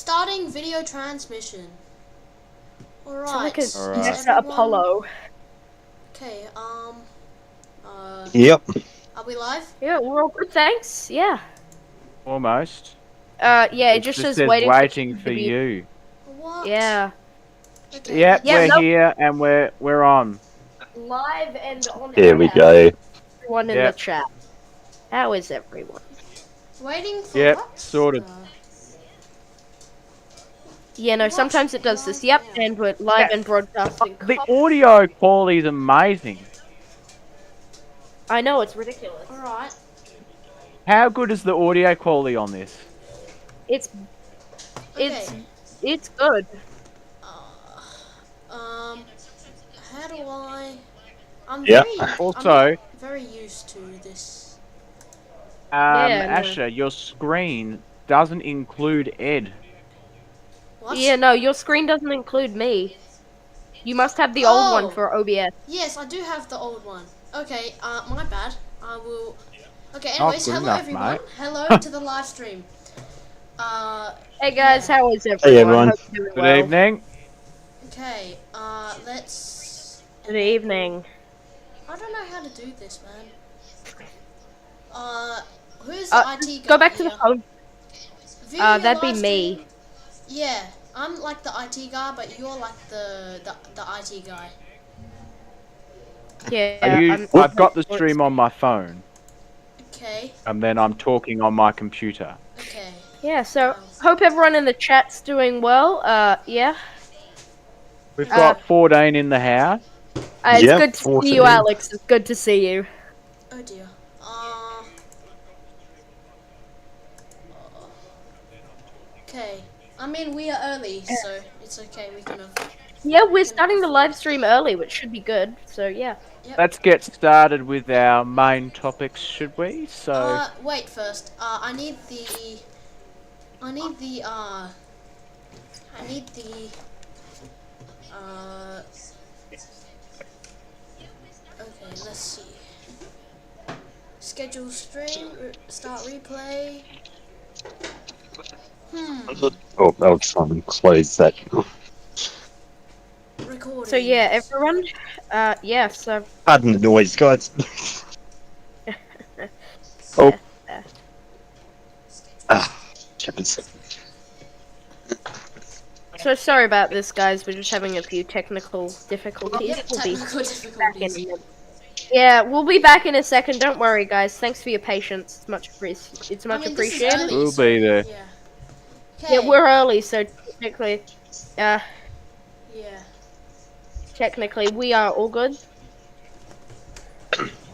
Starting video transmission. Alright. Like Is NASA everyone... Apollo. Okay, Yep. are we live? Yeah, we're all good, thanks. Yeah. Almost. Yeah, it just says waiting for you. What? Yeah. Okay, Yep, Yeah, we're nope. here and we're on. Live and on Here we go. everyone in the chat. How is everyone? Waiting for Yep, what? sorted. Yeah, no, sometimes it does this. Yep, and we're live and broadcasting. The audio quality is amazing. I know, it's ridiculous. Alright. How good is the audio quality on this? It's Okay. it's good. How do I... I'm Yep. Also, very used to this. Yeah, no. Asher, your screen doesn't include Ed. What? Yeah, no, your screen doesn't include me. You must have the old one for OBS. Yes, I do have the old one. Okay, my bad. I will... Okay, Not anyways, good hello enough, everyone. mate. Hello to the live stream. Hey guys, how is everyone? Hey, everyone. Hope you're doing Good well. evening. Okay, let's... Good evening. I don't know how to do this, man. Who's the IT guy Go back to the here? phone. View your That'd be live me. stream. Yeah, I'm like the IT guy, but you're like the IT guy. Yeah, I've got the stream on my phone, Okay, and then I'm talking on my computer. okay. Yeah, so hope everyone in the chat's doing well. Yeah. We've got 14 in the house. It's Yep, good to see 14. you, Alex. It's good to see you. Oh dear. Okay. I mean, we are early, so it's okay. We can have... Yeah, we're starting the live stream early, which should be good. So yeah. Let's get started with our main topics, should we? So, wait first. I need the... Okay, let's see. Schedule stream, start replay. Oh, I'll try and close that. Recording. So yeah, everyone. Yeah. So. Pardon the noise, guys. Oh. Chippers. So sorry about this, guys. We're just having a few technical difficulties. Yep, We'll be technical back in a difficulties. minute. Yeah, we'll be back in a second. Don't worry, guys. Thanks for your patience. It's much appreciated. I mean, this is appreciated. early, We'll so, be there. Yeah. Yeah, Okay. we're early, so technically, Yeah. technically we are all good.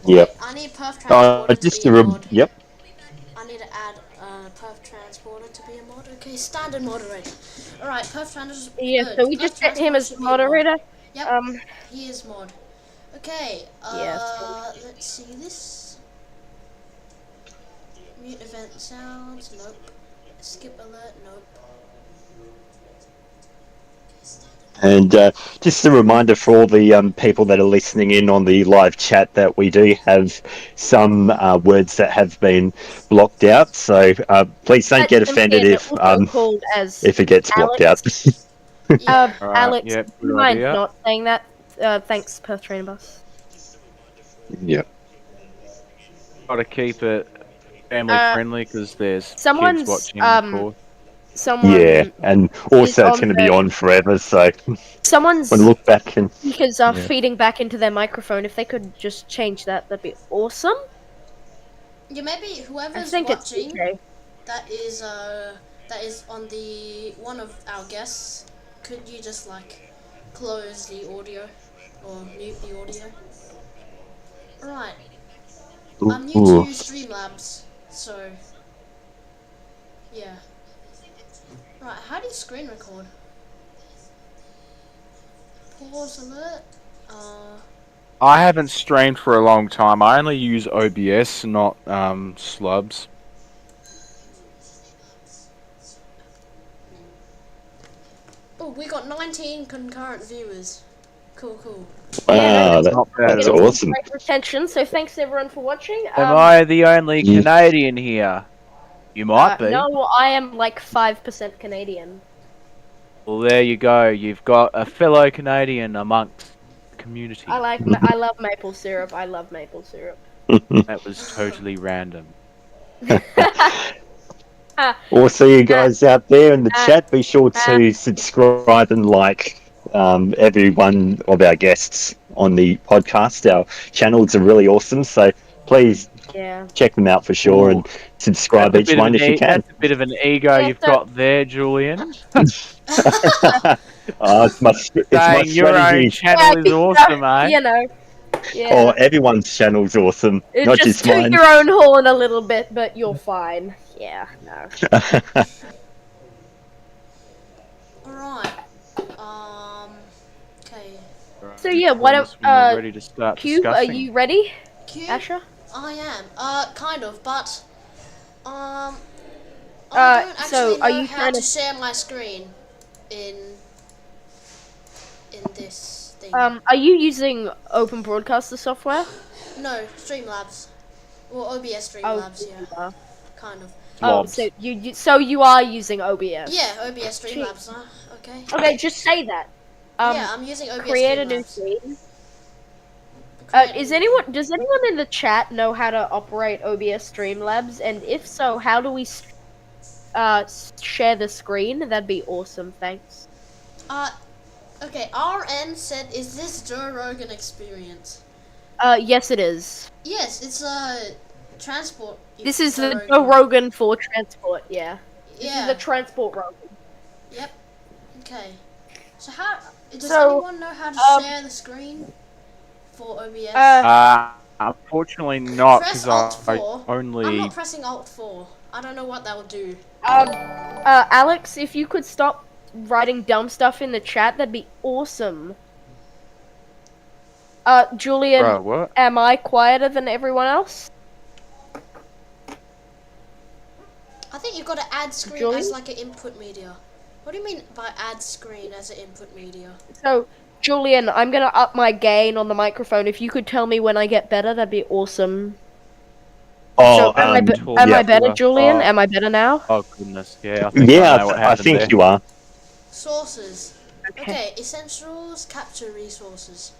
Yep. I need Perth Transporter Just to be a mod. Yep. I need to add Perth Transporter to be a mod. Okay, standard moderator. Alright, Perth Transporter. Yeah, so we just set him as the moderator. Yep, he is mod. Okay, Yes. let's see this. Mute event sounds, nope. Skip alert, nope. And just a reminder for all the people that are listening in on the live chat that we do have some words that have been blocked out. So please don't get offended if it gets blocked out. Alex, yep, do you good mind idea. not saying that? Thanks, Perth Trainer Bus. Yep. Got to keep it family friendly because there's someone's, kids watching, of course. Someone. Yeah, and also it's going to be on forever. So someone's when look back and speakers are feeding back into their microphone. If they could just change that, that'd be awesome. Yeah, maybe whoever's I think watching it's okay. that is on the one of our guests. Could you just like close the audio or mute the audio? Right. I'm new to Streamlabs, so yeah. Right, how do you screen record? Pause alert. I haven't streamed for a long time. I only use OBS, not slubs. Oh, we got 19 concurrent viewers. Cool, cool. wow, Not bad that's at all. awesome. Great retention. So thanks everyone for watching. Am I the only Canadian here? You might be. No, I am like 5% Canadian. Well, there you go. You've got a fellow Canadian amongst the community. I love maple syrup. I love maple syrup. That was totally random. Also, you guys out there in the chat, be sure to subscribe and like every one of our guests on the podcast. Our channels are really awesome, so please Yeah. check them out for sure and subscribe each one if you can. That's a bit of an ego you've got there, Julian. It's my Saying your own strategy. channel is awesome, eh? You know. Yeah. Oh, everyone's channel's awesome, not just just mine. toot your own horn a little bit, but you're fine. Yeah, no. Alright. Okay. So yeah, what We're ready to start Cube, are discussing. you ready, Q? Asher? I am. Kind of, but I don't so actually are know you how trying to to share my screen in this thing. are you using Open Broadcaster software? No, Streamlabs. Or OBS Streamlabs, yeah. Kind of. Oh, Lobs. so you are using OBS? Yeah, OBS Streamlabs, okay. Okay, just say that. Yeah, I'm using OBS Create a new Streamlabs. scene. Create Does anyone in the chat know how to operate OBS Streamlabs? And if so, how do we share the screen? That'd be awesome, thanks. Okay, RN said, is this Joe Rogan experience? Yes it is. Yes, it's a transport. This is the Joe Rogan for transport, yeah. This Yeah. is the transport Rogan. Yep. Okay. So how does So, anyone know how to share the screen for OBS? Unfortunately not, Press because Alt I 4. I'm only... not pressing Alt 4. I don't know what that will do. Alex, if you could stop writing dumb stuff in the chat, that'd be awesome. Julian, Bro, what? am I quieter than everyone else? I think you've got to add screen Julian? as like an input media. What do you mean by add screen as an input media? So, Julian, I'm gonna up my gain on the microphone. If you could tell me when I get better, that'd be awesome. Oh, So, am yeah. I better, Julian? Oh. Am I better now? Oh, goodness. Yeah, I think I know what I happened think there. you are. Sources. Okay, essentials, capture resources.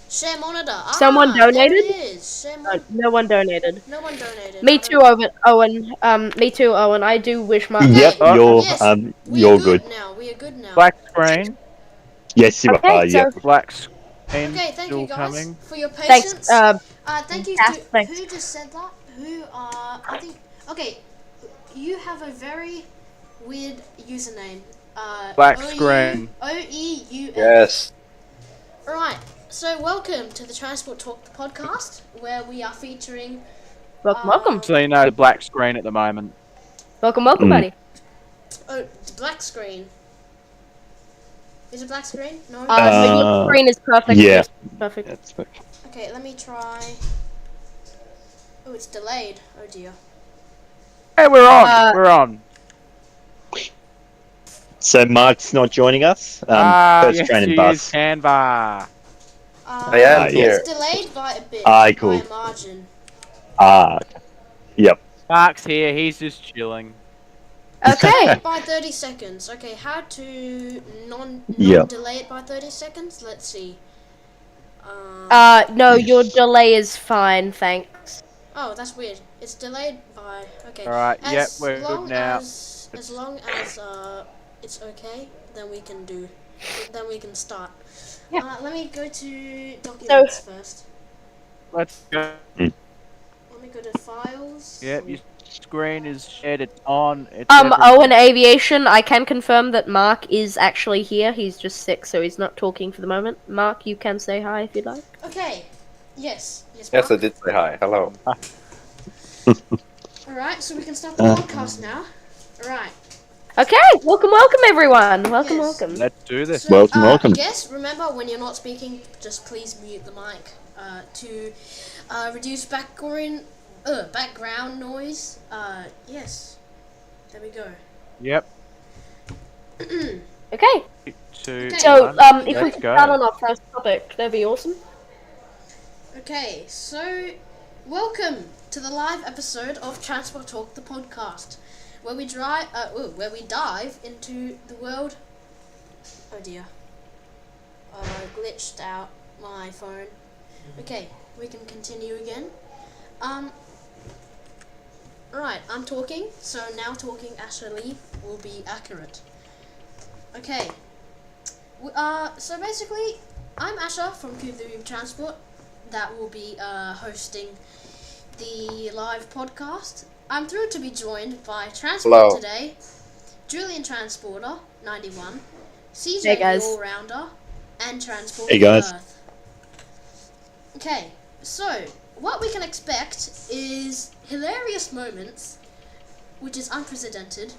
Share monitor. Someone donated? There it is. Share No one donated. No one donated. Me too, Owen. Me too, Owen. I do wish my. Yep, Oh. you're Yes, we you're are good. now. We are good now. Black screen. Yes, you Okay, are. Yep. Black screen. Okay, thank still you guys coming. for your Thanks. patience. Thank you yeah, to thanks. who just said that. Who I think. Okay, you have a very weird username. Black screen. OEUS. Yes. Right. So welcome to the Transport Talk podcast, where we are featuring. Welcome. So you know the black screen at the moment. Welcome, Mm. buddy. Oh, the black screen. Is it black screen? No. Your screen is perfect. yeah. Yes, perfect. That's Okay, let me try. Oh, it's delayed. Oh dear. Hey, we're on. We're on. So Mark's not joining us. First Yes, train and he bus. is Canva. I am It's here. delayed by a bit. Aye, cool. By a margin. Yep. Mark's here. He's just chilling. Okay. By 30 seconds. Okay, how to non Yep. delay it by 30 seconds? Let's see. No, your delay is fine, thanks. Oh, that's weird. It's delayed by. Okay. Alright, yep, As we're long good now. As long as it's okay, then we can do. Then we can start. Yeah. Let me go to documents first. Let's go. Let me go to files. Yep, your screen is shared. It's on. It's Owen Aviation, I can confirm that Mark is actually here. He's just sick, so he's not talking for the moment. Mark, you can say hi if you'd like. Okay. Yes. Yes. Yes, I Mark? did say hi. Hello. Alright, so we can start the podcast now. Alright. Okay, welcome everyone. Welcome. Yes. Let's do this. So, Welcome. Yes, remember when you're not speaking, just please mute the mic to reduce background noise. Yes. There we go. Yep. Okay, 2, so 1, if we let's could go. start on our first topic, that'd be awesome. Okay, so welcome to the live episode of Transport Talk, the podcast, where we dive into the world. Oh dear, glitched out my phone. Okay, we can continue again. Right, I'm talking, so now talking actually will be accurate. Okay, so basically, I'm Asher from Kuvu Transport, that will be hosting the live podcast. I'm thrilled to be joined by Transport Hello. today, Julian Transporter 91, CJ Hey, guys. the All-Rounder, and Transport Hey, guys. Perth. Okay, so what we can expect is hilarious moments, which is unprecedented.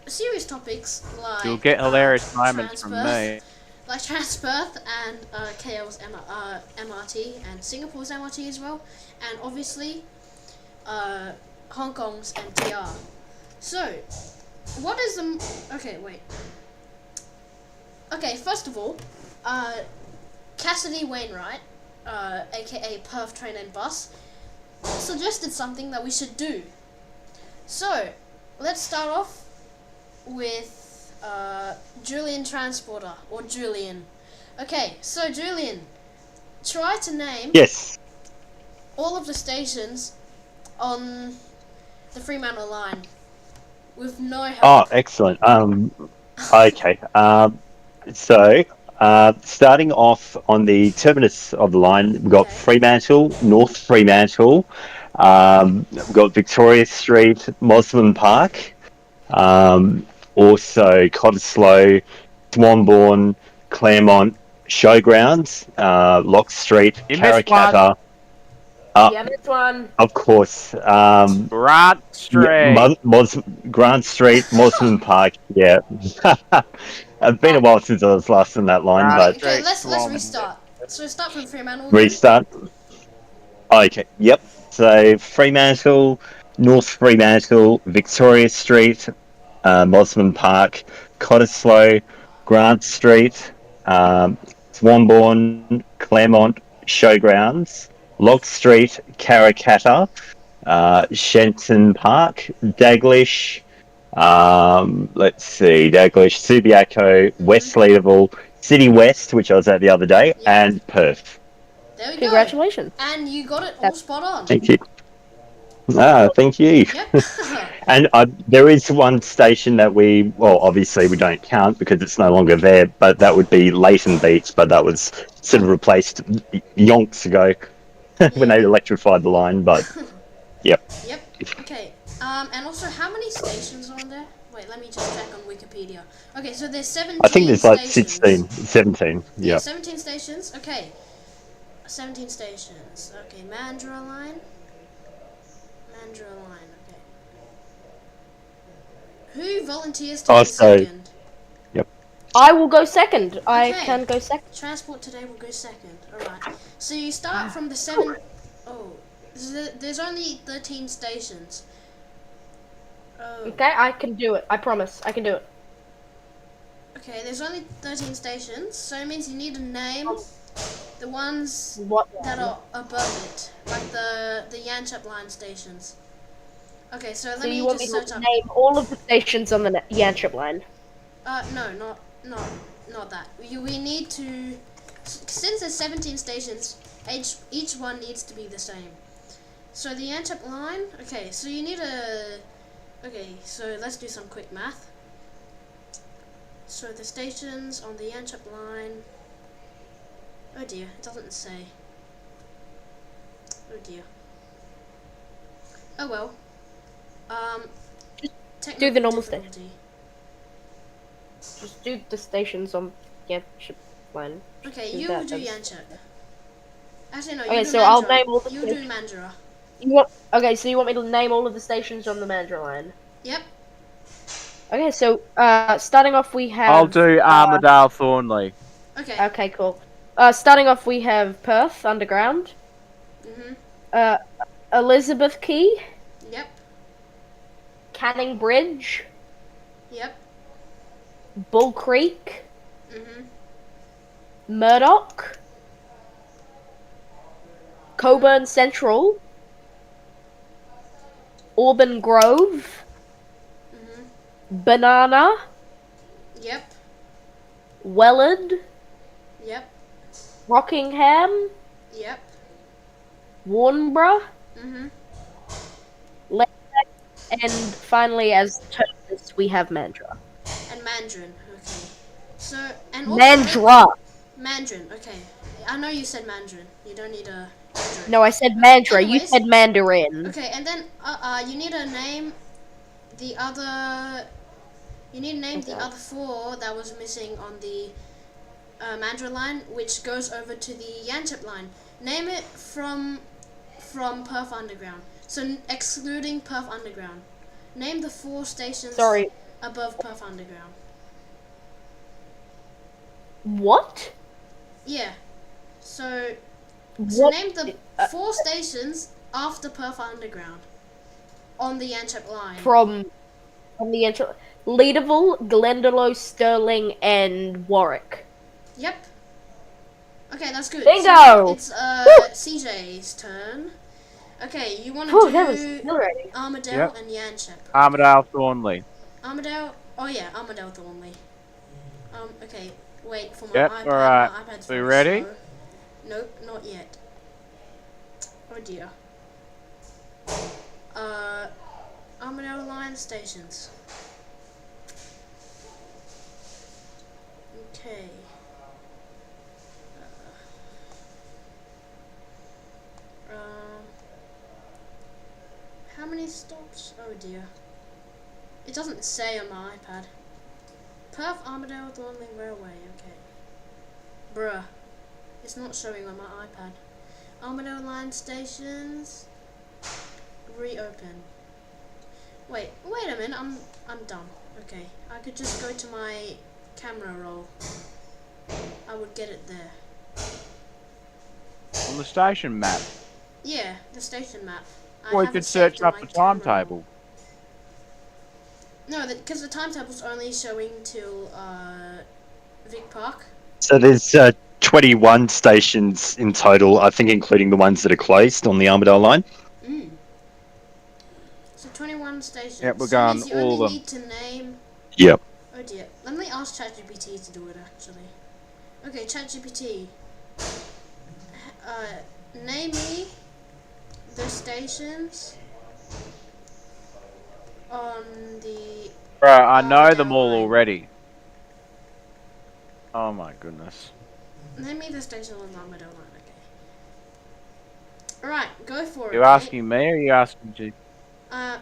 Serious topics like You'll get hilarious moments from Transperth, me. like Transperth and KL's MRT and Singapore's MRT as well, and obviously Hong Kong's MTR. So, what is the okay? Wait. Okay, first of all, Cassidy Wainwright, aka Perth Train and Bus, suggested something that we should do. So, let's start off with Julian Transporter, or Julian. Okay, so Julian, try to name Yes. all of the stations on the Fremantle line with no help. Oh, excellent. Okay. So, starting off on the terminus of the line, we've got Okay. Fremantle, North Fremantle. We've got Victoria Street, Mosman Park. Also Cottesloe, Swanbourne, Claremont, Showgrounds, Lock Street, You missed Karrakatta. Yeah, this one. Of course. Grant Street. Grant Street, Mosman Park. Yeah. It's been a while since I was last on that line, Right. but Okay, let's Straight restart. So start from Fremantle again. restart. Okay. Yep. So Fremantle, North Fremantle, Victoria Street, Mosman Park, Cottesloe, Grant Street, Swanbourne, Claremont, Showgrounds, Lock Street, Karrakatta, Shenton Park, Daglish, Daglish, Subiaco, West Leederville, City West, which I was at the other day, Yeah. and Perth. There we go. Congratulations. And you got it all spot on. Thank you. Thank you. Yep. And there is one station that obviously we don't count because it's no longer there, but that would be Leighton Beach, but that was sort of replaced yonks ago when they electrified the line, but yep. Yep. Okay. And also, how many stations are on there? Wait, let me just check on Wikipedia. Okay, so there's 17 I think there's like stations. 17. Yeah, Yeah. 17 stations. Okay. 17 stations. Okay, Mandurah line. Okay. Who volunteers to Oh, be so- second? I will go second. I Okay. can go second. Transport today will go second. Alright. So you start from the 7... Oh. There's only 13 stations. Oh. Okay, I can do it. I promise. I can do it. Okay, there's only 13 stations, so it means you need to name the ones What? that are above it, like the Yanchep line stations. Okay, so let So me you want me just search to up. name all of the stations on the Yanchep line? No, not that. We need to, since there's 17 stations, each one needs to be the same. So the Yanchep line. Okay, so you need a. Okay, so let's do some quick math. So the stations on the Yanchep line. Oh dear, it doesn't say. Oh dear. Oh well. do the normal difficulty. Just do the stations on Yanchep line. Okay, Do you that, do that's- Yanchep. Actually, no. Okay, You do so I'll Mandurah. name all the You do stations. Mandurah. So you want me to name all of the stations on the Mandurah line? Yep. Okay, so starting off we have. I'll do Armadale Thornley. Okay. Okay, cool. Starting off we have Perth Underground, Mhm. Elizabeth Quay, Yep. Canning Bridge, Yep. Bull Creek, Mhm. Murdoch, Coburn Central, Auburn Grove, Banana, Yep. Welland, Yep. Rockingham, Yep. Warnborough, Mhm. and finally, as terminus, we have Mandra. And Mandarin. Okay. So and also Mandra. Mandarin. Okay. I know you said Mandarin. You don't need a. No, I said Mandra. You Anyways. said Mandarin. Okay, and then you need to name the other. You need to name the other 4 that was missing on the Mandra line, which goes over to the Yanchep line. Name it from Perth Underground. So excluding Perth Underground. Name the 4 stations Sorry. above Perth Underground. What? Yeah. So What? name the 4 stations after Perth Underground on the Yanchep line. From the intro. Leaderville, Glendalough, Stirling, and Warwick. Yep. Okay, that's good. Bingo! So it's CJ's turn. Okay, you want to That was do exhilarating. Armadale Yep. and Yanchep. Armadale Thornley. Armadale. Oh yeah, Armadale Thornley. Okay. Wait for my Yep, iPad. alright. My iPad's We very ready? slow. Nope, not yet. Oh dear. Armadale line stations. Okay. How many stops? Oh dear. It doesn't say on my iPad. Perth, Armadale, Thornley Railway. Okay. Bruh. It's not showing on my iPad. Armadale line stations. Reopen. Wait a minute. I'm done. Okay. I could just go to my camera roll. I would get it there. On the station map. Yeah, the station map. Or you have could it saved search in up my the camera roll. timetable. No, because the timetable's only showing till Vic Park. So there's 21 stations in total, I think, including the ones that are closed on the Armadale line. So 21 stations. Yep, we're So that going means you all only of them. need to name. Yep. Oh dear. Let me ask ChatGPT to do it actually. Okay, ChatGPT. Name me the stations on the. Bro, I know Armadale them all line. already. Oh my goodness. Name me the station on the Armadale line. Okay. Alright, go for it. You mate. asking me or are you asking G?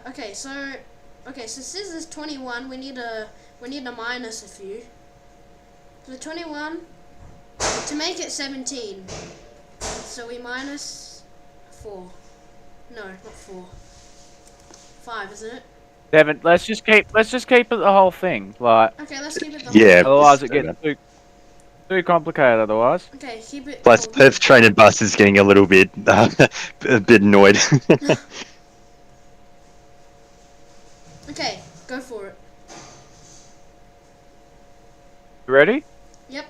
Okay, so since this is 21, we need to minus a few. So 21 to make it 17. So we minus 4. No, not 4. 5, isn't it? 7. Let's just keep it the whole thing. Like, Okay, let's keep it the Yeah. whole. otherwise it gets too complicated. Otherwise. Okay, keep it. Plus, whole. Perth train and bus is getting a little bit a bit annoyed. Okay, go for it. You ready? Yep.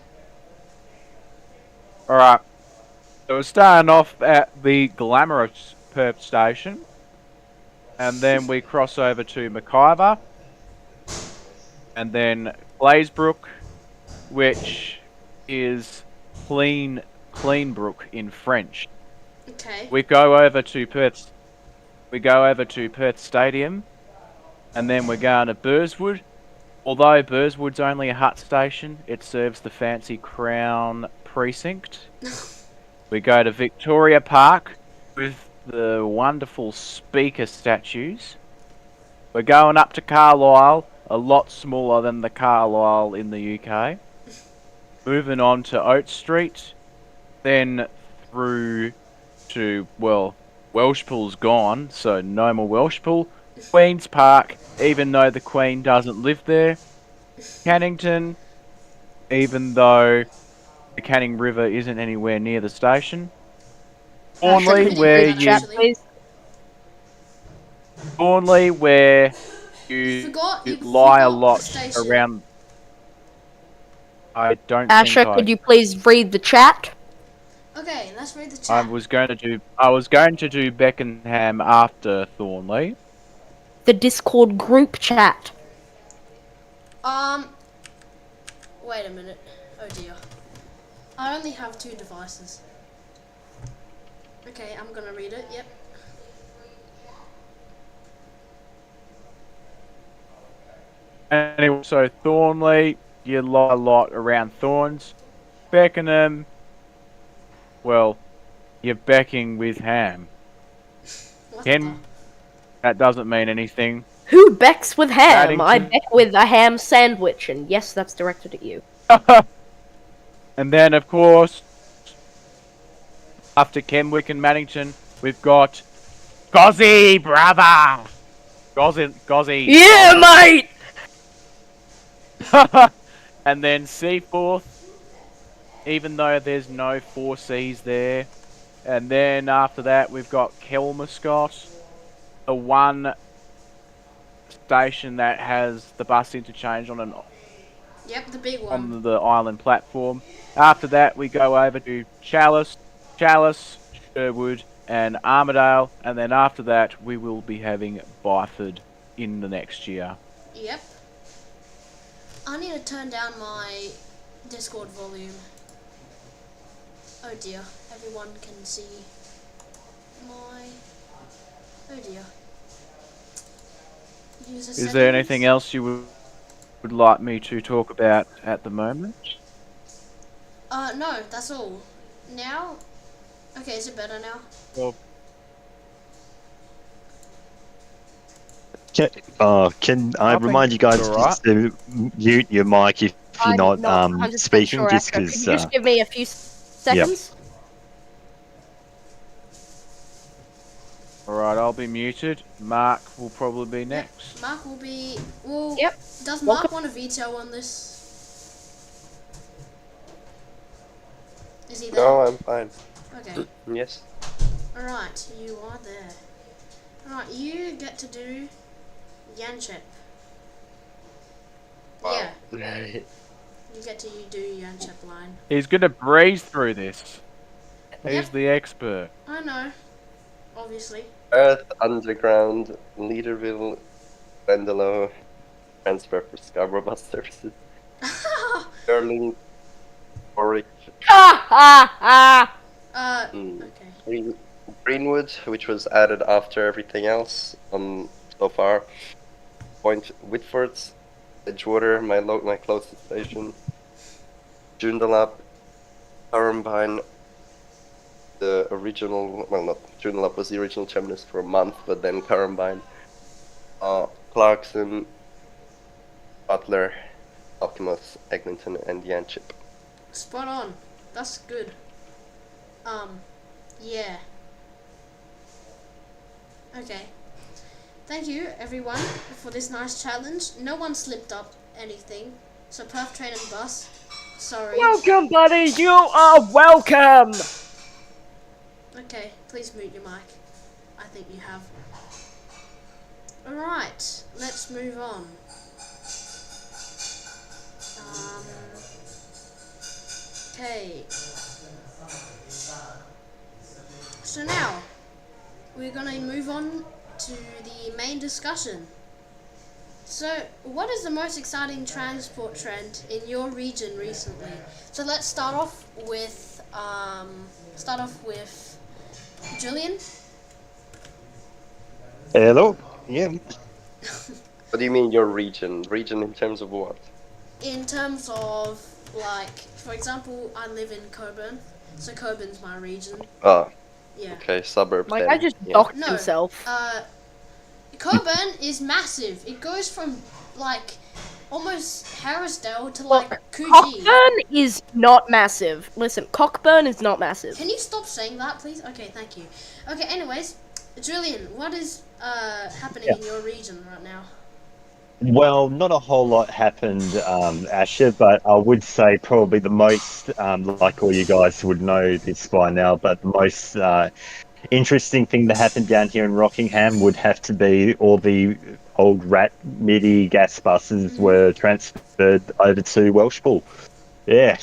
Alright. So we're starting off at the glamorous Perth station. And then we cross over to Mackayver. And then Glazebrook, which is Cleanbrook in French. Okay. We go over to Perth. We go over to Perth Stadium. And then we're going to Burswood. Although Burswood's only a hut station, it serves the fancy Crown precinct. We go to Victoria Park with the wonderful speaker statues. We're going up to Carlisle, a lot smaller than the Carlisle in the UK. Moving on to Oat Street, then through to, well, Welshpool's gone, so no more Welshpool. Queen's Park, even though the Queen doesn't live there. Cannington, even though the Canning River isn't anywhere near the station. Thornley, Could you where read that, you actually? Thornley, where you Forgot you lie a forgot lot the station. around. I don't Asher, think could you please read the chat? Okay, let's read the chat. I was going to do Beckenham after Thornley. The Discord group chat. Wait a minute. Oh dear. I only have 2 devices. Okay, I'm gonna read it. Yep. Anyway, so Thornley, you lie a lot around Thorns. Beckenham, well, you're becking with Ham. What Ken, that doesn't mean anything. Who becks with ham? I Paddington. beck with a ham sandwich, and yes, that's directed at you. And then, of course, after Kenwick and Maddington, we've got Gozzy, brother! Gozzy. Yeah, mate! And then Seaforth, even though there's no 4 Cs there. And then after that, we've got Kelmuscott, the one station that has the bus interchange on Yep, the big one. on the island platform. After that, we go over to Chalice, Sherwood, and Armadale. And then after that, we will be having Byford in the next year. Yep. I need to turn down my Discord volume. Oh dear, everyone can see my... Oh dear. Is there anything else you would like me to talk about at the moment? No, that's all. Now? Okay, is it better now? Well, Can I remind you guys just to mute your mic if you're not 100% speaking, sure, just Astro. because. Can you just give me a few seconds? alright, I'll be muted. Mark will probably be next. Mark will be... Well, Yep. does Mark want a veto on this? Is he there? No, I'm fine. Okay. Yes. Alright, you are there. Alright, you get to do Yanchep. Wow. Yeah, you get to do Yanchep line. He's gonna breeze through this. He's Yep. the expert. I know. Obviously. Perth, Underground, Leaderville, Vendelo, transfer for Scarborough bus services, Stirling, Warwick, Okay. Greenwood, which was added after everything else on so far. Point Whitfords, Edgewater, my closest station. Joondalup, Currambine, the original, well, not Joondalup was the original terminus for a month, but then Currambine, Clarkson, Butler, Alkimos, Eglinton, and Yanchep. Spot on. That's good. Yeah. Okay. Thank you, everyone, for this nice challenge. No one slipped up anything. So Perth train and bus. Sorry. Welcome, buddy. You are welcome. Okay, please mute your mic. I think you have. Alright, let's move on. Okay. So now, we're gonna move on to the main discussion. So, what is the most exciting transport trend in your region recently? So let's start off with Julian. Hello. Yeah. What do you mean your region? Region in terms of what? In terms of, like, for example, I live in Coburn, so Coburn's my region. Ah, Yeah. okay, suburb My then. guy just Yeah. docked No. himself. Coburn is massive. It goes from, like, almost Harrisdale to, Well, like, Coogee. Cockburn is not massive. Listen, Cockburn is not massive. Can you stop saying that, please? Okay, thank you. Okay, anyways, Julian, what is happening in your region right now? Well, not a whole lot happened, Asher, but I would say probably the most, like all you guys would know this by now, but the most interesting thing that happened down here in Rockingham would have to be all the old rat MIDI gas buses were transferred over to Welshpool. Yeah,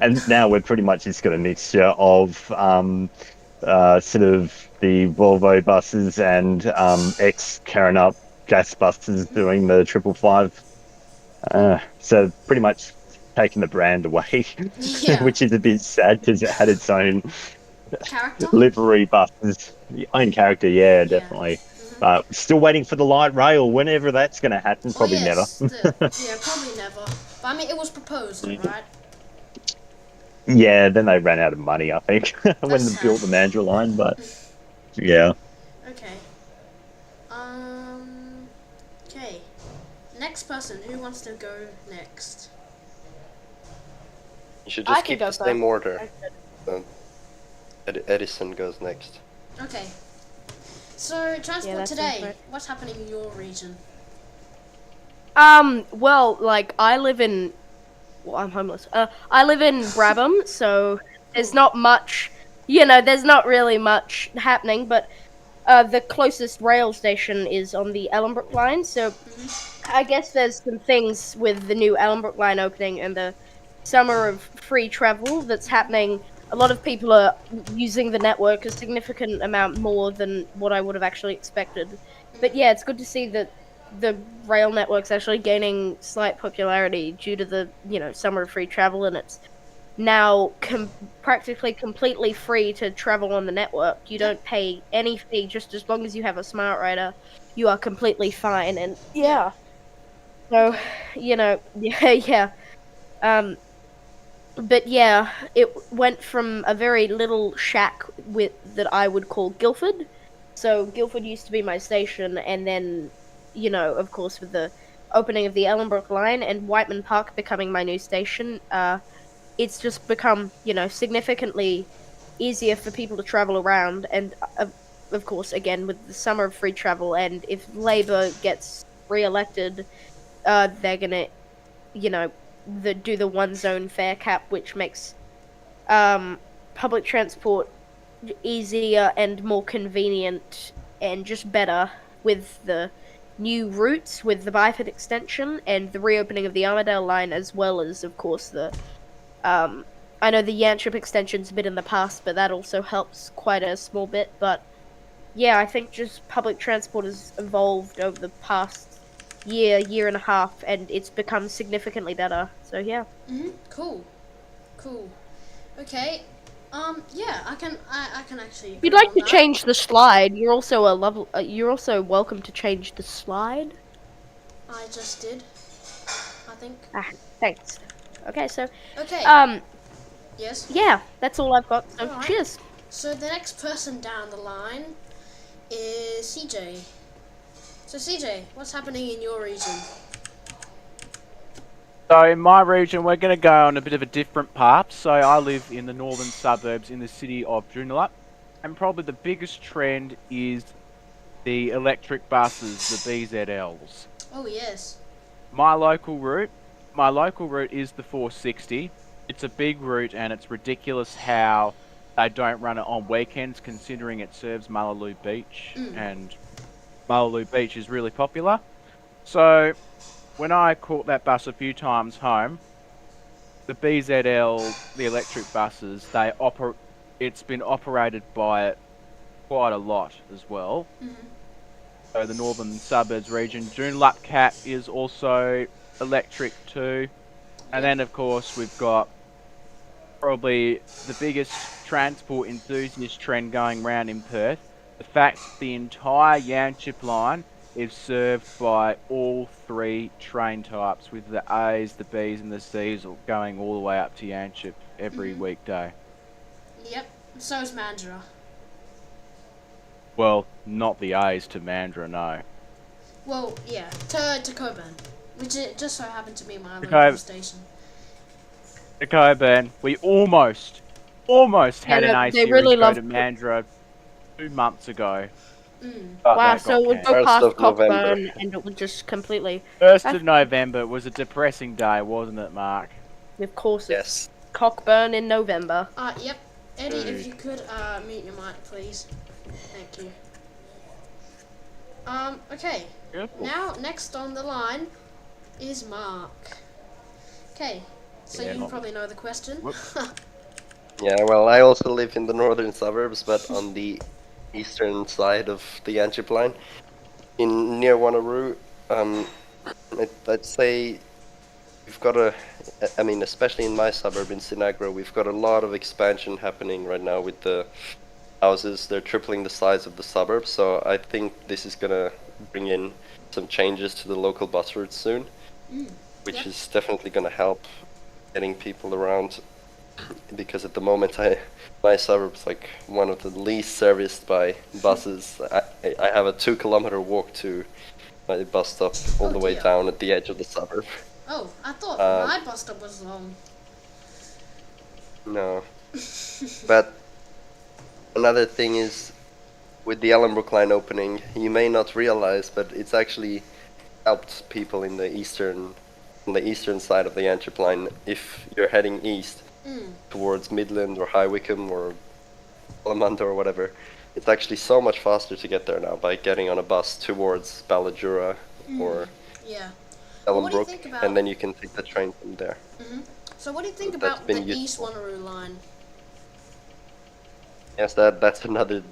and now we're pretty much just got a mixture of sort of the Volvo buses and ex-Carron gas buses doing the 555. So pretty much taking the brand away, Yeah. which is a bit sad because it had its own Character? livery buses, own character. Yeah, Yeah. definitely. But still waiting for the light rail. Whenever that's going to happen, Oh probably never. yes, yeah, probably never. But I mean, it was proposed, right? Yeah, then they ran out of money, I think, when That's they built the sad. Mandra line. But yeah, Okay. Okay. Next person. Who wants to go next? You should I just can keep go the same first. order. Edison goes next. Okay. So transport that sounds today. right. What's happening in your region? Well, like, I live in... Well, I'm homeless. I live in Brabham, so there's not much... there's not really much happening, but the closest rail station is on the Ellenbrook line, so I guess there's some things with the new Ellenbrook line opening and the summer of free travel that's happening. A lot of people are using the network a significant amount more than what I would have actually expected. But yeah, it's good to see that the rail network's actually gaining slight popularity due to the, summer of free travel, and it's now practically completely free to travel on the network. You don't pay any fee, just as long as you have a smart rider, you are completely fine. And yeah, so yeah. Um, but yeah, it went from a very little shack that I would call Guildford. So Guildford used to be my station, and then, of course, with the opening of the Ellenbrook line and Whiteman Park becoming my new station, it's just become, significantly easier for people to travel around. And of course, again, with the summer of free travel, and if Labour gets re-elected, they're gonna, do the one zone fare cap, which makes public transport easier and more convenient and just better with the new routes, with the Byford extension and the reopening of the Armadale line, as well as, of course, the I know the Yantrip extension's a bit in the past, but that also helps quite a small bit. But yeah, I think just public transport has evolved over the past year and a half, and it's become significantly better. So yeah. Cool. Okay. Yeah, I can actually. If you'd agree like on to that. change the slide, you're also welcome to change the slide. I just did. I think. Thanks. Okay, so Okay. Yes. yeah, that's all I've got. So Alright. cheers. So the next person down the line is CJ. So CJ, what's happening in your region? So in my region, we're going to go on a bit of a different path. So I live in the northern suburbs in the city of Joondalup, and probably the biggest trend is the electric buses, the BZLs. Oh yes. My local route is the 460. It's a big route, and it's ridiculous how they don't run it on weekends, considering it serves Mullaloo Beach, and Mullaloo Beach is really popular. So when I caught that bus a few times home, the BZL, the electric buses, it's been operated by quite a lot as well. So the northern suburbs region, Joondalup Cap is also electric too. And then of course we've got probably the biggest transport enthusiast trend going around in Perth. The fact that the entire Yanchip line is served by all three train types, with the A's, the B's and the C's going all the way up to Yanchip every weekday. Yep. So is Mandurah. Well, not the A's to Mandurah, no. Well, yeah, to Coburn, which it just so happened to be my local Okay. station. To Coburn, we almost had an A they series really go love to Mandurah 2 months ago. Mm. But Wow, that so got it would go cancelled. past 1st of November. Cockburn and it would just completely... 1st of November was a depressing day, wasn't it, Mark? Of course, it's Yes. Cockburn in November. Yep. Eddie, if Dude. you could mute your mic, please. Thank you. Okay. Beautiful. Now, next on the line is Mark. Okay. So Yeah, you not- probably know the question. Whoop. Yeah, well, I also live in the northern suburbs, but on the eastern side of the Antip line, in near Wanneroo. I'd say we've got I mean, especially in my suburb in Sinagro, we've got a lot of expansion happening right now with the houses. They're tripling the size of the suburb, so I think this is gonna bring in some changes to the local bus routes soon, which Yep. is definitely gonna help getting people around. Because at the moment, my suburb's like one of the least serviced by buses. I have a 2 kilometer walk to my bus stop all Oh the way dear. down at the edge of the suburb. Oh, I thought Um, my bus stop was long. No. But another thing is, with the Ellenbrook line opening, you may not realize, but it's actually helped people in the eastern side of the Antwerp line. If you're heading east towards Midland or High Wycombe or Alamanda or whatever, it's actually so much faster to get there now by getting on a bus towards Ballajura or Yeah. Well, what do you Ellenbrook, think about- and then you can take the train from there. So what do you think That's about been the East useful. Wanneroo line? Yes, that's another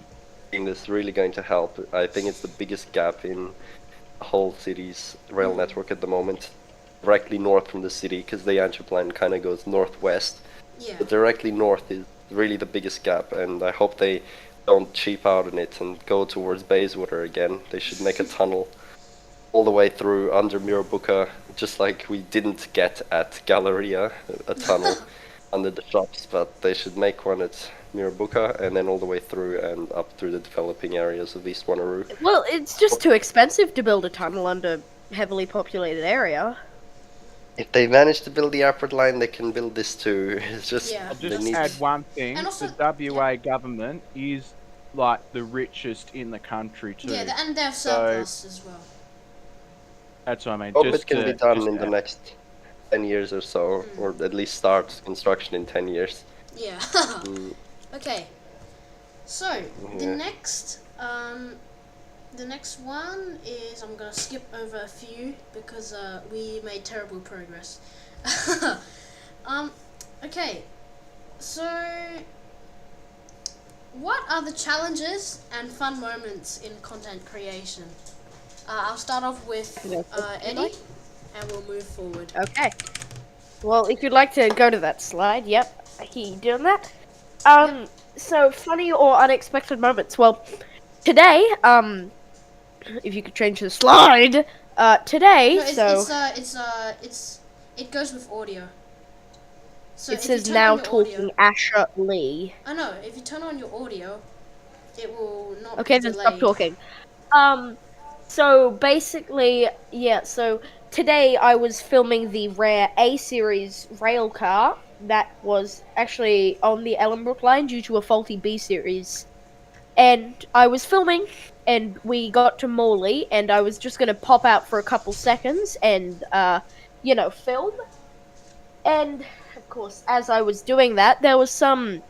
thing that's really going to help. I think it's the biggest gap in the whole city's rail network at the moment. Directly north from the city, because the Antwerp line kind of goes northwest. Yeah. But directly north is really the biggest gap, and I hope they don't cheap out on it and go towards Bayswater again. They should make a tunnel all the way through under Mirabuka, just like we didn't get at Galleria, a tunnel under the shops, but they should make one at Mirabuka and then all the way through and up through the developing areas of East Wanneroo. Well, it's just too expensive to build a tunnel under heavily populated area. If they manage to build the airport line, they can build this too. It's just Yeah. I'll they just need add to- one thing. And also- the WA government is like the richest in the country too. Yeah, and they have surplus as well. That's what I mean. hope just it can to- be done just in the to- next 10 years or so, or at least start construction in 10 years. Yeah. Mm, Okay. So the Yeah. next one is, I'm gonna skip over a few because we made terrible progress. Okay. So what are the challenges and fun moments in content creation? I'll start off with Eddie, and we'll move forward. Okay. Well, if you'd like to go to that slide, yep, he doing that. So funny or unexpected moments. Well, today, if you could change the slide, today, No, it goes with audio. So it if you says turn now on your talking audio, Asher Lee. I know, if you turn on your audio, it will not Okay, be then delayed. stop talking. So basically, yeah, so today I was filming the rare A-series rail car that was actually on the Ellenbrook line due to a faulty B-series. And I was filming, and we got to Morley, and I was just gonna pop out for a couple seconds and, film. And, of course, as I was doing that, there was some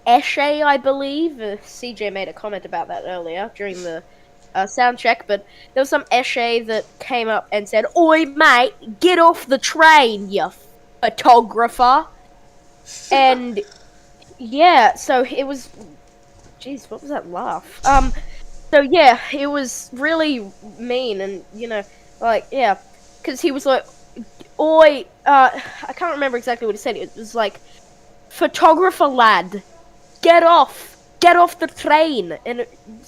Eshe, I believe. CJ made a comment about that earlier during the sound check, but there was some Eshe that came up and said, "Oi, mate, get off the train, you photographer." And, yeah, so it was... Jeez, what was that laugh? So yeah, it was really mean, and, because he was like, "Oi, I can't remember exactly what he said. It was like, photographer lad, get off the train." And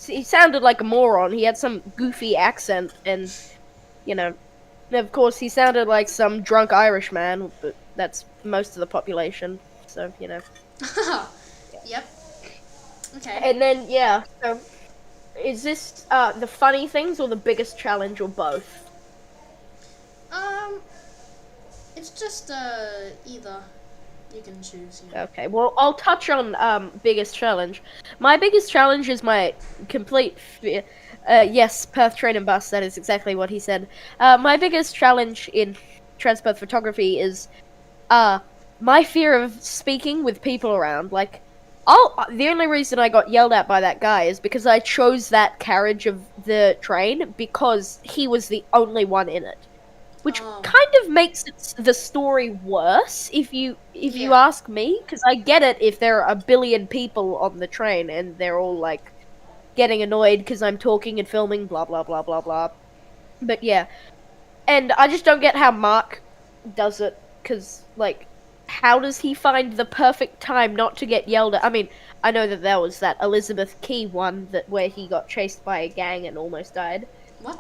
he sounded like a moron. He had some goofy accent, and, of course he sounded like some drunk Irish man, but that's most of the population, so, Yep. Okay. And then, yeah, so, is this, the funny things, or the biggest challenge, or both? It's just either. You can choose. Yeah. Okay, well, I'll touch on, biggest challenge. My biggest challenge is my complete yes, Perth train and bus, that is exactly what he said. My biggest challenge in Transperth photography is, my fear of speaking with people around. Like, the only reason I got yelled at by that guy is because I chose that carriage of the train because he was the only one in it. which Oh. kind of makes the story worse if you Yeah. ask me, because I get it if there are a billion people on the train and they're all like getting annoyed because I'm talking and filming, blah blah blah blah blah. But yeah, and I just don't get how Mark does it, because like, how does he find the perfect time not to get yelled at? I mean, I know that there was that Elizabeth Key one that where he got chased by a gang and almost died. What?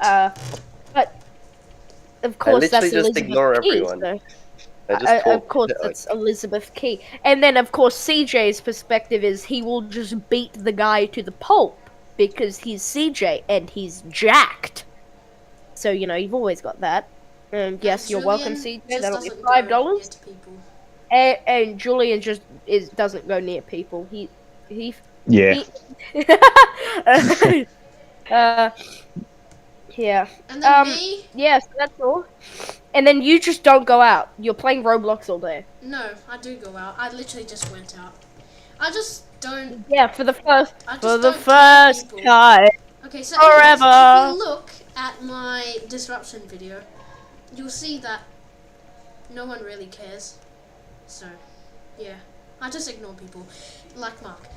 But of I course literally that's just Elizabeth ignore Key. everyone. So I just of talk. course that's Elizabeth Key. And then of course CJ's perspective is he will just beat the guy to the pulp because he's CJ and he's jacked. So you know you've always got that. And yes, you're welcome, Julian CJ. just That'll be doesn't $5. go near to people. And Julian just doesn't go near people. He Yeah. yeah. And then me? Yeah, so that's all. And then you just don't go out. You're playing Roblox all day. No, I do go out. I literally just went out. I just don't. Yeah, for the first I just for the don't care first people. time. Okay, so anyways, Forever. if you look at my disruption video, you'll see that no one really cares. So, yeah, I just ignore people, like Mark.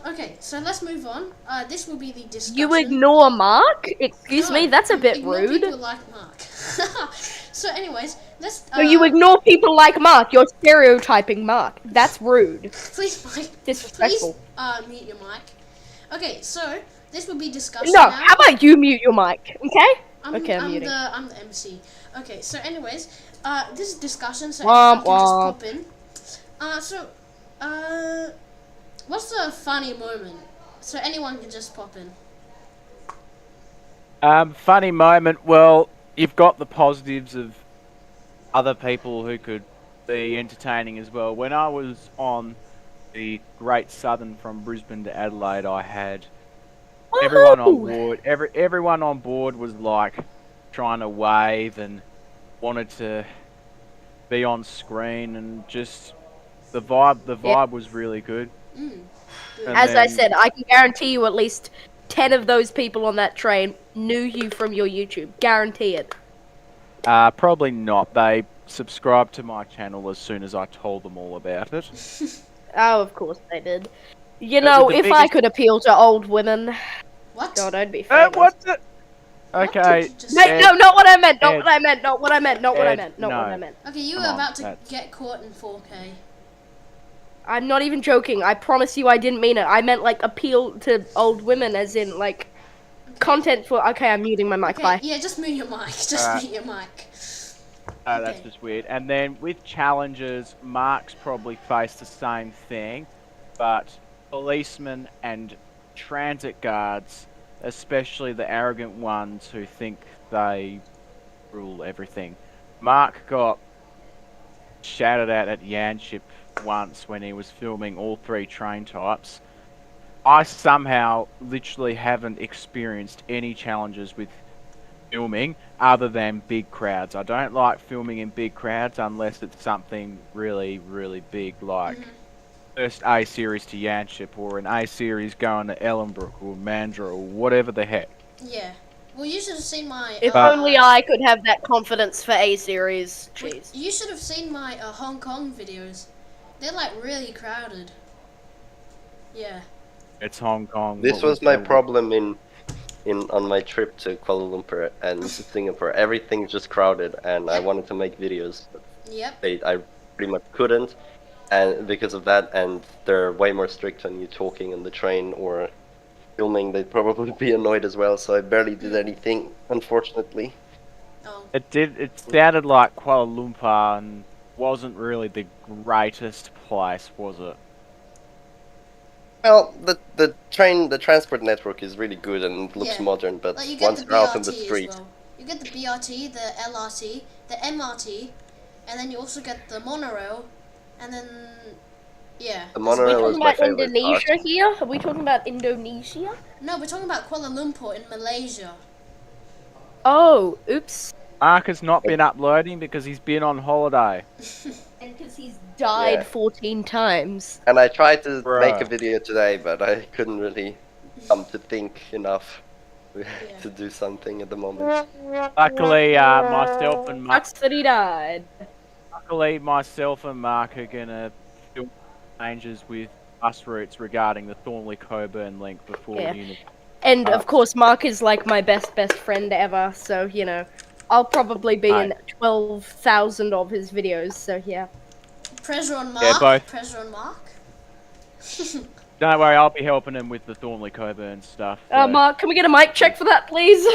Okay, so let's move on. This will be the discussion. You ignore Mark? Excuse me, that's a bit ignore rude. people like Mark. So, anyways, let's. So you ignore people like Mark. You're stereotyping Mark. That's rude. Please, Mike. Disrespectful. Please, mute your mic. Okay, so this will be discussion. No, now. how about you mute your mic? Okay. Okay, I'm muting. I'm the MC. Okay, so anyways, this is discussion, so Womp anyone can just womp. pop in. What's the funny moment? So anyone can just pop in. Funny moment. Well, you've got the positives of other people who could be entertaining as well. When I was on the Great Southern from Brisbane to Adelaide, I had everyone on board. Everyone on board was like trying to wave and wanted to be on screen, and just the vibe was really good. And As I then- said, I can guarantee you at least 10 of those people on that train knew you from your YouTube. Guarantee it. Probably not. They subscribed to my channel as soon as I told them all about it. Oh, of course they did. You Those know, are the if I biggest- could appeal to old women, What? God, I'd be famous. What the? What Okay. did you just No, say? no, not what I meant, not Ed. what I meant, not what I meant, not what I Ed, meant, not what no. I meant. Okay, you were Come on, about to that's- get caught in 4K. I'm not even joking. I promise you I didn't mean it. I meant, like, appeal to old women, as in, like, content for... Okay, I'm muting my mic, Okay, bye. yeah, just mute your mic. Just mute your mic. That's Okay. just weird. And then with challenges, Mark's probably faced the same thing, but policemen and transit guards, especially the arrogant ones who think they rule everything. Mark got shouted at Yanship once when he was filming all 3 train types. I somehow literally haven't experienced any challenges with filming other than big crowds. I don't like filming in big crowds unless it's something really, really big, like first A series to Yanship, or an A series going to Ellenbrook or Mandurah or whatever the heck. Yeah. Well, you should have seen my. If only I could have that confidence for A-series. Jeez. You should have seen my Hong Kong videos. They're like really crowded. Yeah. It's Hong Kong. This what was my the- problem on my trip to Kuala Lumpur and to Singapore. Everything's just crowded, and I wanted to make videos, but Yep. I pretty much couldn't, and because of that, and they're way more strict on you talking on the train or filming. They'd probably be annoyed as well. So I barely did anything, unfortunately. Oh. It sounded like Kuala Lumpur and wasn't really the greatest place, was it? Well, the transport network is really good and looks Yeah. modern, but Like you get once the you're out in the BRT street, as well. You get the BRT, the LRT, the MRT, and then you also get the monorail, and then yeah. the Are we monorail talking is my about favorite Indonesia part. here? Are we talking about Indonesia? No, we're talking about Kuala Lumpur in Malaysia. Oh, oops. Mark has not been uploading because he's been on holiday. And because he's died Yeah. 14 times. And I tried to Bruh. make a video today, but I couldn't really come to think enough. to do something at the moment. Luckily, myself and Mark. Sucks that he died. Luckily, myself and Mark are gonna do changes with us roots regarding the Thornley Coburn link before Yeah. uni. And of course, Mark is like my best friend ever. So I'll probably be in 12,000 of his videos. So yeah. Pressure on Mark. Yeah, both. Pressure on Mark. Don't worry, I'll be helping him with the Thornley Coburn stuff. So. Mark, can we get a mic check for that, please?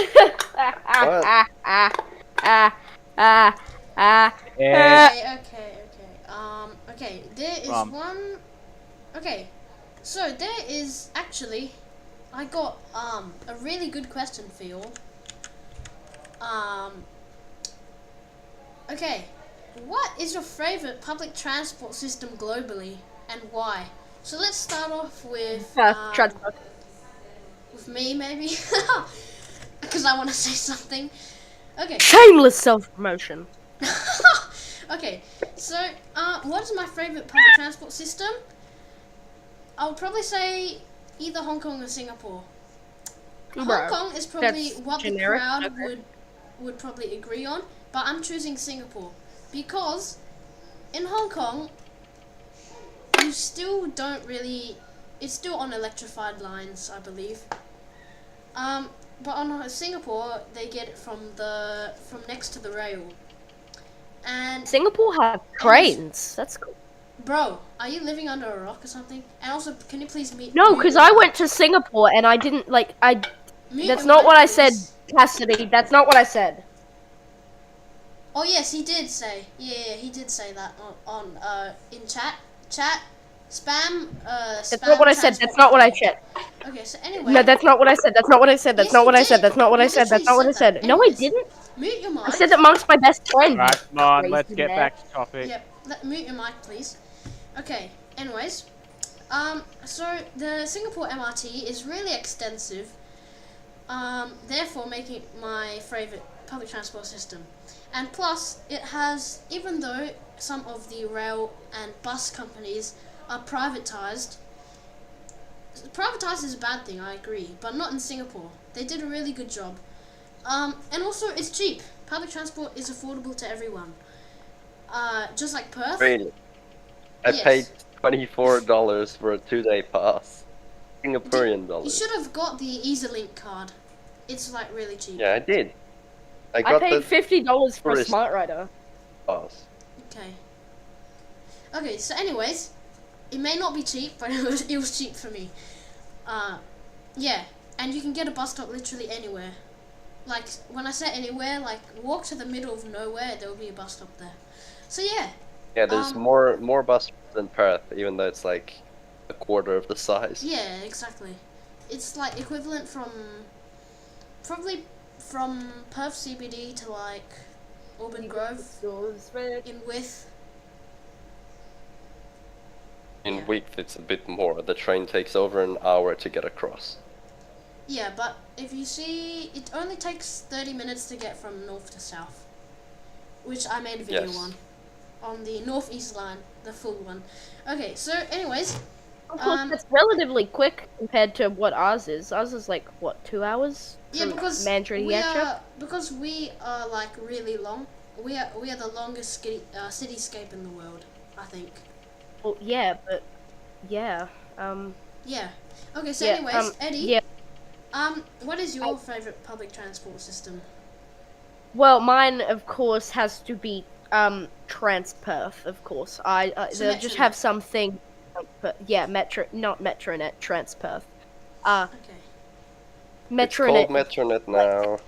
Yeah. Okay. There is one. Okay, so there is actually, I got a really good question for you all. Okay, what is your favorite public transport system globally and why? So let's start off with with me maybe, because I want to say something. Okay. Shameless self-promotion. Okay, so what is my favorite public transport system? I would probably say either Hong Kong or Singapore. Hong Kong is probably what generic. the crowd would probably agree on, but I'm choosing Singapore because in Hong Kong you still don't really. It's still on electrified lines, I believe. But on Singapore they get it from next to the rail. And Singapore have trains. That's cool. Bro, are you living under a rock or something? And also, can you please meet? No, because I went to Singapore and I didn't That's not what I said, Cassidy. That's not what I said. Oh yes, he did say. Yeah, he did say that on in chat. Spam. That's not what I said. That's not what I said. Okay, so anyway. No, that's not what I said. That's not what I said. That's Yes, not what you I said. did. That's not what I You said. That's not what I literally said. said No, I that. didn't. Mute your mic. I said that Monk's my best friend. Right, come on, Crazy let's get man. back to topic. Yep. Mute your mic, please. Okay. Anyways, so the Singapore MRT is really extensive. Therefore making it my favorite public transport system. And plus, it has, even though some of the rail and bus companies are privatized is a bad thing, I agree, but not in Singapore. They did a really good job. And also, it's cheap. Public transport is affordable to everyone. Just like Perth. Really? I paid $24 for a 2-day pass. Singaporean You dollars. should have got the EasyLink card. It's like really cheap. Yeah, I did. I I got paid the $50 for a tourist Smart Rider. pass. Okay. Okay, so anyways, it may not be cheap, but it was cheap for me. Yeah, and you can get a bus stop literally anywhere. Like, when I say anywhere, like, walk to the middle of nowhere, there will be a bus stop there. So yeah. Yeah, there's more bus stops than Perth, even though it's like a quarter of the size. Yeah, exactly. It's like equivalent from, probably from Perth CBD to like Auburn Grove in width. In width, it's a bit more. The train takes over an hour to get across. Yeah, but if you see, it only takes 30 minutes to get from north to south, which I made a video on the northeast line, the full one. Okay, so anyways, Of course, that's relatively quick compared to what ours is. Ours is like, what, 2 hours? yeah, because Mandurah to Yatcha? we are like really long. We are the longest cityscape in the world, I think. Well, yeah, but yeah. Yeah. Okay, so Yeah, anyways, Eddie. yeah. What is your favorite public transport system? Well, mine, of course, has to be Transperth. Of course, So they'll just Metronet. have something. But yeah, not Metronet, Transperth. Okay. It's called Metronet. Metronet now.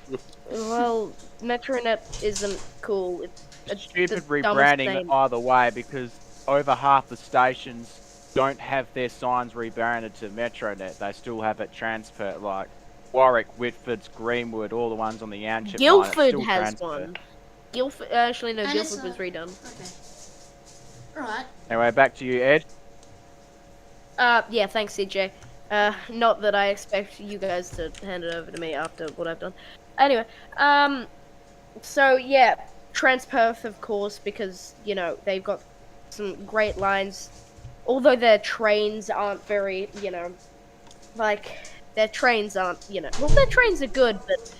Well, Metronet isn't cool. It's Stupid the dumbest rebranding name. either way, because over half the stations don't have their signs rebranded to Metronet. They still have it transfer, like Warwick, Whitford's, Greenwood, all the ones on the Yanchep line. Guildford It's still has transfer. one. Guildford, actually no, And it's, Guildford was redone. Okay. Alright. Anyway, back to you, Ed. Yeah, thanks, CJ. Not that I expect you guys to hand it over to me after what I've done. Anyway, so yeah, Transperth, of course, because, you know, they've got some great lines. Although their trains aren't very, you know, like, their trains aren't, well, their trains are good, but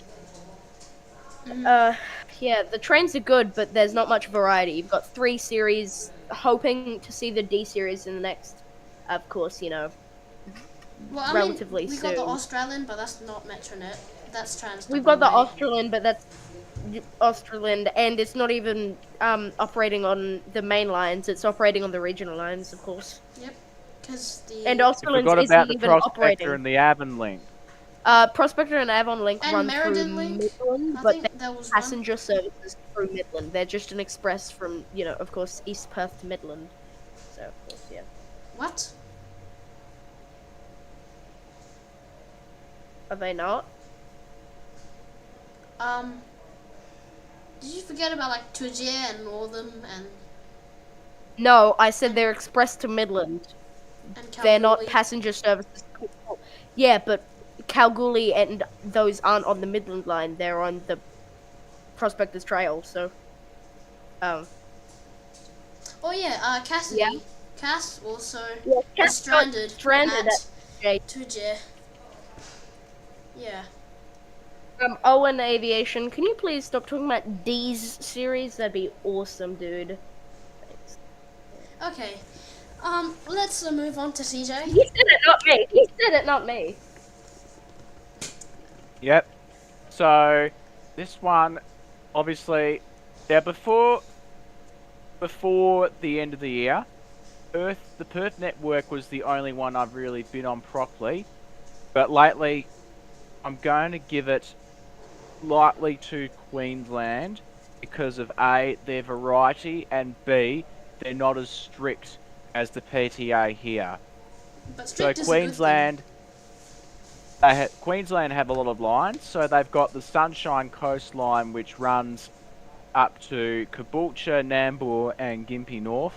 yeah, the trains are good, but there's not much variety. You've got 3 series, hoping to see the D series in the next, of course, Well, I mean, relatively we soon. got the Australian, but that's not Metronet. That's Trans. We've got the WA. Australian, but that's Australian, and it's not even operating on the main lines. It's operating on the regional lines, of course. Yep. Because the. And You Australians forgot isn't about the even Prospector operating. and the Avon link. Prospector and Avon Link And run Meriden through Link, Midland, I but think they're there was one. passenger services through Midland. They're just an express from, of course, East Perth to Midland. So, of course, yeah. What? Are they not? Did you forget about like Tujia and Northam and No, I said they're express to Midland. They're not Kalgoorlie? passenger services. Yeah, but Kalgoorlie and those aren't on the Midland line. They're on the Prospectors Trail, so... Oh yeah, Cassidy. Yeah. Cass also Yeah, was Cass got stranded at J. Tujia. Yeah. Owen Aviation, can you please stop talking about D's series? That'd be awesome, dude. Thanks. Okay. Let's move on to CJ. He said it, not me. He said it, not me. Yep. So this one, obviously, yeah, before the end of the year, the Perth network was the only one I've really been on properly. But lately, I'm going to give it lightly to Queensland because of A, their variety, and B, they're not as strict as the PTA here. But So strict is a good Queensland, Queensland have a lot of lines. So they've got the Sunshine Coast line, which runs up to Caboolture, Nambour, and Gympie North.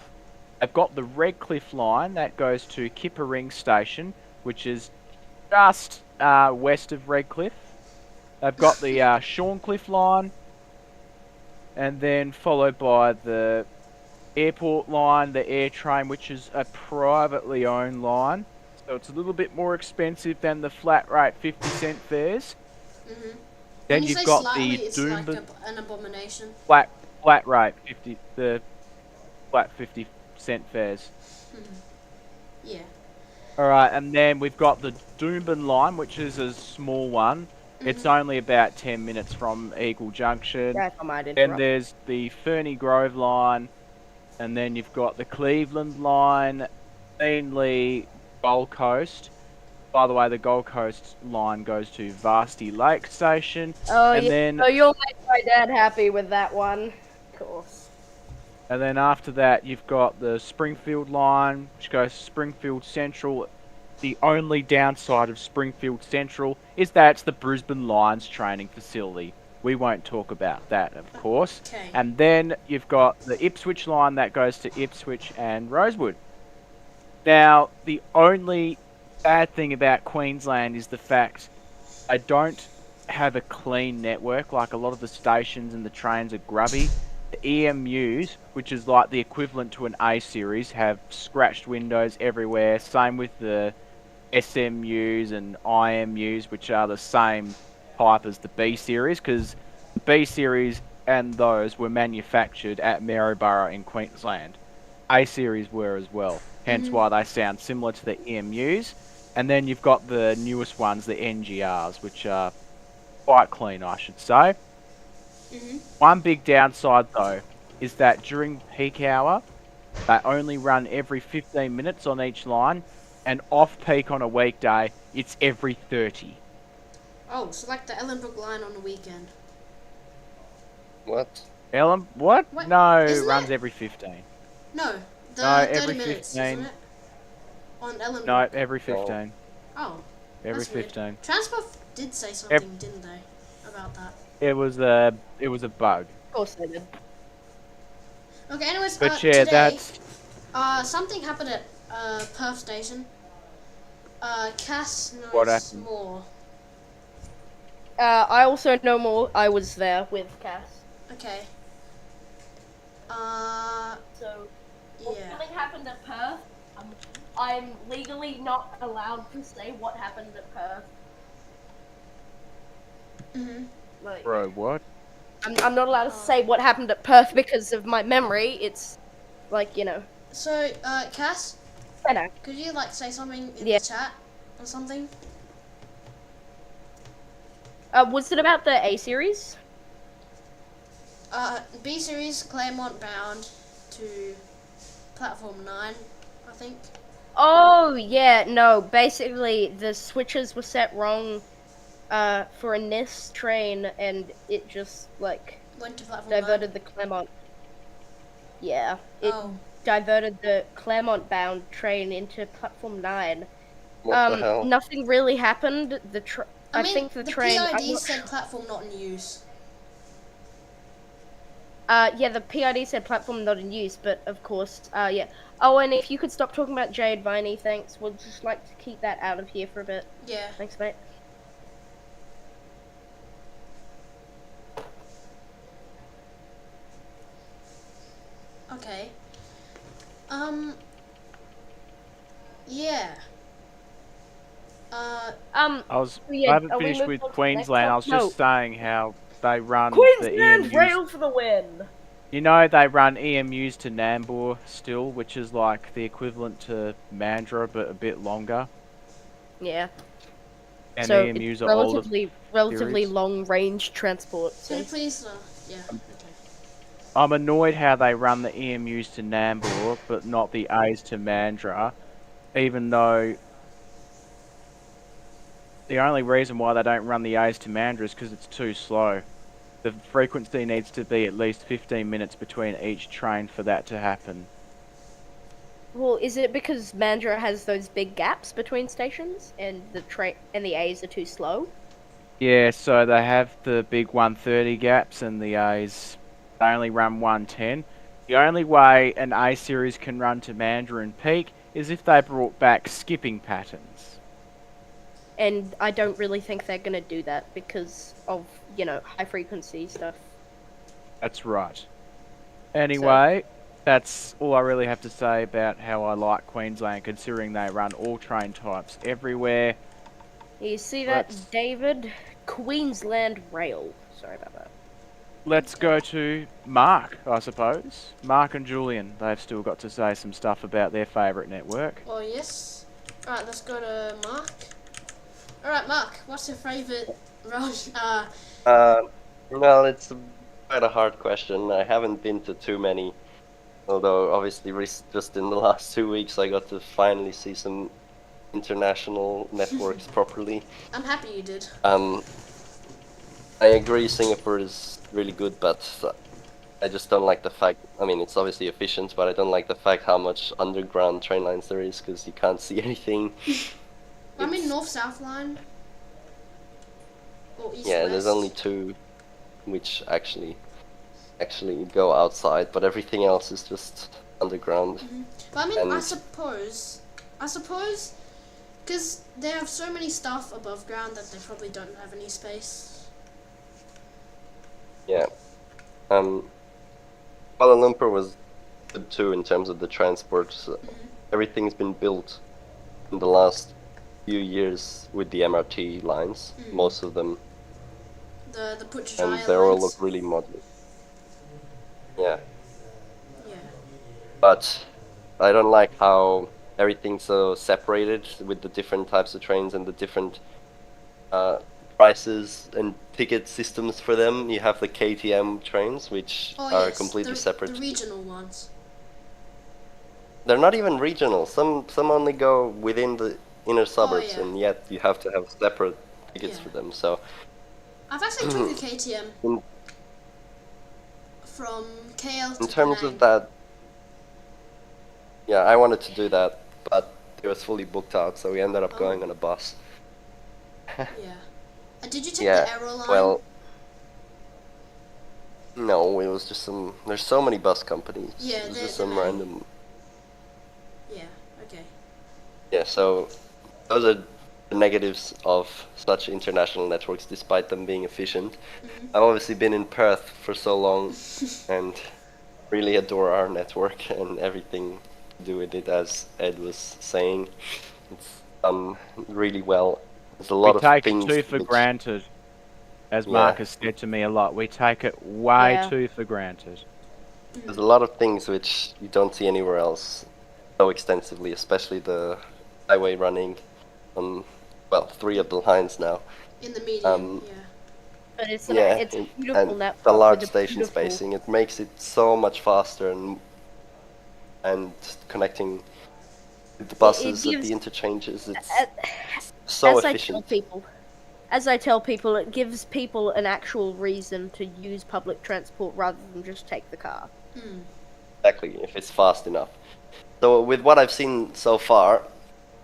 They've got the Redcliffe line that goes to Kippa Station, which is just west of Redcliffe. They've got the Shorncliffe line, and then followed by the airport line, the air train, which is a privately owned line. So it's a little bit more expensive than the flat rate 50-cent fares. Mm-hmm. Then When you you've say got slightly, the it's Doomben like an abomination. flat rate 50, the flat 50-cent fares. Yeah. Alright, and then we've got the Doomben line, which is a small one. It's only about 10 minutes from Eagle Junction. That's I might Then interrupt. there's the Ferny Grove line, and then you've got the Cleveland line, mainly Gold Coast. By the way, the Gold Coast line goes to Varsity Lake Station. Oh, and yeah. then So you'll make my dad happy with that one. Of course. And then after that, you've got the Springfield line, which goes to Springfield Central. The only downside of Springfield Central is that it's the Brisbane Lions training facility. We won't talk about that, of course. Okay. And then you've got the Ipswich line that goes to Ipswich and Rosewood. Now, the only bad thing about Queensland is the fact I don't have a clean network. Like, a lot of the stations and the trains are grubby. The EMUs, which is like the equivalent to an A series, have scratched windows everywhere. Same with the SMUs and IMUs, which are the same type as the B series, because the B series and those were manufactured at Maryborough in Queensland. A series were as well, hence why they sound similar to the EMUs. And then you've got the newest ones, the NGRs, which are quite clean, I should say. One big downside, though, is that during peak hour, they only run every 15 minutes on each line, and off-peak on a weekday, it's every 30. Oh, so like the Ellenbrook line on the weekend. What? Ellen, what? What? No, Isn't runs it? every 15. No, the No, 30 every minutes, 15. isn't it? On Ellenbrook. No, every 15. Oh, Every that's weird. 15. Transport did say something, didn't they, about that? It was a bug. Of course they did. Okay, anyways, But yeah, today, that's something happened at Perth Station. Cass knows What happened? more. I also know more. I was there with Cass. Okay. So, Yeah. something happened at Perth. I'm legally not allowed to say what happened at Perth. Mhm. Like, Bro, what? I'm not allowed to say what happened at Perth because of my memory. It's like, you know. So, Cass, I know. could you like say something in Yeah. the chat or something? Was it about the A series? B series Claremont bound to platform 9, I think. Oh yeah, no. Basically, the switches were set wrong for a NIS train, and it just like Went to platform 9. diverted the Claremont. Yeah, it Oh. diverted the Claremont bound train into platform 9. What the hell? Nothing really happened. I I mean, think the the train. PID said platform not in use. Yeah, the PID said platform not in use, but of course, yeah. Oh, and if you could stop talking about Jade Viney, thanks. We'll just like to keep that out of here for a bit. Yeah. Thanks, mate. Okay. Yeah. Um, I was. yeah, I haven't are we finished moving with on to the next Queensland. I was one? just saying how they run the Queensland EMUs. Rail for the win! You know they run EMUs to Nambour still, which is like the equivalent to Mandurah but a bit longer. Yeah. And So EMUs it's are older relatively series. long range transport. Can you So. please? Yeah. Okay. I'm annoyed how they run the EMUs to Nambour but not the A's to Mandurah, even though the only reason why they don't run the A's to Mandurah is because it's too slow. The frequency needs to be at least 15 minutes between each train for that to happen. Well, is it because Mandurah has those big gaps between stations, and the A's are too slow? Yeah, so they have the big 130 gaps and the A's they only run 110. The only way an A series can run to Mandurah and peak is if they brought back skipping patterns. And I don't really think they're gonna do that because of, high frequency stuff. That's right. Anyway, that's all I really have to say about how I like Queensland, considering they run all train types everywhere. You see that, Let's- David? Queensland Rail. Sorry about that. Let's go to Mark, I suppose. Mark and Julian, they've still got to say some stuff about their favourite network. Oh yes. Alright, let's go to Mark. Alright, Mark, what's your favourite road? Well, it's quite a hard question. I haven't been to too many, although obviously just in the last 2 weeks I got to finally see some international networks properly. I'm happy you did. I agree Singapore is really good, but I just don't like the fact, I mean, it's obviously efficient, but I don't like the fact how much underground train lines there is, because you can't see anything. I mean north-south line. Or east-west. Yeah, there's only 2 which actually go outside, but everything else is just underground. But I mean, and- I suppose, because they have so many stuff above ground that they probably don't have any space. Yeah. Kuala Lumpur was good too in terms of the transport. So everything's been built in the last few years with the MRT lines, most of them, The and Putrajaya they all lines. look really modern. Yeah, Yeah. but I don't like how everything's so separated with the different types of trains and the different prices and ticket systems for them. You have the KTM trains, which Oh are yes, completely separate. the regional ones. They're not even regional. Some only go within the inner suburbs, yeah. and yet you have to have separate tickets Yeah. for them. So I've actually took a KTM in, from KL to in terms Penang. of that, yeah, I wanted to do that, but it was fully booked out, so we ended up going on a bus. Yeah. Did you take Yeah, the Arrow line? well, no, it was just some. There's so many bus companies. Yeah, it was they're just some many. random. Yeah. Okay. Yeah, so those are the negatives of such international networks, despite them being efficient. I've obviously been in Perth for so long, and really adore our network and everything to do with it. As Ed was saying, it's done really well. There's a lot We of take things it too for which- granted. as Yeah. Mark has said to me a lot, we take it way Yeah. too for granted. There's a lot of things which you don't see anywhere else so extensively, especially the highway running on, well, 3 of the lines now. In the medium, yeah. But it's Yeah, it's a and beautiful the network large with a station beautiful- spacing, it makes it so much faster and connecting with the buses at gives- the interchanges, it's a- so as efficient. I tell people, it gives people an actual reason to use public transport rather than just take the car. Exactly, if it's fast enough. So with what I've seen so far,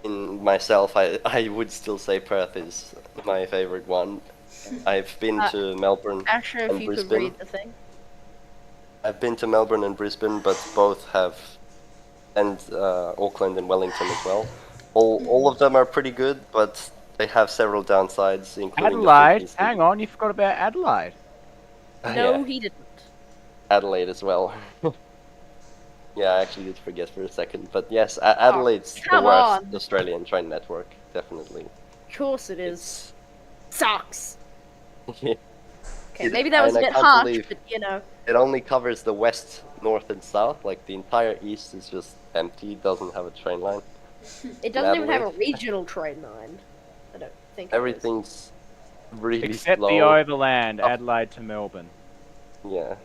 in myself, I would still say Perth is my favorite one. I've been to Melbourne Asher, if and you could Brisbane. read the thing. I've been to Melbourne and Brisbane, but both have, and Auckland and Wellington as well. All of them are pretty good, but they have several downsides, including Adelaide? the frequency. Hang on, you forgot about Adelaide. No, Yeah, he didn't. Adelaide as well. Yeah, I actually did forget for a second, but yes, Adelaide's the come worst on. Australian train network, definitely. Of course it is. Sucks. Yeah. Okay, maybe that was a And I bit can't harsh, believe but you know. It only covers the west, north, and south. Like the entire east is just empty. It doesn't have a train line. It doesn't even have a Adelaide. regional train line. I don't think it is. Everything's really Except slow. the overland, Oh. Adelaide to Melbourne. Yeah.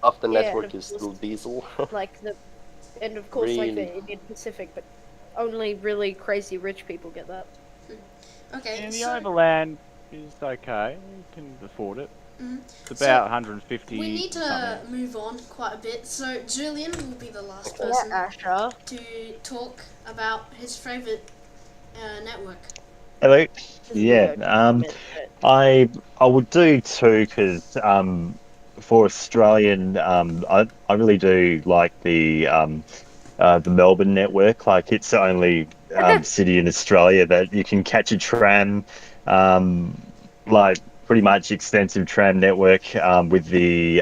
Half the Yeah, network and is of still course- diesel. Like the, and of course like Really? the Indian Pacific, but only really crazy rich people get that. Okay, And the so overland is okay. You can afford it. Mhm. It's So, about 150 we need to something. move on quite a bit. So Julian will be the last Yeah, person Asher. to talk about his favorite network. Hello. Yeah. I would do too because for Australian, I really do like the Melbourne network. Like it's the only city in Australia that you can catch a tram, like pretty much extensive tram network with the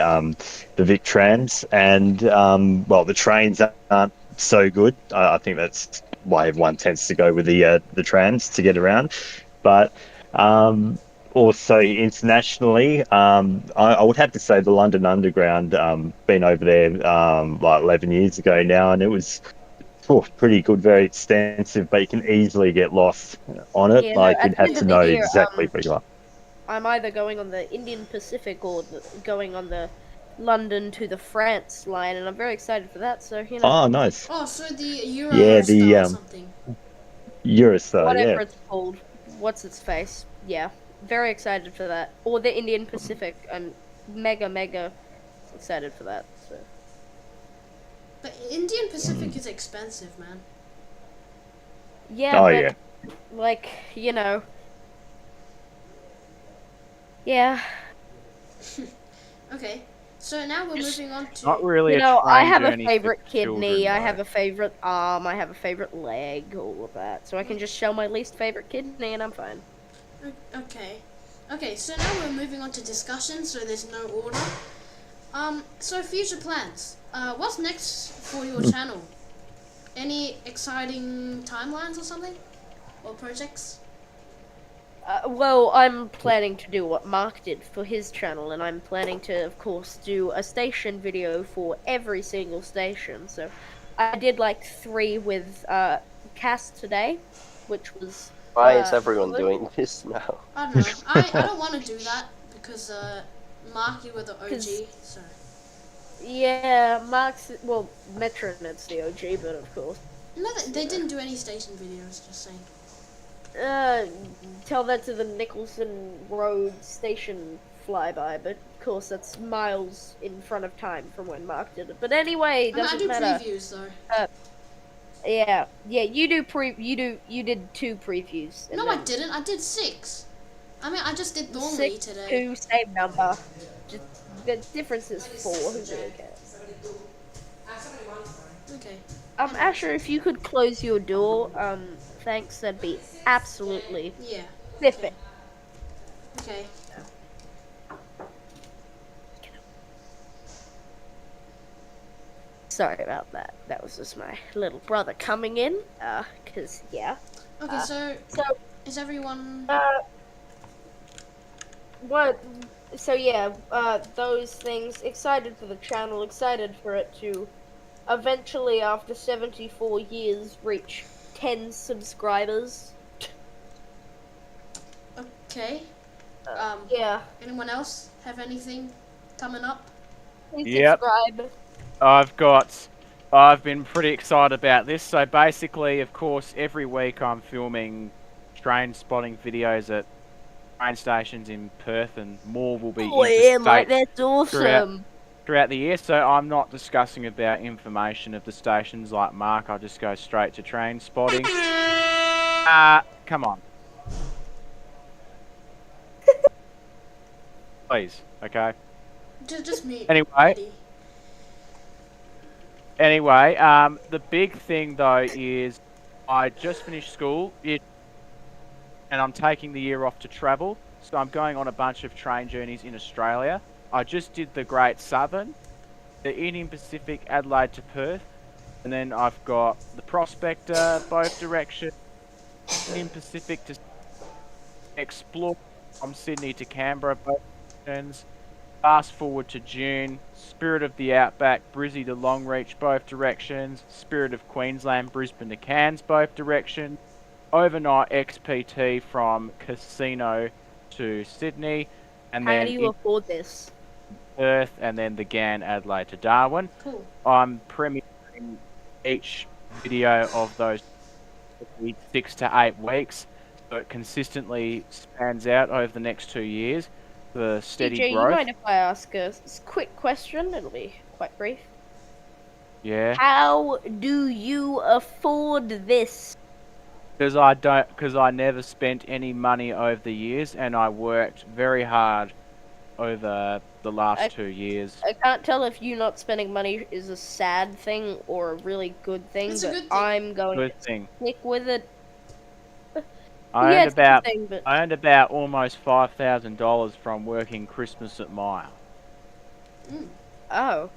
Vic trams, and well, the trains aren't so good. I think that's why everyone tends to go with the trams to get around, but also internationally, I would have to say the London Underground. Been over there like 11 years ago now, and it was pretty good, very extensive, but you can easily get lost on it. Yeah, no, Like at you'd the have end to of the know year, exactly where you are. I'm either going on the Indian Pacific or going on the London to the France line, and I'm very excited for that. So you know, Oh, nice. Oh, so the Eurostar Yeah, the or something. Eurostar. whatever Yeah. it's called, what's its face? Yeah, very excited for that. Or the Indian Pacific. I'm mega excited for that. So. But Indian Pacific is expensive, man. Yeah, Oh but yeah. like you know, yeah. Okay, so now we're moving on to. Not really You a know, I train have a journey for favorite kidney, children, I though. have a favorite arm, I have a favorite leg, all of that. So I can just show my least favorite kidney and I'm fine. Okay, so now we're moving on to discussion, so there's no order. So future plans. What's next for your channel? Any exciting timelines or something? Or projects? Well, I'm planning to do what Mark did for his channel, and I'm planning to, of course, do a station video for every single station. So I did like 3 with Cass today, which was Why is everyone good. doing this now? I don't know. I don't want to do that because Mark, you were the OG, so. Yeah, Mark's, well, Metronet's the OG, but of course. No, they didn't do any station videos, just saying. Tell that to the Nicholson Road station flyby, but of course that's miles in front of time from when Mark did it. But anyway, it I doesn't do matter. previews though. Yeah, you did 2 previews. And No, I then didn't. I did 6. I mean, I just did Thornley 6, today. 2, same number. Just, the difference is 4. Who really cares? Okay. Asher, if you could close your door, thanks. That'd be absolutely Yeah. perfect. Okay. Sorry about that. That was just my little brother coming in. Cause yeah. Okay. So So is everyone? what? So yeah, those things. Excited for the channel. Excited for it to eventually, after 74 years, reach 10 subscribers. Okay. Yeah. Anyone else have anything coming up? Please Yep. subscribe. I've been pretty excited about this. So basically, of course, every week I'm filming train spotting videos at train stations in Perth, and more will be Oh yeah, mate, interstate that's awesome. throughout the year. So I'm not discussing about information of the stations like Mark. I'll just go straight to train spotting. Come on. Please, okay? Just me. Anyway, the big thing though is I just finished school, and I'm taking the year off to travel. So I'm going on a bunch of train journeys in Australia. I just did the Great Southern, the Indian Pacific, Adelaide to Perth, and then I've got the Prospector, both directions, Indian Pacific to explore from Sydney to Canberra, both directions. Fast forward to June, Spirit of the Outback, Brizzy to Longreach, both directions. Spirit of Queensland, Brisbane to Cairns, both directions. Overnight XPT from Casino to Sydney, and How then do you afford this? Perth, and then the GAN Adelaide to Darwin. Cool. I'm premiering each video of those 6 to 8 weeks, so it consistently spans out over the next 2 years. The steady DJ, growth. you mind if I ask a quick question? It'll be quite brief. Yeah. How do you afford this? Because I never spent any money over the years, and I worked very hard over the last 2 years. I can't tell if you not spending money is a sad thing or a really good thing, It's a but good thing. I'm going Good to thing. stick with it. I Yeah, earned it's a good about thing, but I earned about almost $5,000 from working Christmas at Maya. oh.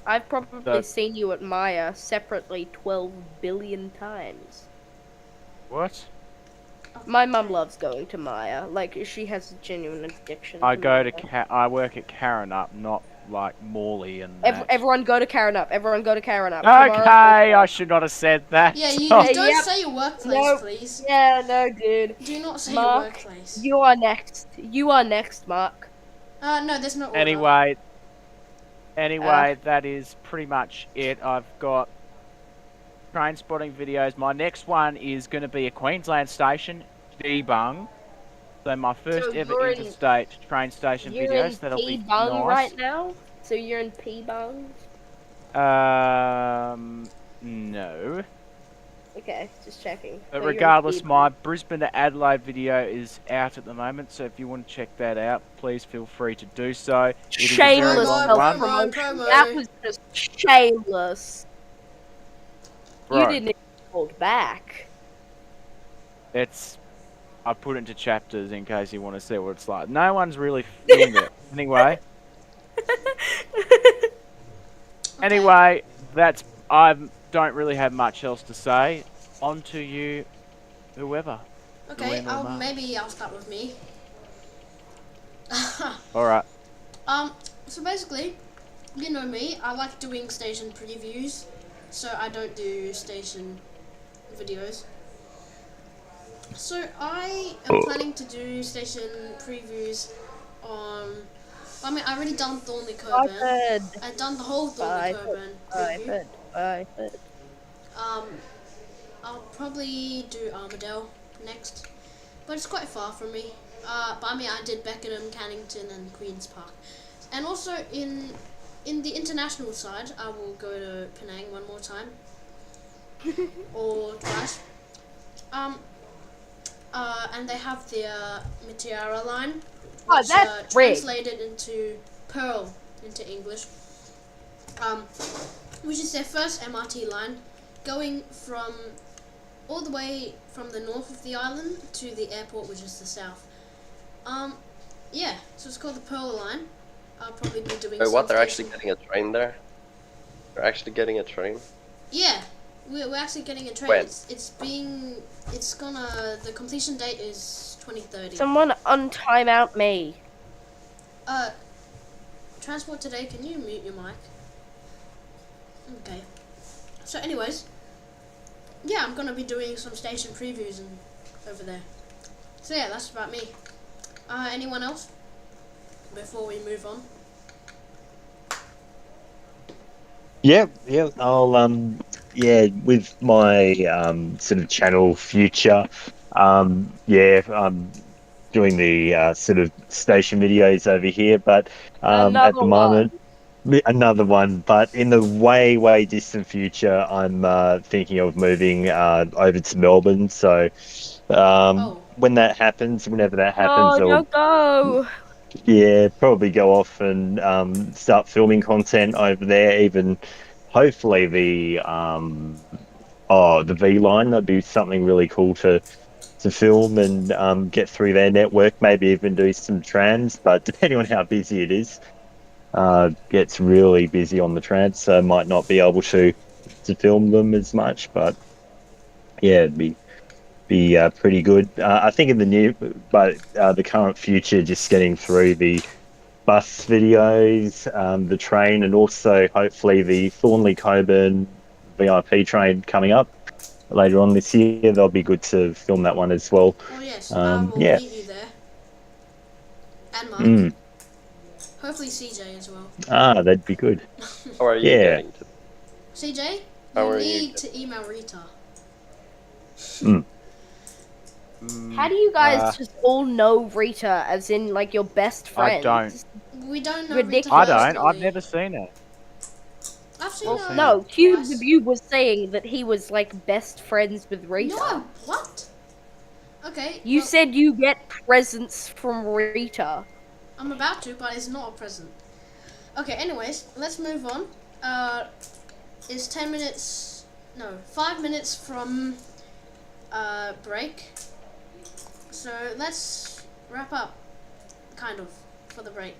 I've probably So- seen you at Maya separately 12 billion times. What? My mum loves going to Maya. Like, she has a genuine addiction. I go Maya. to I work at Karen Up, not like Morley and that. Everyone go to Karen Up. Everyone go to Karen Up. Okay, I should not have said that. Yeah, you Hey, don't yep. say your workplace, Nope. please. Yeah, no, dude. Do not say Mark, your workplace. You are next. You are next, Mark. No, there's no order. Anyway, that is pretty much it. I've got train spotting videos. My next one is going to be a Queensland station, Debung. So my first ever you're in- interstate train station You're videos. in That'll be P-Bung nice. right now? So you're in P-Bung? No. Okay, just checking. But So you're in regardless, P-Bung. my Brisbane to Adelaide video is out at the moment, so if you want to check that out, please feel free to do so. It is a very Shameless long promo, one. self-promotion. promo. That was just shameless. You Right. didn't even hold back. I put it into chapters in case you want to see what it's like. No one's really filmed it. Anyway, Okay. I don't really have much else to say. On to you, whoever. Okay, Julian or Mark. maybe I'll start with me. Alright. So basically, you know me, I like doing station previews, so I don't do station videos. So I am planning to do station previews on, I mean, I already done Thornley Coburn. I've done the whole Thornley Coburn preview. I'll probably do Armadale next, but it's quite far from me. But I mean, I did Beckenham, Cannington, and Queens Park, and also in the international side, I will go to Penang one more time, or twice. And they have their Mutiara line, Oh, which that's great. translated into Pearl into English. Which is their first MRT line, going from all the way from the north of the island to the airport, which is the south. Yeah, so it's called the Pearl line. I'll probably be doing. Wait, what? some They're actually station- getting a train there? They're actually getting a train? Yeah, we're actually getting a train. When? The completion date is 2030. Someone untime out me. Transport today, can you mute your mic? Okay. So anyways, yeah, I'm gonna be doing some station previews and over there. So yeah, that's about me. Anyone else? Before we move on. Yeah, yeah, with my sort of channel future, I'm doing the sort of station videos over here, but at Another the one. moment, another one, but in the way distant future, I'm thinking of moving over to Melbourne. So Oh, when that happens, whenever that happens, No, I'll don't go. yeah, probably go off and start filming content over there. Even hopefully the V line, that'd be something really cool to film and get through their network. Maybe even do some trams, but depending on how busy it is, gets really busy on the trams, so might not be able to film them as much. But yeah, it'd be pretty good. I think in the near, but the current future, just getting through the bus videos, the train, and also hopefully the Thornley Coburn VIP train coming up later on this year. They'll be good to film that one as well. oh yes, I will Yeah. meet you there. And Mark. Mm. Hopefully CJ as well. That'd be good. How are you Yeah. getting to? CJ, How you are you need to email Rita. Mm. How do you guys just all know Rita as in like your best I friend? don't. We don't know Ridiculous. Rita I don't. personally. I've never seen it. I've seen Well, her No, Cube twice. of You was saying that he was like best friends with Rita. No, what? Okay, You well, said you get presents from Rita. I'm about to, but it's not a present. Okay, anyways, let's move on. It's 10 minutes, no, 5 minutes from break. So let's wrap up, kind of, for the break.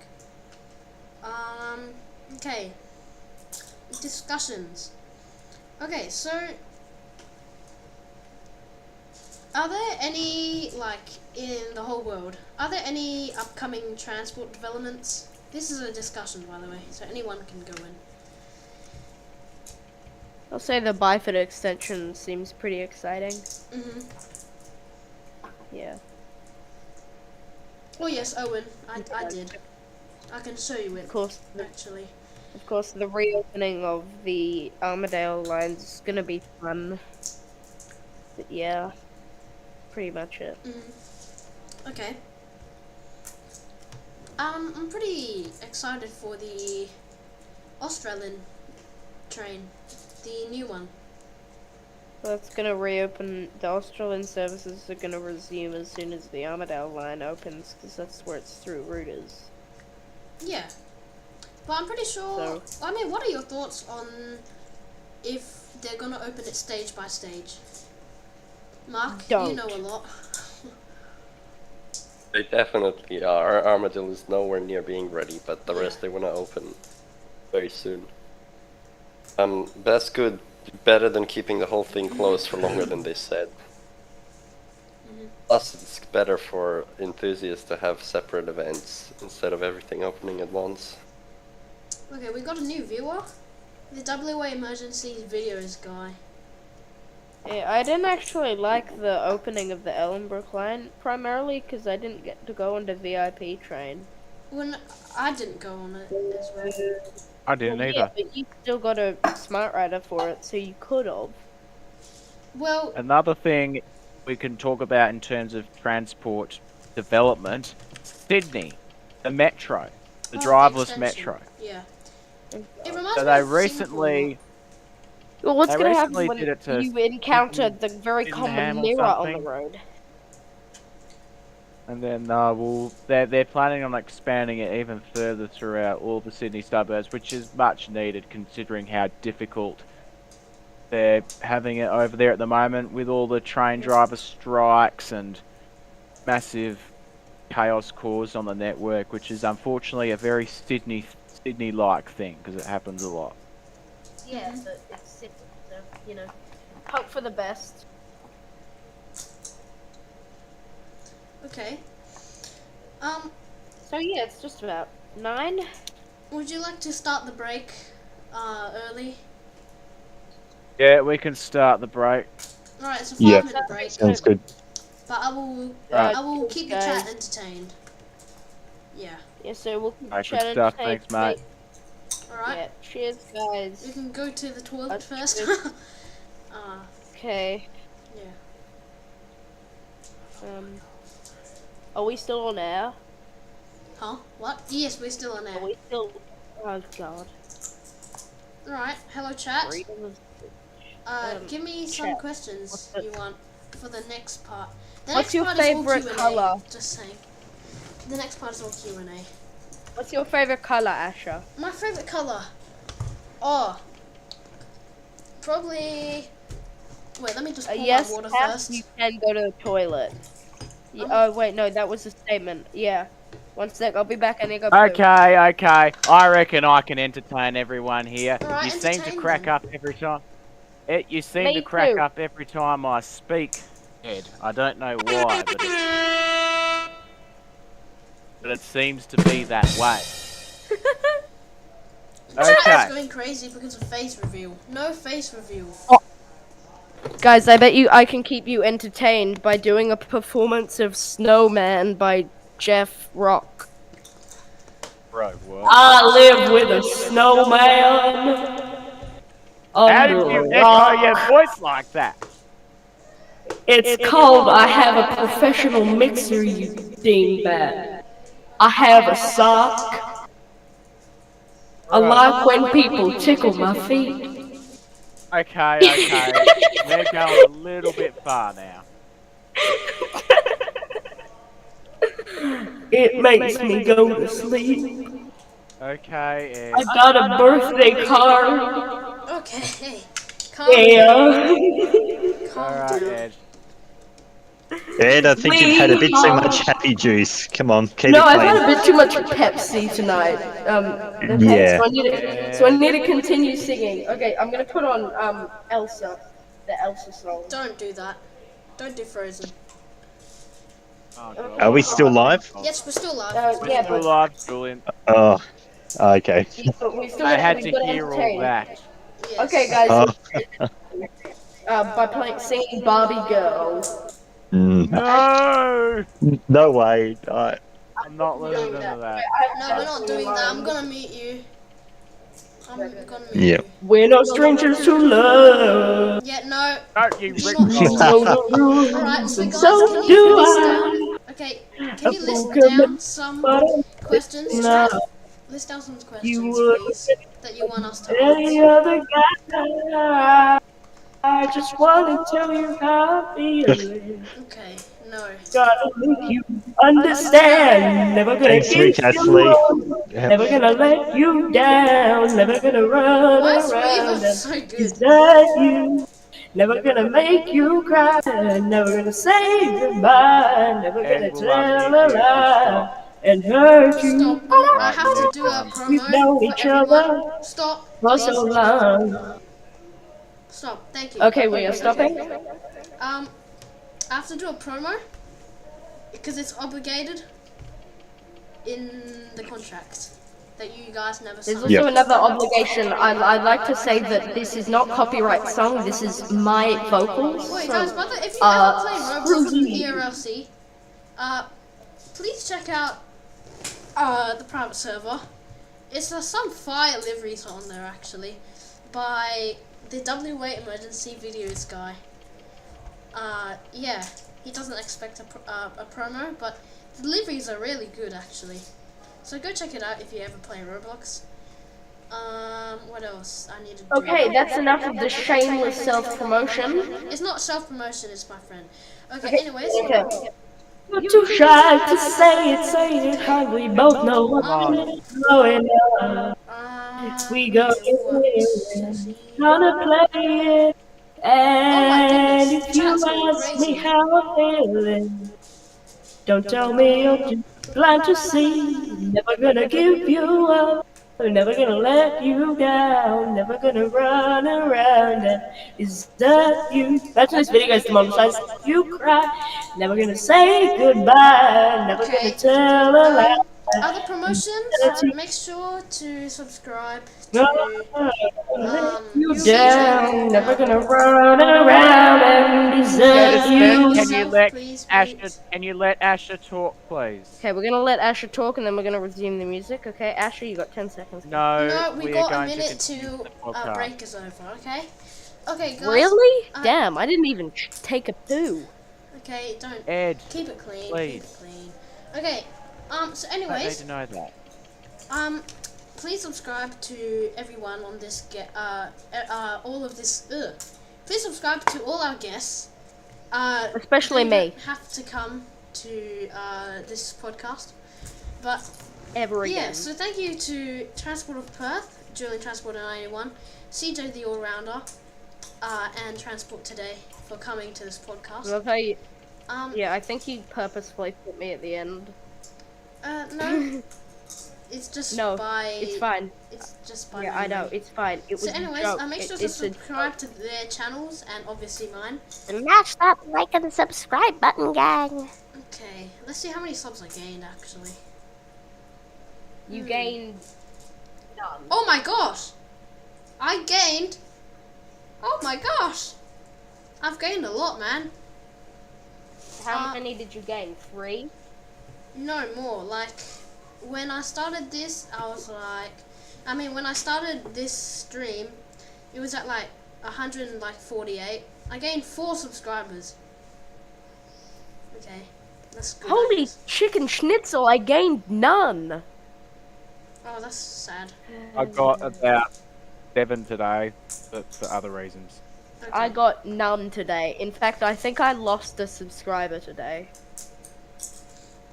Okay. Discussions. Okay, so are there any, like, in the whole world, are there any upcoming transport developments? This is a discussion, by the way, so anyone can go in. I'll say the Byford extension seems pretty exciting. Mm-hmm. Yeah. Oh yes, Owen, I did. I can show you it, Of course, actually. the reopening of the Armadale lines is gonna be fun. But yeah, pretty much it. Mm-hmm. Okay. I'm pretty excited for the Australian train, the new one. Well, it's gonna reopen. The Australian services are gonna resume as soon as the Armadale line opens, because that's where its through route is. Yeah. But I'm pretty sure, I mean, what are your thoughts on if they're gonna open it stage by stage? Mark, you know a lot. They definitely are. Armadillo is nowhere near being ready, but the rest they want to open very soon. That's good. Better than keeping the whole thing closed for longer than they said. Plus, it's better for enthusiasts to have separate events instead of everything opening at once. Okay, we got a new viewer. The WA Emergencies Videos guy. Yeah, I didn't actually like the opening of the Ellenbrook line, primarily because I didn't get to go on the VIP train. When I didn't go on it as well. I didn't Well, either. yeah, but you still got a Smart Rider for it, so you could have. Well, Another thing we can talk about in terms of transport development, Sydney, the metro, the driverless extension. metro. Yeah. It reminds So me they of recently, Well, what's They gonna happen recently when did it to you encounter the very Sydenham common or mirror on the something. road? and then they're planning on expanding it even further throughout all the Sydney suburbs, which is much needed considering how difficult they're having it over there at the moment with all the train driver strikes and massive chaos caused on the network, which is unfortunately a very Sydney-like thing because it happens a lot. Yeah, but it's Sydney, so, you know, hope for the best. Okay. So yeah, it's just about 9. Would you like to start the break early? Yeah, we can start the break. Alright, it's a Yeah. 5-minute break. Sounds good. But I will Right. I will Cheers, keep the guys. chat entertained. Yeah. Yeah, so we'll keep Alright, good chatting. stuff. Thanks, mate. Alright. Yeah, cheers, guys. We can go to the toilet first. cheers. uh, Okay. yeah. Are we still on air? Huh? What? Yes, we're still on Are air. we still? Oh god. Alright, hello chat. Freedom of- Give me some chat. questions What's the- you want for the next part. The What's next your part is all favorite Q&A, colour? Just saying. The next part is all Q&A. What's your favorite color, Asher? My favorite color? Oh. Probably... Wait, let me just pour Yes, my water Cass, first. you can go to the toilet. Oh wait, no, that was a statement. Yeah. One sec, I'll be back. I need to go. Okay. I reckon I can entertain everyone here. Alright, You seem to entertain crack them. up every time. You seem Me to crack too. up every time I speak, Ed. I don't know why, but it seems to be that way. Chat is Okay. going crazy because of face reveal. No face reveal. Guys, I bet you I can keep you entertained by doing a performance of Snowman by Jeff Rock. Bro, what? I live with a snowman. How did you echo your voice like that? It's called I have a professional mixer, you dingbat. I have a sock. I like when people tickle my feet. Okay. We're going a little bit far now. It makes me go to sleep. Okay, Ed. I got a birthday card. Okay. Calm Yeah. down. Calm Alright, down. Ed. Ed, I think you've had a bit too much happy juice. Come on, keep No, it I've had clean. a bit too much Pepsi tonight. Yeah. So I need to continue singing. Okay, I'm gonna put on Elsa, the Elsa song. Don't do that. Don't do Frozen. Oh, God. Are we still live? Yes, we're still live. We're Yeah, still but, live, Julian. Oh, okay. we still I had we've to gotta hear all entertain. that. Yes. Okay, guys. Oh, By singing Barbie Girl. No! no way. I'm not listening to that. No, we're not doing that. I'm gonna mute you. I'm gonna mute Yep. you. We're no strangers to love. Yeah, no. Don't you Do Rick not roll. Know the Alright, rules, so and guys, so can do you list I. down? Okay, can you list Welcome down some but questions, now chat? List down some you questions, would please, that you want us to any answer. other guy. I just want to tell you how I'm feeling. Okay, no. Gotta make you understand. Never gonna Thanks, give Rick you Astley. up. Never gonna let you down. Never gonna run Why is around. Reverb And so good? is that you? Never gonna make you cry. Never gonna say goodbye. Never gonna Ed will unmute tell a you if you lie stop. and hurt you. Stop. I Right, have to you're do a done. We've promo known for each everyone. other Stop, for please. so long. Stop, thank you. Okay, we are stopping. I have to do a promo because it's obligated in the contract that you guys never There's signed. also another obligation. I'd like to say that this is not copyright song. This is my vocals. Wait, So, guys, by the way, if you ever play screw Roblox you. ERLC, please check out the private server. It's some fire liveries on there actually by the WA Emergency Videos guy. Yeah, he doesn't expect a promo, but the deliveries are really good actually. So go check it out if you ever play Roblox. What else I need to do? Okay, that's enough of the shameless self-promotion. It's not self-promotion, it's my friend. Okay, anyways. Okay. You're too shy to say it, how we both know what's going on. We go gonna play it, and if you ask me how I'm feeling, don't tell me you're too blind to see. Never gonna give you up, never gonna let you down, never gonna run around. And is that you? That's this video guy's demonetized. You cry, Never gonna say goodbye. Never Okay. gonna tell a lie. Other promotions, make sure to subscribe to You CJ down. Never Brown. gonna run around and desert you. Can you let Asher talk, please? Okay, we're gonna let Asher talk and then we're gonna resume the music. Okay, Asher, you got 10 seconds. No, we we're got a going to minute continue to the podcast. break is over, okay? Okay, guys. Really? Damn, I didn't even take a poo. Okay, don't. Ed, Keep it clean. please. Keep it clean. Okay. So I don't need anyways, to know that. please subscribe to everyone on this all of this. Please subscribe to all our guests. Especially they me. don't have to come to this podcast, but Ever yeah. again. So thank you to Transport of Perth, Julian Transporter 91, CJ the All Rounder, and Transport Today for coming to this podcast. Love how you, Yeah. I think he purposefully put me at the end. No. It's just No, by. it's fine. It's just by. Yeah, I know, memory. it's fine. It was So, anyways, a joke. make sure to It's a subscribe to their channels and obviously mine. Smash that like and subscribe button, gang. Okay, let's see how many subs I gained actually. You gained none. Oh my gosh! I gained. Oh my gosh! I've gained a lot, man. How many did you gain? 3? No more. Like, when I started this, I was like, when I started this stream, it was at like 148. I gained 4 subscribers. Okay, that's good. Holy chicken schnitzel, I gained none. Oh, that's sad. I got about 7 today, but for other reasons. Okay. I got none today. In fact, I think I lost a subscriber today.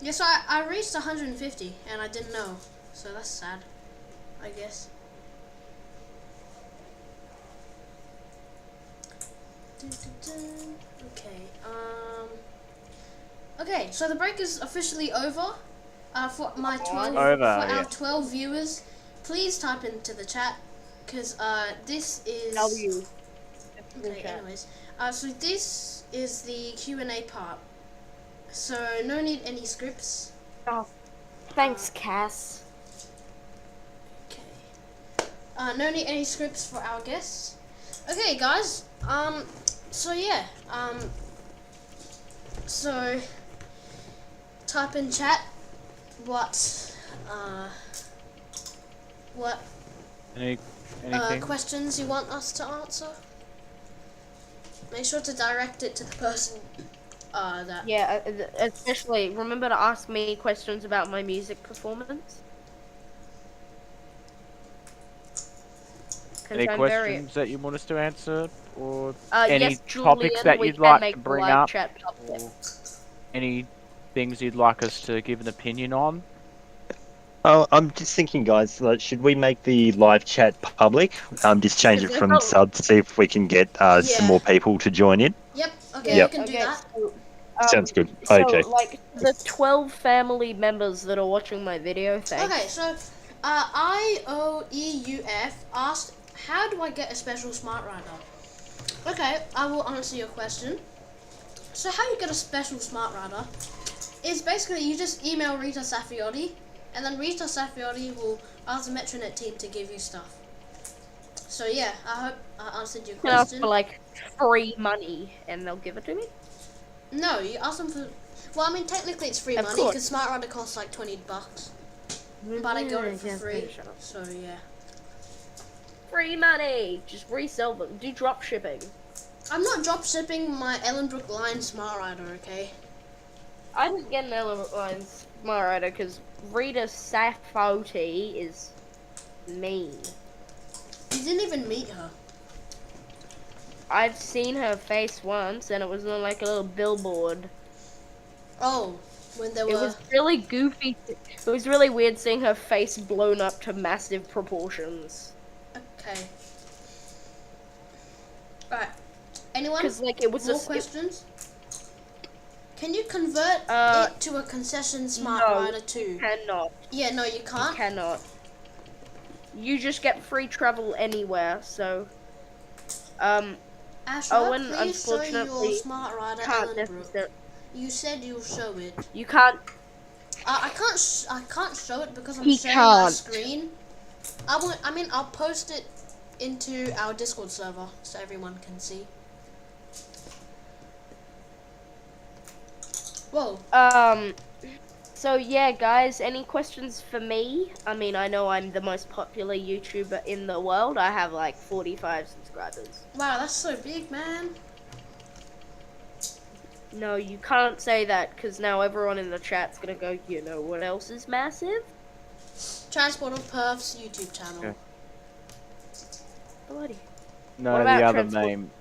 Yes, I reached 150 and I didn't know, so that's sad, I guess. Okay, okay, so the break is officially over. For my 12, our 12 viewers, please type into the chat, cause this is. W. Okay, anyways, so this is the Q&A part. So no need any scripts. Oh, thanks, Cass. Okay. No need any scripts for our guests. Okay, guys. So yeah. So type in chat what Anything? questions you want us to answer. Make sure to direct it to the person that. Yeah, especially remember to ask me questions about my music performance. Any questions that you want us to answer, or any yes, topics Julian, that we you'd can like make to the bring live up, chat public. or any things you'd like us to give an opinion on? Oh, I'm just thinking, guys, like, should we make the live chat public? Just change it from sub to see if we can get some more people to join in. Yep. Okay, Yep. you can do that. So, Sounds good. so, Okay. like, the 12 family members that are watching my video, thanks. Okay, so IOEUF asked, how do I get a special smart rider? Okay, I will answer your question. So how you get a special smart rider is basically you just email Rita Safiotti, and then Rita Safiotti will ask the Metronet team to give you stuff. So yeah, I hope I answered your You can ask question. for, like, free money, and they'll give it to me? No, you ask them for. Well, technically it's free Of money course. because Smart Rider costs like $20, but I got it for free. So yeah, Free money! Just resell them. Do drop shipping. I'm not drop shipping my Ellenbrook Line Smart Rider. Okay. I didn't get an Element Line Smart Rider because Rita Safoti is mean. You didn't even meet her. I've seen her face once, and it was on like a little billboard. Oh, when there were. It was really goofy. It was really weird seeing her face blown up to massive proportions. Okay. Alright. Anyone? Because like it was More a questions? Can you convert it to a concession Smart no, Rider too? Cannot. Yeah, no, you can't. Cannot. You just get free travel anywhere. So, Ashra, Owen, please show your unfortunately, Smart Rider can't Ellenbrook. necessarily. You said you'll show it. You can't. I can't show it because I'm He sharing my can't. screen. I'll post it into our Discord server so everyone can see. Whoa. So yeah, guys, any questions for me? I mean, I know I'm the most popular YouTuber in the world. I have like 45 subscribers. Wow, that's so big, man. No, you can't say that because now everyone in the chat's gonna go, you know what else is massive? Transport of Perth's YouTube channel. Okay. Bloody. No, What the about other transport? name.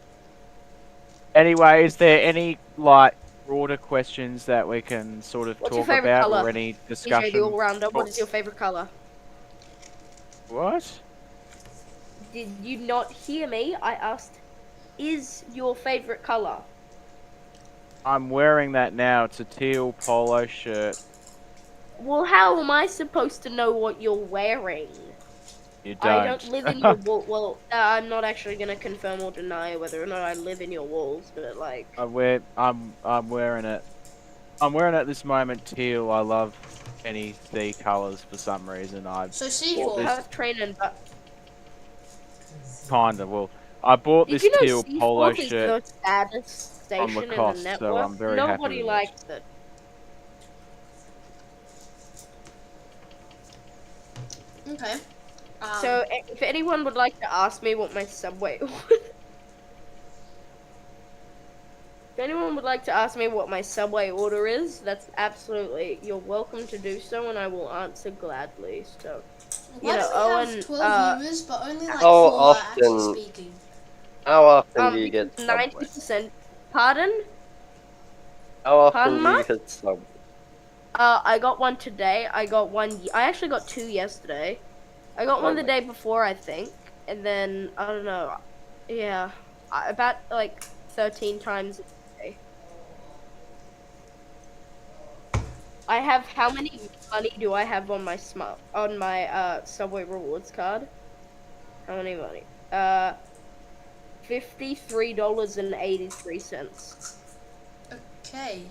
Anyway, is there any like broader questions that we can sort of What's your talk favourite about, colour? or any DJ, discussion? the all-rounder, what is your favorite color? What? Did you not hear me? I asked, is your favorite color? I'm wearing that now. It's a teal polo shirt. Well, how am I supposed to know what you're wearing? You don't. I don't live in your wall. Well, I'm not actually gonna confirm or deny whether or not I live in your walls, but like. I'm wearing it. I'm wearing it at this moment teal. I love any sea colours for some reason. So bought C4. this Perth training, but kinda. Well, I bought did this you know teal C4 polo is shirt. the saddest station in the Lacoste, so network? I'm very happy Nobody with it. likes it. Okay. So, if anyone would like to ask me what my subway, if anyone would like to ask me what my subway order is, that's absolutely, you're welcome to do so, and I will answer gladly. So, why you know, do we Owen, have 12 viewers, but only like How 4 are actually often- speaking? How often do you because get Subway? 90%. Pardon? How often Pardon, do you Mark? get Subway? I got one today. I actually got 2 yesterday. I got one the day before, I think, and then I don't know. Yeah, about like 13 times a day. I have how many money do I have on my Subway rewards card? How many money? $53.83. Okay.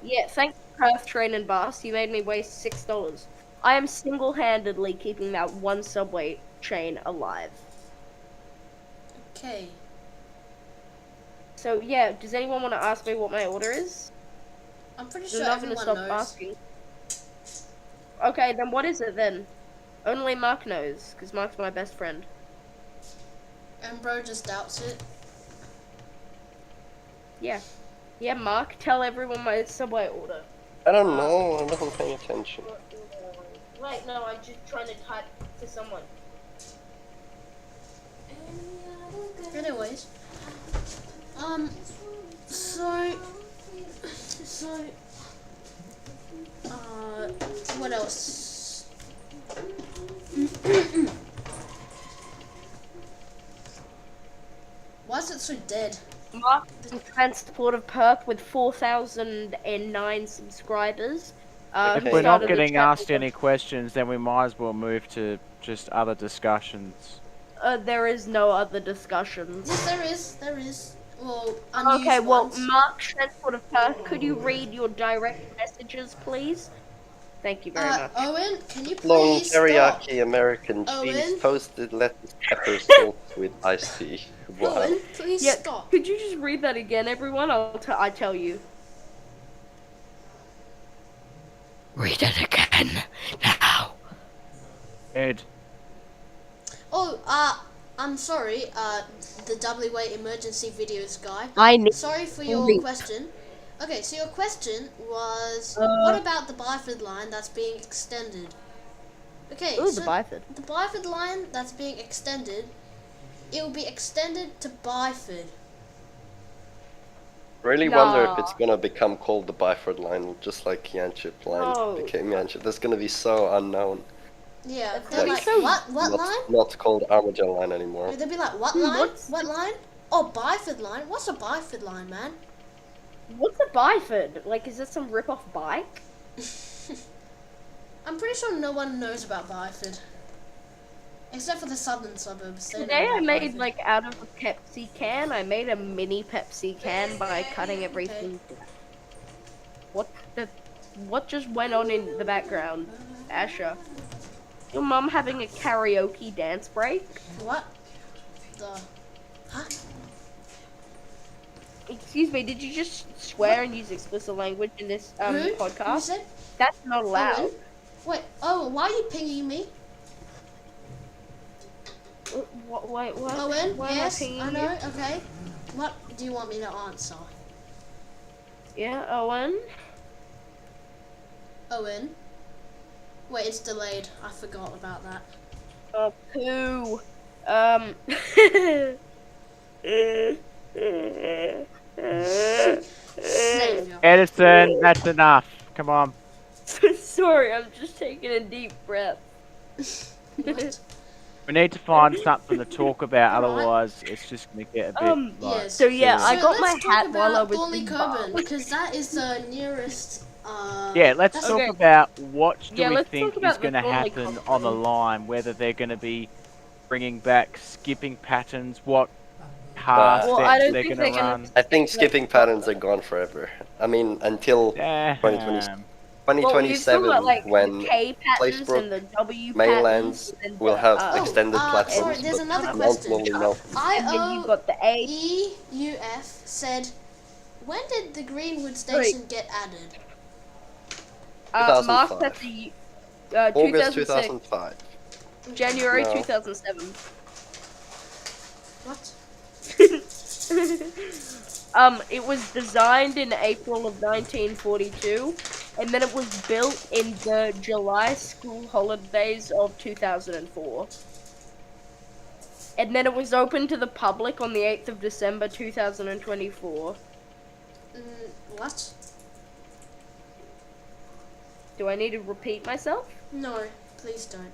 Yeah, thanks, Perth Train and Bus. You made me waste $6. I am single-handedly keeping that one subway chain alive. Okay. So yeah, does anyone want to ask me what my order is? I'm pretty They're sure not gonna everyone stop knows. asking. Okay, then what is it then? Only Mark knows, because Mark's my best friend. And bro just doubts it. Yeah. Yeah, Mark, tell everyone my subway order. I don't know. I wasn't paying attention. Wait, no, I'm just trying to type to someone. Anyways. What else? Why is it so dead? Mark in Transport of Perth with 4,009 subscribers. Okay. If we're not started the getting channel asked any questions, then we might as well move to just other discussions. There is no other discussions. Yes, there is. Well, unused Okay, well, ones. Mark Transport of Perth, could you read your direct messages, please? Thank you very much. Owen, can you Long please stop? teriyaki American cheese, Owen? toasted lettuce, pepper, salt with iced tea. Wow. Owen, please Yeah, stop. could you just read that again, everyone? I tell you. Read it again. Now. Ed, Oh, I'm sorry, the WA emergency videos guy. I need Sorry for your read. question. Okay, so your question was, what about the Byford line that's being extended? Okay, Ooh, so the Byford. the Byford line that's being extended, it will be extended to Byford. Really wonder Nah. if it's gonna become called the Byford line, just like Yanchep line No. became Yanchep. That's gonna be so unknown. Yeah, That's they're gonna be like, so- what line? Not called Armadillo line anymore. They'll be like, what Hmm, line? what's- What line? Oh, Byford line? What's a Byford line, man? What's a Byford? Like, is that some rip-off bike? I'm pretty sure no one knows about Byford. Except for the southern suburbs. They know Today I about made, Byford. like, out of a Pepsi can, I made a mini Pepsi can by cutting everything. What just went on in the background, Asher? Your mum having a karaoke dance break? What? The... Huh? Excuse me, did you just swear and use explicit language in this Who podcast? said? That's not allowed. Owen? Wait, oh, why are you pinging me? Wait, what? Owen, Why am yes, pinging I you? know, okay. What do you want me to answer? Yeah, Owen? Owen? Wait, it's delayed. I forgot about that. Poo. Savior. Edison, that's enough. Come on. Sorry, I'm just taking a deep breath. What? We need to find something to talk about, Alright. otherwise it's just gonna get a bit like. Yes. So yeah, silly. I got let's my talk hat while I about was Thornley in Coburn, bar. because that is the nearest, Yeah, let's that's- talk Okay. about what do Yeah, we let's think talk about is the going to Thornley happen Coburn. on the line, whether they're going to be bringing back skipping patterns, what car Well, I steps don't they're think going to they're gonna- run. I think skipping patterns are gone forever. I mean, until 2020, Damn. Well, you've still 2027, got like when the K patterns Placebrook and the W mainlands patterns and will the, have extended platforms, sorry, there's but another Mount question. Lolly no. and then you've got the A. IEUF said, when did the Greenwood station get added? Mark 2005. at the August 2006, 2005. January No. 2007. What? It was designed in April of 1942, and then it was built in the July school holidays of 2004. And then it was opened to the public on the 8th of December 2024. What? Do I need to repeat myself? No, please don't.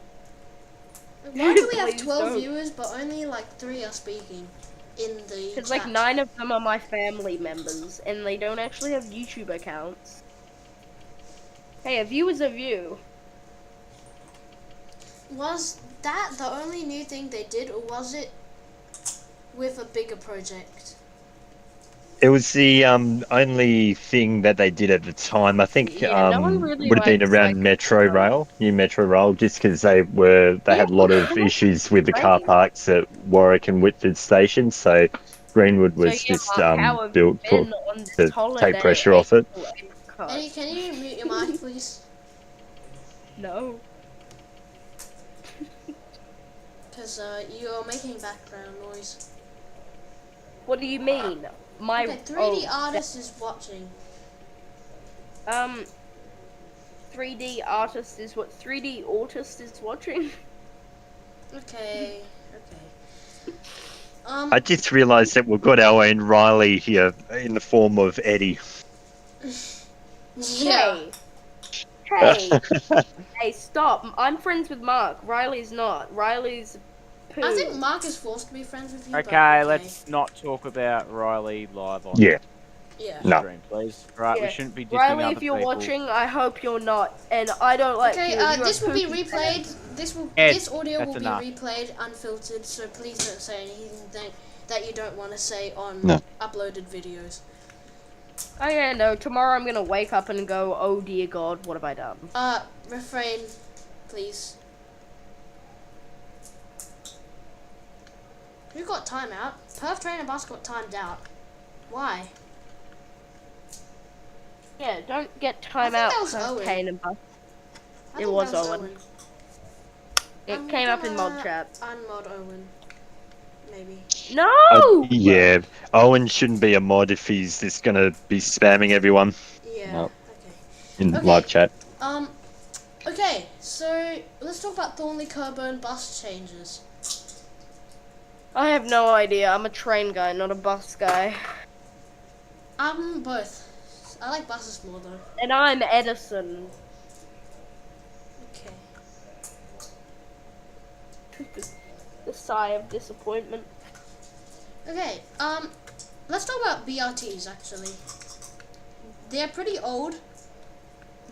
Why do we have Please 12 don't. viewers, but only like 3 are speaking in the Because chat? like 9 of them are my family members, and they don't actually have YouTube accounts. Hey, a view is a view. Was that the only new thing they did, or was it with a bigger project? It was the only thing that they did at the time. I think Yeah, no one really would have been likes, around like, Metro Rail, new Metro Rail, just because they had a lot of issues with the car Right. parks at Warwick and Whitford stations. So Greenwood So was yeah, just Mark, how have built you been for on this to holiday? take pressure off it. Apricot? Eddie, can you mute your mic, please? No. Because you're making background noise. What do you mean? My Okay, 3D artist is watching. 3D artist is what 3D artist is watching. Okay, okay. I just realised that we've got our own Riley here in the form of Eddie. Yeah. Hey, hey, stop! I'm friends with Mark. Riley's not. Riley's. Poo. I think Mark is forced to be friends with you. but Okay, let's not talk about Riley live on Yeah. Yeah. No. stream, please. Right, Yeah. we shouldn't be dissing Riley, other if you're people. watching, I hope you're not. And I don't like Okay, you. You're this a will be poopy replayed. fan. Ed, This audio that's will be enough. replayed unfiltered. So please don't say anything that you don't want to say on No. uploaded videos. Oh yeah, no. Tomorrow I'm gonna wake up and go, oh dear God, what have I done? Refrain, please. Who got timeout? Perth Trainer Bus got timed out. Why? Yeah, don't get I time think out. that was for Owen. pain and bus. I It think was that Owen. It I'm came up in mod gonna chat. Unmod Owen. Maybe. No! Yeah, Owen shouldn't be a mod if he's just going to be spamming everyone Yeah. No. Okay. in Okay. live chat. Okay, so let's talk about Thornley Coburn bus changes. I have no idea. I'm a train guy, not a bus guy. Both. I like buses more though. And I'm Edison. Okay. The sigh of disappointment. Okay, let's talk about BRTs actually. They're pretty old,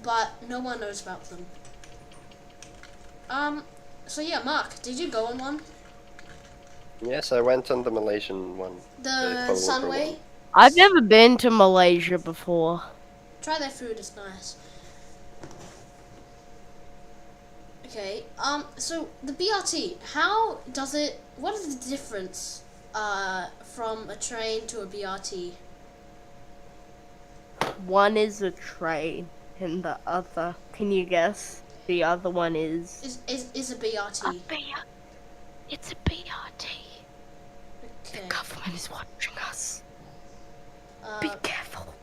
but no one knows about them. So yeah, Mark, did you go on one? Yes, I went on the Malaysian one. The Kuala Lumpur Sunway? one. I've never been to Malaysia before. try their food. It's nice. Okay. So the BRT, how does it? What is the difference from a train to a BRT? One is a train, and the other, can you guess? The other one is Is a BRT. It's a BRT. Okay. government is watching us. Uh, Be careful.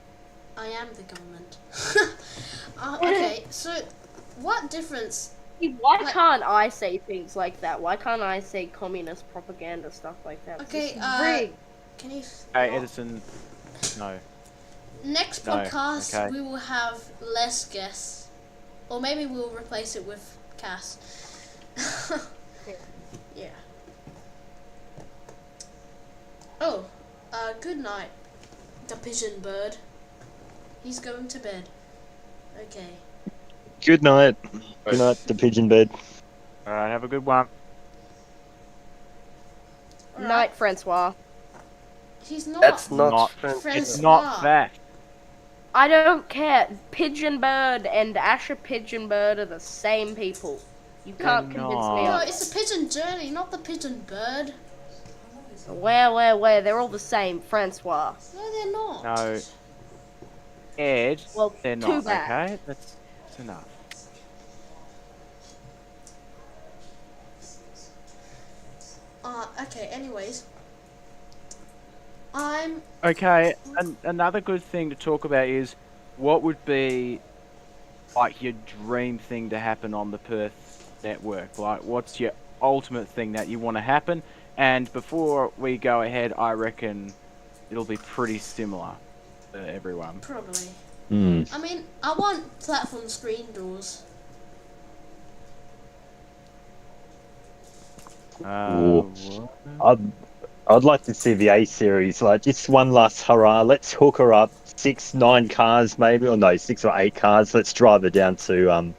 I am the government. Okay, so what difference? Why Like- can't I say things like that? Why can't I say communist propaganda stuff like that? Okay, This is rigged. Can you? Hey, well, Edison. No. Next No, podcast okay. we will have less guests, or maybe we'll replace it with Cass. Yeah. Oh, good night, the pigeon bird. He's going to bed. Okay. Good night. Good night, the pigeon bird. Alright, have a good one. Alright. Night, Francois. He's not. That's not, Not- French. French. It's not that. I don't care. Pigeon Bird and Asher Pigeon Bird are the same people. You can't They're convince me No, of it's the pigeon journey, not the pigeon bird. Where? They're all the same, Francois. No, they're not. No. Ed, Well, they're too not, bad. okay? That's enough. Okay, anyways. I'm. Okay, another good thing to talk about is what would be like your dream thing to happen on the Perth network? Like, what's your ultimate thing that you want to happen? And before we go ahead, I reckon it'll be pretty similar to everyone. Probably. Hmm. I mean, I want platform screen doors. Ooh. What? I'd like to see the A series, like just one last hurrah. Let's hook her up, 6, 9 cars maybe, or no, 6 or 8 cars. Let's drive her down to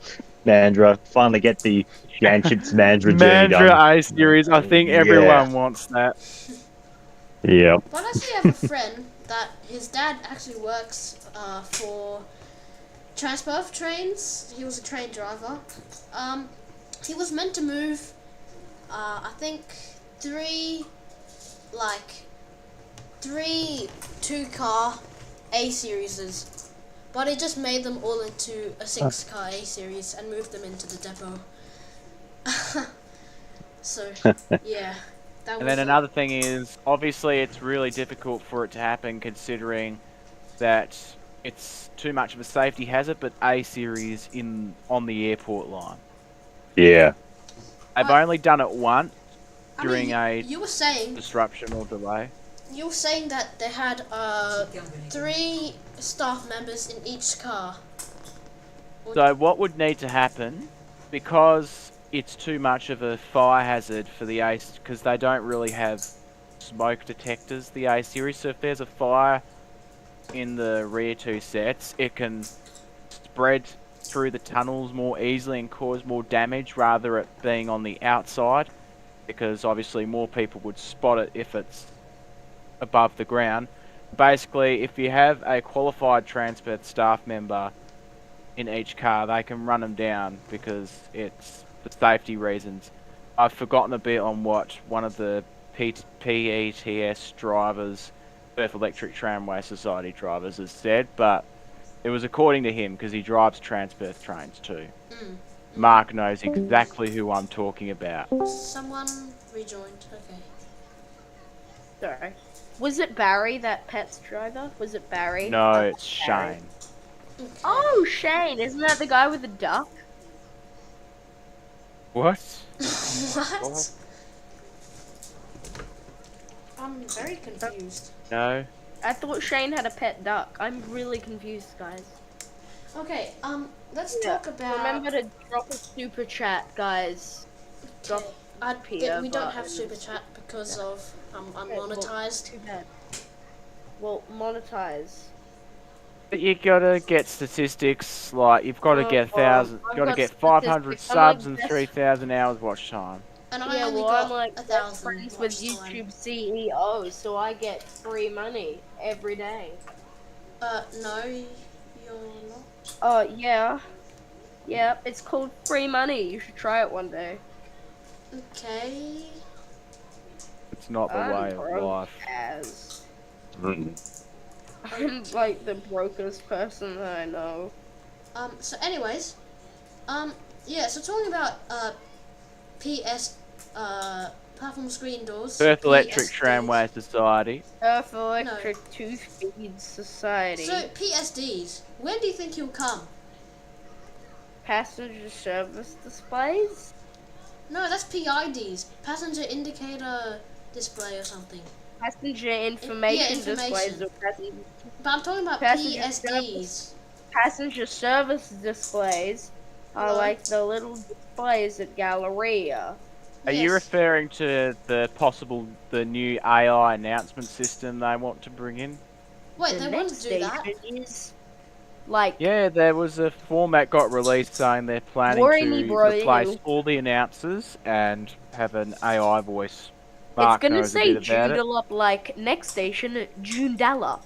Mandra. Finally get the Ganship's Mandra journey done. Mandra A series, I think Yeah. everyone wants that. Yeah. But I actually have a friend that his dad actually works for Transperth trains. He was a train driver. He was meant to move, I think, 3 2-car A series, but it just made them all into a 6-car A series and moved them into the depot. So yeah, that And was then another thing is, obviously, it's really difficult for it to happen considering that it's too much of a safety hazard. But A series on the airport line, Yeah. I've only done it once I mean, during a you were saying disruption or delay. that they had 3 staff members in each car. So what would need to happen, because it's too much of a fire hazard for the A, because they don't really have smoke detectors, the A series. So if there's a fire in the rear 2 sets, it can spread through the tunnels more easily and cause more damage rather it being on the outside, because obviously more people would spot it if it's above the ground. Basically, if you have a qualified Transperth staff member in each car, they can run them down because it's for safety reasons. I've forgotten a bit on what one of the PETS drivers, Perth Electric Tramway Society drivers, has said, but it was according to him because he drives Transperth trains too. Mark knows exactly who I'm talking about. Someone rejoined. Okay. Sorry. Was it Barry, that Pet's driver? Was it Barry? No, Oh, it's Barry. Shane. Okay. Oh, Shane. Isn't that the guy with the duck? What? What? I'm very confused. No. I thought Shane had a pet duck. I'm really confused, guys. Okay, let's talk about. Remember to drop a super chat, guys. Drop we don't have super chat because of unmonetized. Too bad. Well, monetize. But you gotta get statistics, like you've gotta get I've gotta got get 500 statistics. I'm like subs and best- 3,000 hours watch time. And I Yeah, only well, got I'm like 1,000 friends with watch time. YouTube CEO, so I get free money every day. No, you're not. Yeah. Yeah, it's called free money. You should try it one day. Okay. It's not the I'm way of broke life. as. Mm. I'm like the brokest person that I know. So anyways, yeah, so talking about, PS, platform screen doors. Perth Electric PSDs. Tramway Society. Earth Electric Two-Speed Society. So, PSDs, when do you think you'll come? Passenger service displays? No, that's PIDs. Passenger indicator display or something. Passenger information displays. information. Or passenger, But I'm talking about Passenger PSDs. passenger service displays are Hello? like the little displays at Galleria. Are you Yes. referring to the new AI announcement system they want to bring in? Wait, The they want next to do that? station is like Yeah, there was a format got released saying they're planning Worry to me, bro, replace you. all the announcers and have an AI voice. It's Mark gonna knows a say bit about it. Joondalup like next station Joondalup.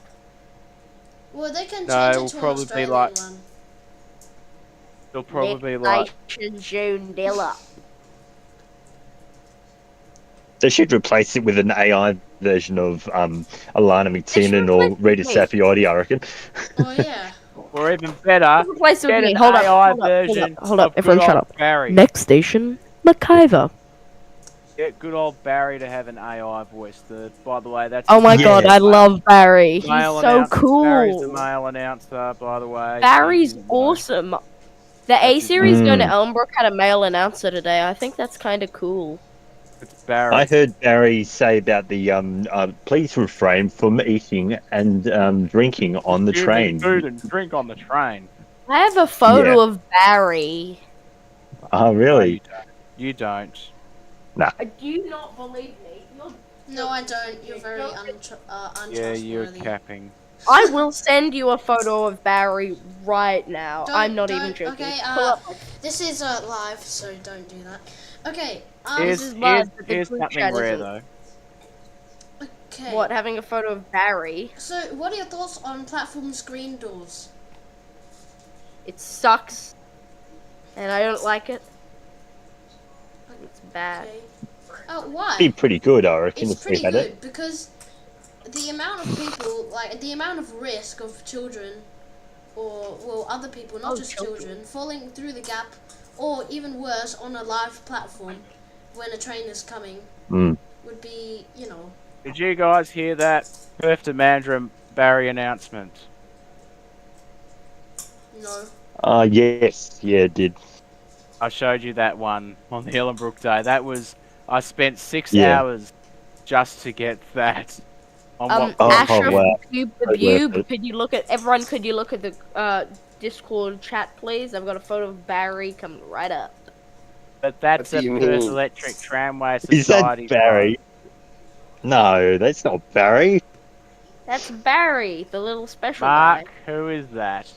Well, they can No, change it'll it to an probably be Australian like- one. They'll probably be Next like, station Joondalup. They should replace it with an AI version of Alana They should McTiernan or replace Rita it. Saffioti, I reckon. Oh, yeah. or even better, Replace it with get me. an Hold up, AI hold up, version hold up. of Everyone good shut old up. Barry. Next station McIver. Get good old Barry to have an AI voice. By the way, that's Oh my Yeah. god, I love Barry. He's male so announcer. Barry's the cool. male announcer, by the way. Barry's You know, awesome. The That's A his series going to name. Elmbrook had a male announcer today. I think that's kind of cool. It's Barry. I heard Barry say about the please refrain from eating and drinking on the Human train. food and drink on the train. I have a photo Yeah. of Barry. Oh, No, really? you don't. Do you not believe me? No, I don't. You're very Yeah, you're untrustworthy. capping. I will send you a photo of Barry right now. I'm not even Don't- joking. Okay, Pull up. this is live, so don't do that. Okay, This Here's, is live, but the here's group something chat rare, isn't. though. okay. What, having a photo of Barry? So, what are your thoughts on platform screen doors? It sucks. And I don't like it. It's bad. Okay. Why? Be pretty good, I reckon, It's if we pretty had good it. because the amount of people, like the amount of risk of children, or well, other people, not Oh, just children. children, falling through the gap, or even worse, on a live platform when a train is coming, Mm. would be, you know. Did you guys hear that Perth to Mandurah Barry announcement? No. Yes, yeah, it did. I showed you that one on the Ellenbrook day. That was I spent 6 Yeah. hours just to get that. On what Oh, Ashraf, wow. Bube, could you look at everyone? Could you look at the Discord chat, please? I've got a photo of Barry coming right up. But that's What a do you Perth mean? Electric Tramway Is that Society. Barry? No, that's not Barry. That's Barry, the little special Mark, guy. who is that?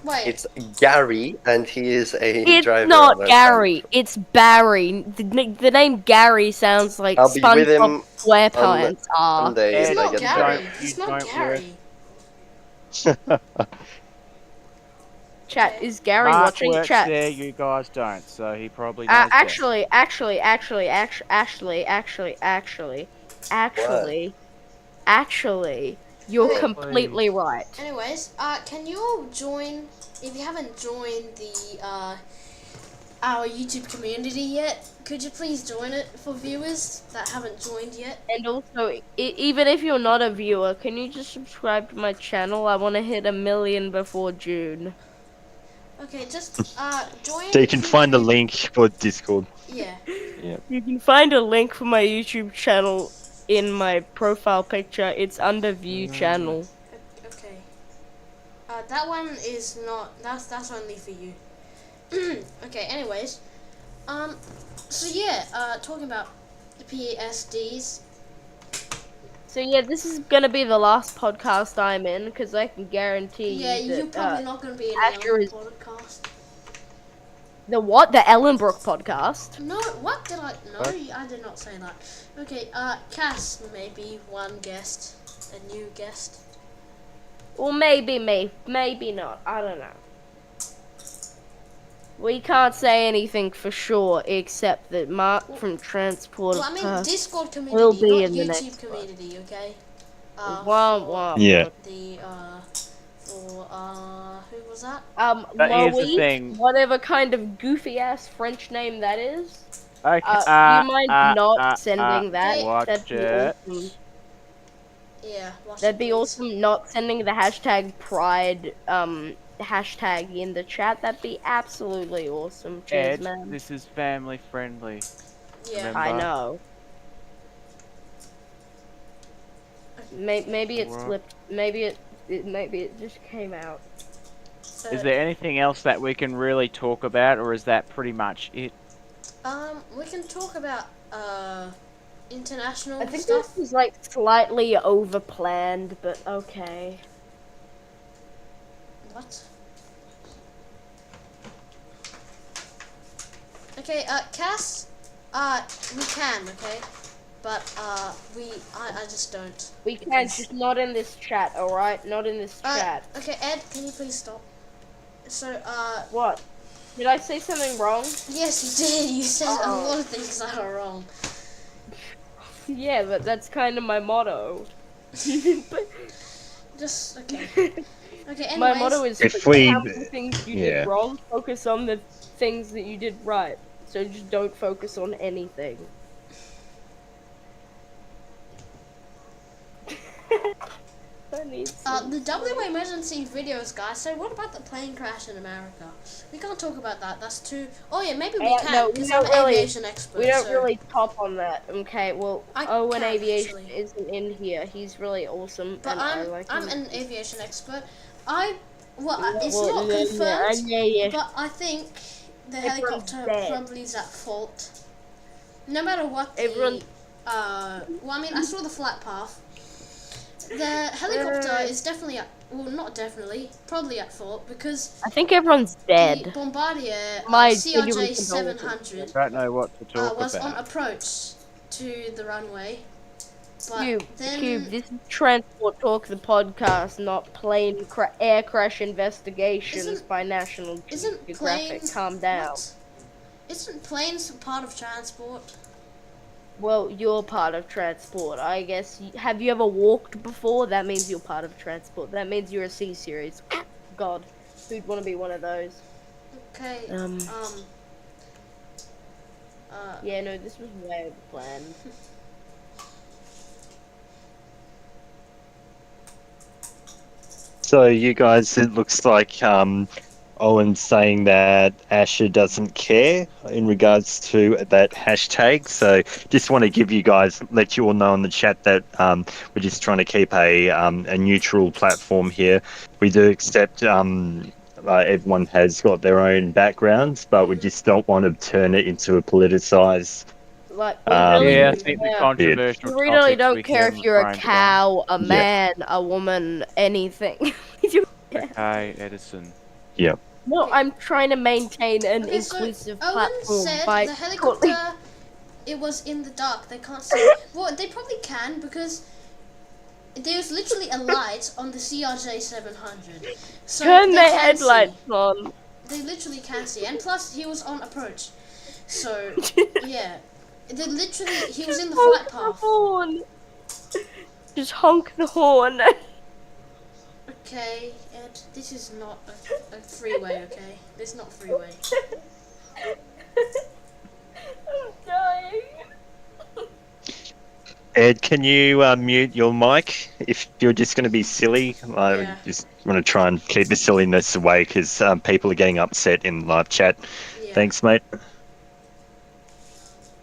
Wait. It's Gary, and he is a It's driver. not on our Gary. It's Barry. The name Gary sounds like I'll be with him SpongeBob SquarePants are. Someday It's if I not get Gary. time. It's You not don't Gary. Chat, is Gary Mark watching? works Chat. there, you guys don't, so he probably knows best. Actually, you're Hey. completely right. Anyways, can you all join? If you haven't joined the our YouTube community yet, could you please join it for viewers that haven't joined yet? And also, even if you're not a viewer, can you just subscribe to my channel? I want to hit 1 million before June. Okay, just join. So you can find the link for Discord. Yeah. You can find a link for my YouTube channel in my profile picture. It's under view channel. Okay. That one is not. That's only for you. Okay. Anyways, so yeah. Talking about the PSDs. So yeah, this is gonna be the last podcast I'm in because I can guarantee Yeah, you that, you're probably not going to be in Asher the is- podcast. the what? The Ellenbrook podcast. No, what did I? No, I did not say that. Okay. Cass may be one guest, a new guest. Or maybe maybe not. I don't know. We can't say anything for sure except that Mark from Transport Well, of I mean Perth Discord will community, be not in the YouTube next one. community, okay? Womp womp. Yeah. Who was that? But here's the Loey, thing. whatever kind of goofy ass French name that is. Okay. Do you mind not sending that? Okay. That'd Watch be it. awesome. Yeah, watch That'd it, be please. awesome. Not sending the hashtag pride hashtag in the chat. That'd be absolutely awesome. Cheers, Ed, man. this is family friendly. Yeah. Remember? I know. Maybe it What? slipped. Maybe it just came out. Is there anything else that we can really talk about, or is that pretty much it? We can talk about international I think stuff. this is like slightly overplanned, but okay. What? Okay, Cass, we can, okay? But, I just don't. We can, just not in this chat, alright? Not in this chat. Okay, Ed, can you please stop? So, What? Did I say something wrong? yes, you did. You said a Uh-oh. lot of things that are wrong. Yeah, but that's kind of my motto. Just, okay. Okay, anyways. My motto is If forget we- how many things you yeah. did wrong, focus on the things that you did right. So just don't focus on anything. I need The WA emergency videos, guys. So what about the plane crash in America? We can't talk about that. That's too. Oh yeah, maybe we can no, we because don't I'm an really- aviation expert. We don't so really top on that, okay? Well, Owen can, Aviation actually. isn't in here. He's really awesome, But and I like I'm him. an aviation expert. It's Well, not confirmed, yeah. but I think the Everyone's helicopter dead. probably is at fault. No matter what Everyone- well, I mean, I saw the flight path. The helicopter is definitely not definitely, probably at fault because I think everyone's the dead. Bombardier My CRJ genuine 700 Don't know what to talk was on about. approach to the runway. But Cube, then this is Transport Talk, the podcast, not air crash investigations Isn't- by National isn't Geographic. planes Calm down. what? Isn't planes part of transport? Well, you're part of transport, I guess. Have you ever walked before? That means you're part of transport. That means you're a C-series. God, who'd want to be one of those? Okay. Yeah, no, this was way planned. So you guys, it looks like Owen's saying that Asher doesn't care in regards to that hashtag. So just want to give you guys, let you all know in the chat that we're just trying to keep a neutral platform here. We do accept everyone has got their own backgrounds, but we just don't want to turn it into a politicized. Like, Yeah, I think the controversial we really topics don't we care can if you're a refrain from. cow, a man, a woman, anything. Okay, Edison. Yeah. No, I'm trying to maintain an Okay, so inclusive Owen platform said by the helicopter, it was in the dark. They can't see. Well, they probably can because there's literally a light on the CRJ 700. So turn they the can headlights see. on. They literally can see, and plus he was on approach. So yeah, he was in the flight Honk the path. horn. Just honk the horn. Okay, Ed, this is not a freeway. Okay, this is not freeway. I'm dying. Ed, can you mute your mic if you're just going to be silly? I Yeah. just want to try and keep the silliness away because people are getting upset in live chat. Yeah. Thanks, mate.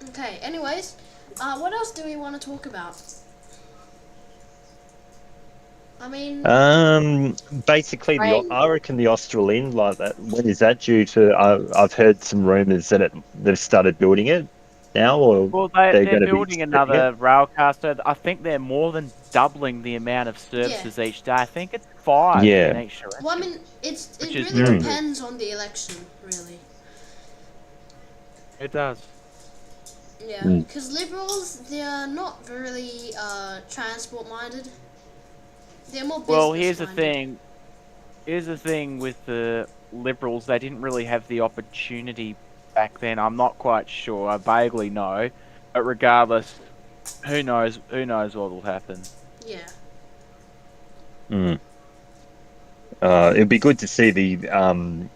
Okay. Anyways, what else do we want to talk about? I mean, Basically, Right. I reckon the Australian, like that. When is that due to? I've heard some rumours that they've started building it now, or Well, they're they're going to be building setting another railcar, I think they're more than doubling the amount of services each day. I think it's 5 Yeah. in each direction. well, I mean, it Which is really good. depends on the election, really. It does. Yeah, Mm. because liberals, they're not really transport minded. They're more business Well, here's the minded. thing. Here's the thing with the Liberals. They didn't really have the opportunity back then. I'm not quite sure. I vaguely know, but regardless, who knows? Who knows what will happen? Yeah. It'd be good to see the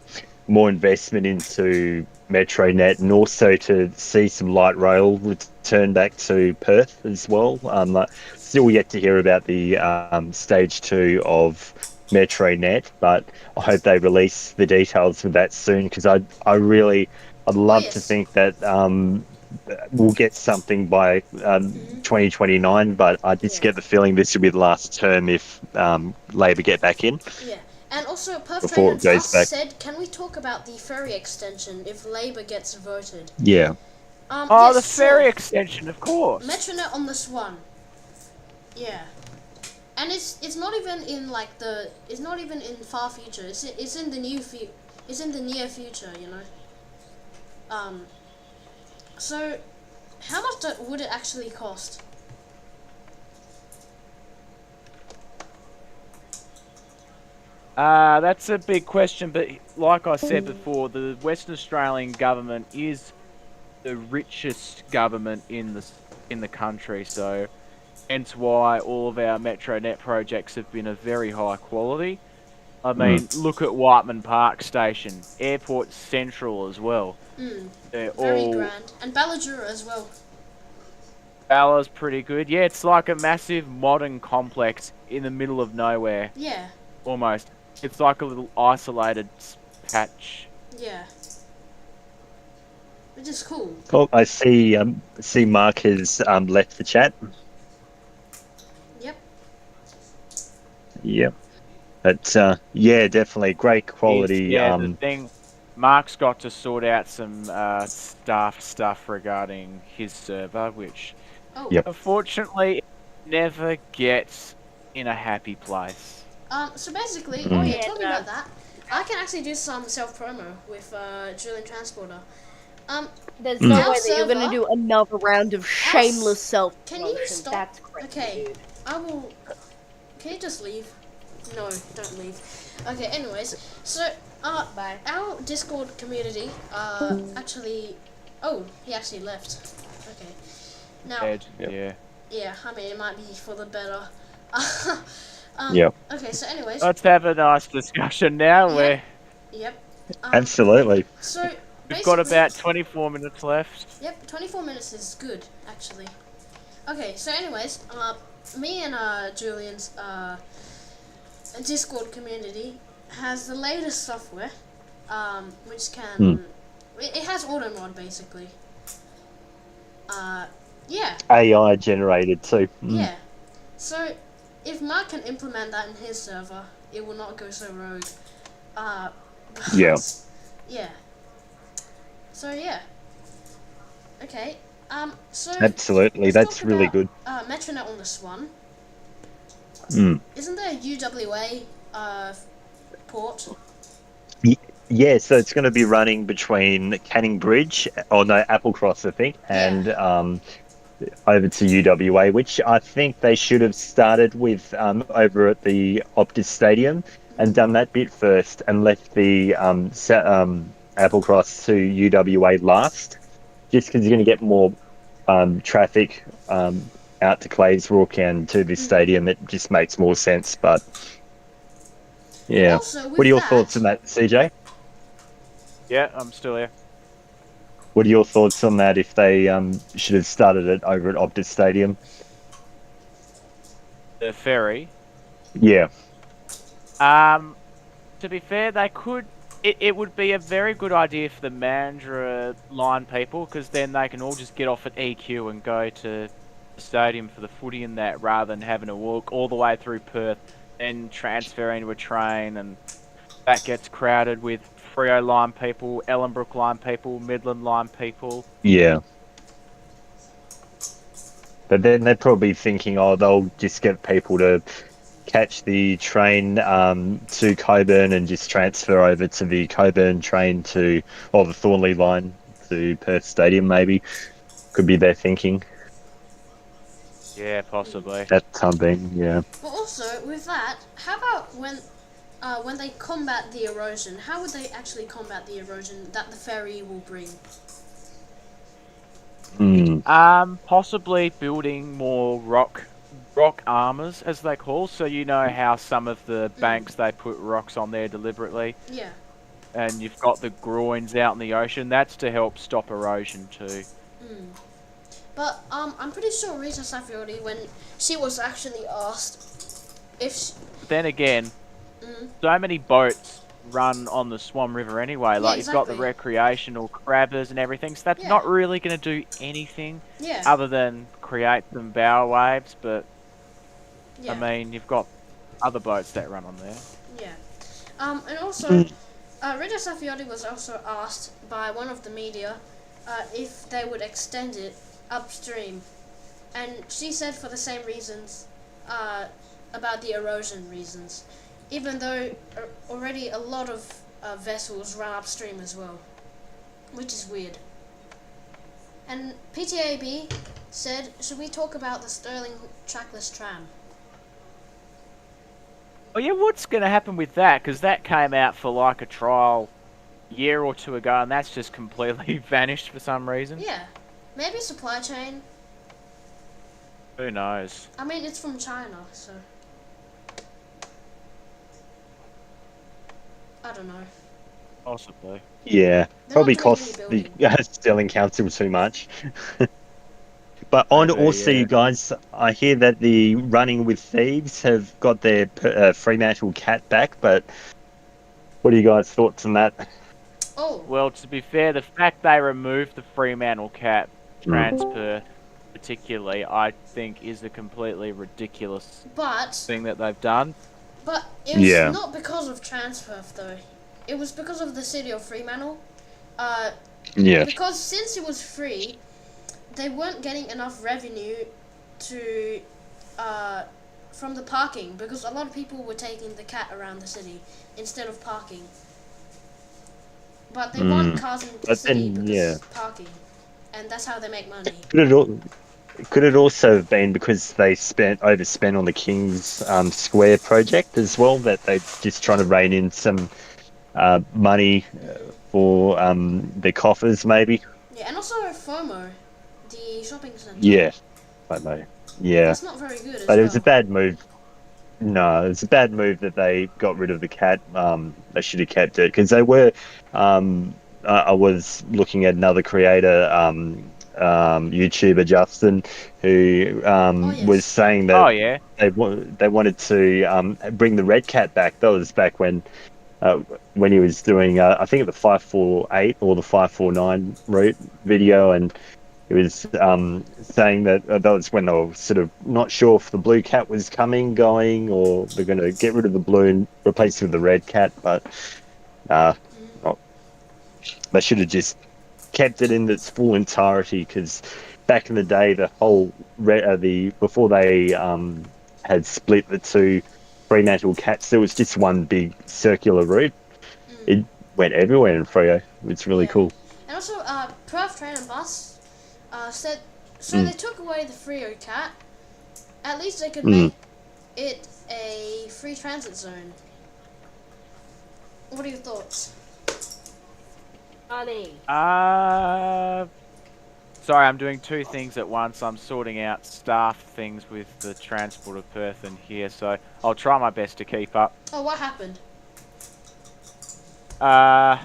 more investment into MetroNet, and also to see some light rail return back to Perth as well. Still yet to hear about the stage 2 of MetroNet, but I hope they release the details of that soon, because I'd love to yes. think that we'll get something by 2029, but I just Yeah. get the feeling this will be the last term if Labor get back in. Yeah. And also, Perth Before Trader it goes just back. said, can we talk about the ferry extension if Labour gets voted? Yeah. Oh, Yes, the ferry sure. extension, of course. Metronet on this one. Yeah. And it's not even in it's not even in far future. It's in the it's in the near future, you know. So how much would it actually cost? That's a big question, but like I said before, the Western Australian government is the richest government in the country, so hence why all of our MetroNet projects have been of very high quality. I mean, look at Whiteman Park Station, Airport Central as well. They're Very all grand. And Ballajura as well. Bella's pretty good. Yeah, it's like a massive modern complex in the middle of nowhere, Yeah. almost. It's like a little isolated patch. Yeah. Which is cool. Oh, I see Mark has left the chat. Yep. Yep. But yeah, definitely great quality. The thing, Mark's got to sort out some stuff regarding his server, which Oh. Yep. unfortunately never gets in a happy place. So basically, oh yeah, talking about that, I can actually do some self promo with Julian Transporter. There's no Our way that you're gonna server- do another round of shameless self Can promotion. you stop? That's crazy. Okay, I will. Can you just leave? No, don't leave. Okay. Anyways, so Bye. our Discord community actually. Oh, he actually left. Okay. Now. Ed, Yep. yeah. Yeah, I mean it might be for the better. Yep. Okay. So anyways. Let's have a nice discussion now. Yeah. Where Yep. Absolutely. So. we've got basically- about 24 minutes left. Yep, 24 minutes is good, actually. Okay, so anyways, me and Julian's Discord community has the latest software, which can... It has auto mod, basically. Yeah. AI generated too. Yeah. So, if Mark can implement that in his server, it will not go so rogue. Yeah. Yeah. So, yeah. Okay. So... Absolutely, let's that's talk really about, good. Metronet on this one. Mm. Isn't there a UWA port? Yeah, so it's going to be running between Canning Bridge, Applecross, I think, and over to UWA, which I think they should have started with over at the Optus Stadium and done that bit first and left the Applecross to UWA last, just because you're going to get more traffic out to Claysbrook and to this stadium. It just makes more sense, but yeah. Also, with What are your that- thoughts on that, CJ? Yeah, I'm still here. What are your thoughts on that if they should have started it over at Optus Stadium? The ferry. Yeah. To be fair, they could. It would be a very good idea for the Mandurah line people, because then they can all just get off at EQ and go to the stadium for the footy and that, rather than having to walk all the way through Perth and transfer into a train, and that gets crowded with Freo line people, Ellenbrook line people, Midland line people. Yeah. But then they're probably thinking, oh, they'll just get people to catch the train to Coburn and just transfer over to the Coburn train the Thornley line to Perth Stadium, maybe. Could be their thinking. Yeah, possibly. That time being, yeah. But also, with that, how about when they combat the erosion, how would they actually combat the erosion that the ferry will bring? Possibly building more rock armors, as they call. So you know how some of the banks they put rocks on there deliberately, Yeah. and you've got the groins out in the ocean. That's to help stop erosion too. But I'm pretty sure Rita Safiori, when she was actually asked if But then again, so many boats run on the Swan River anyway. Like you've got the exactly. recreational crabbers and everything. So that's Yeah. not really going to do anything Yeah. other than create some bow waves. But Yeah. I mean, you've got other boats that run on there. Yeah. And also, Rita Safiori was also asked by one of the media if they would extend it upstream, and she said for the same reasons about the erosion reasons, even though already a lot of vessels run upstream as well, which is weird. And PTAB said, should we talk about the Stirling trackless tram? Oh yeah, what's going to happen with that? Because that came out for like a trial year or two ago, and that's just completely vanished for some reason. Yeah, maybe supply chain. Who knows? I mean, it's from China, so I don't know. Possibly. Yeah, They're probably not doing costs any the building. Stirling Council too much. But on Maybe, also, yeah. you guys, I hear that the Running with Thieves have got their Fremantle cat back, but what are you guys' thoughts on that? Oh, Well, to be fair, the fact they removed the Fremantle Cat transfer, particularly, I think is a completely ridiculous but thing that they've done. it was Yeah. not because of transfer though. It was because of the city of Fremantle. Yeah. Because since it was free, they weren't getting enough revenue to from the parking, because a lot of people were taking the cat around the city instead of parking. But they want cars in the But city then, because parking, and that's how they make money. Could it also have been because they overspent on the King's Square project as well, that they just trying to rein in some money for their coffers, maybe? Yeah, and also FOMO, the shopping centre. Yeah, I know. Yeah, That's not very good as but it was well. a bad move. No, it's a bad move that they got rid of the cat. They should have kept it, because they were. I was looking at another creator, YouTuber Justin, who yes. was saying that Oh yeah. they wanted to bring the red cat back. That was back when he was doing I think the 548 or the 549 route video, and he was saying that that was when they were sort of not sure if the blue cat was going, or they're going to get rid of the blue and replace it with the red cat. But they should have just kept it in its full entirety, because back in the day, the whole before they had split the two Fremantle cats, there was just one big circular route. It went everywhere in Freo. It's really cool. And also, Perth Train and Bus said, so they took away the Freo cat. At least they could make it a free transit zone. What are your thoughts? Funny. Sorry, I'm doing two things at once. I'm sorting out staff things with the Transport of Perth and here, so I'll try my best to keep up. Oh, what happened? I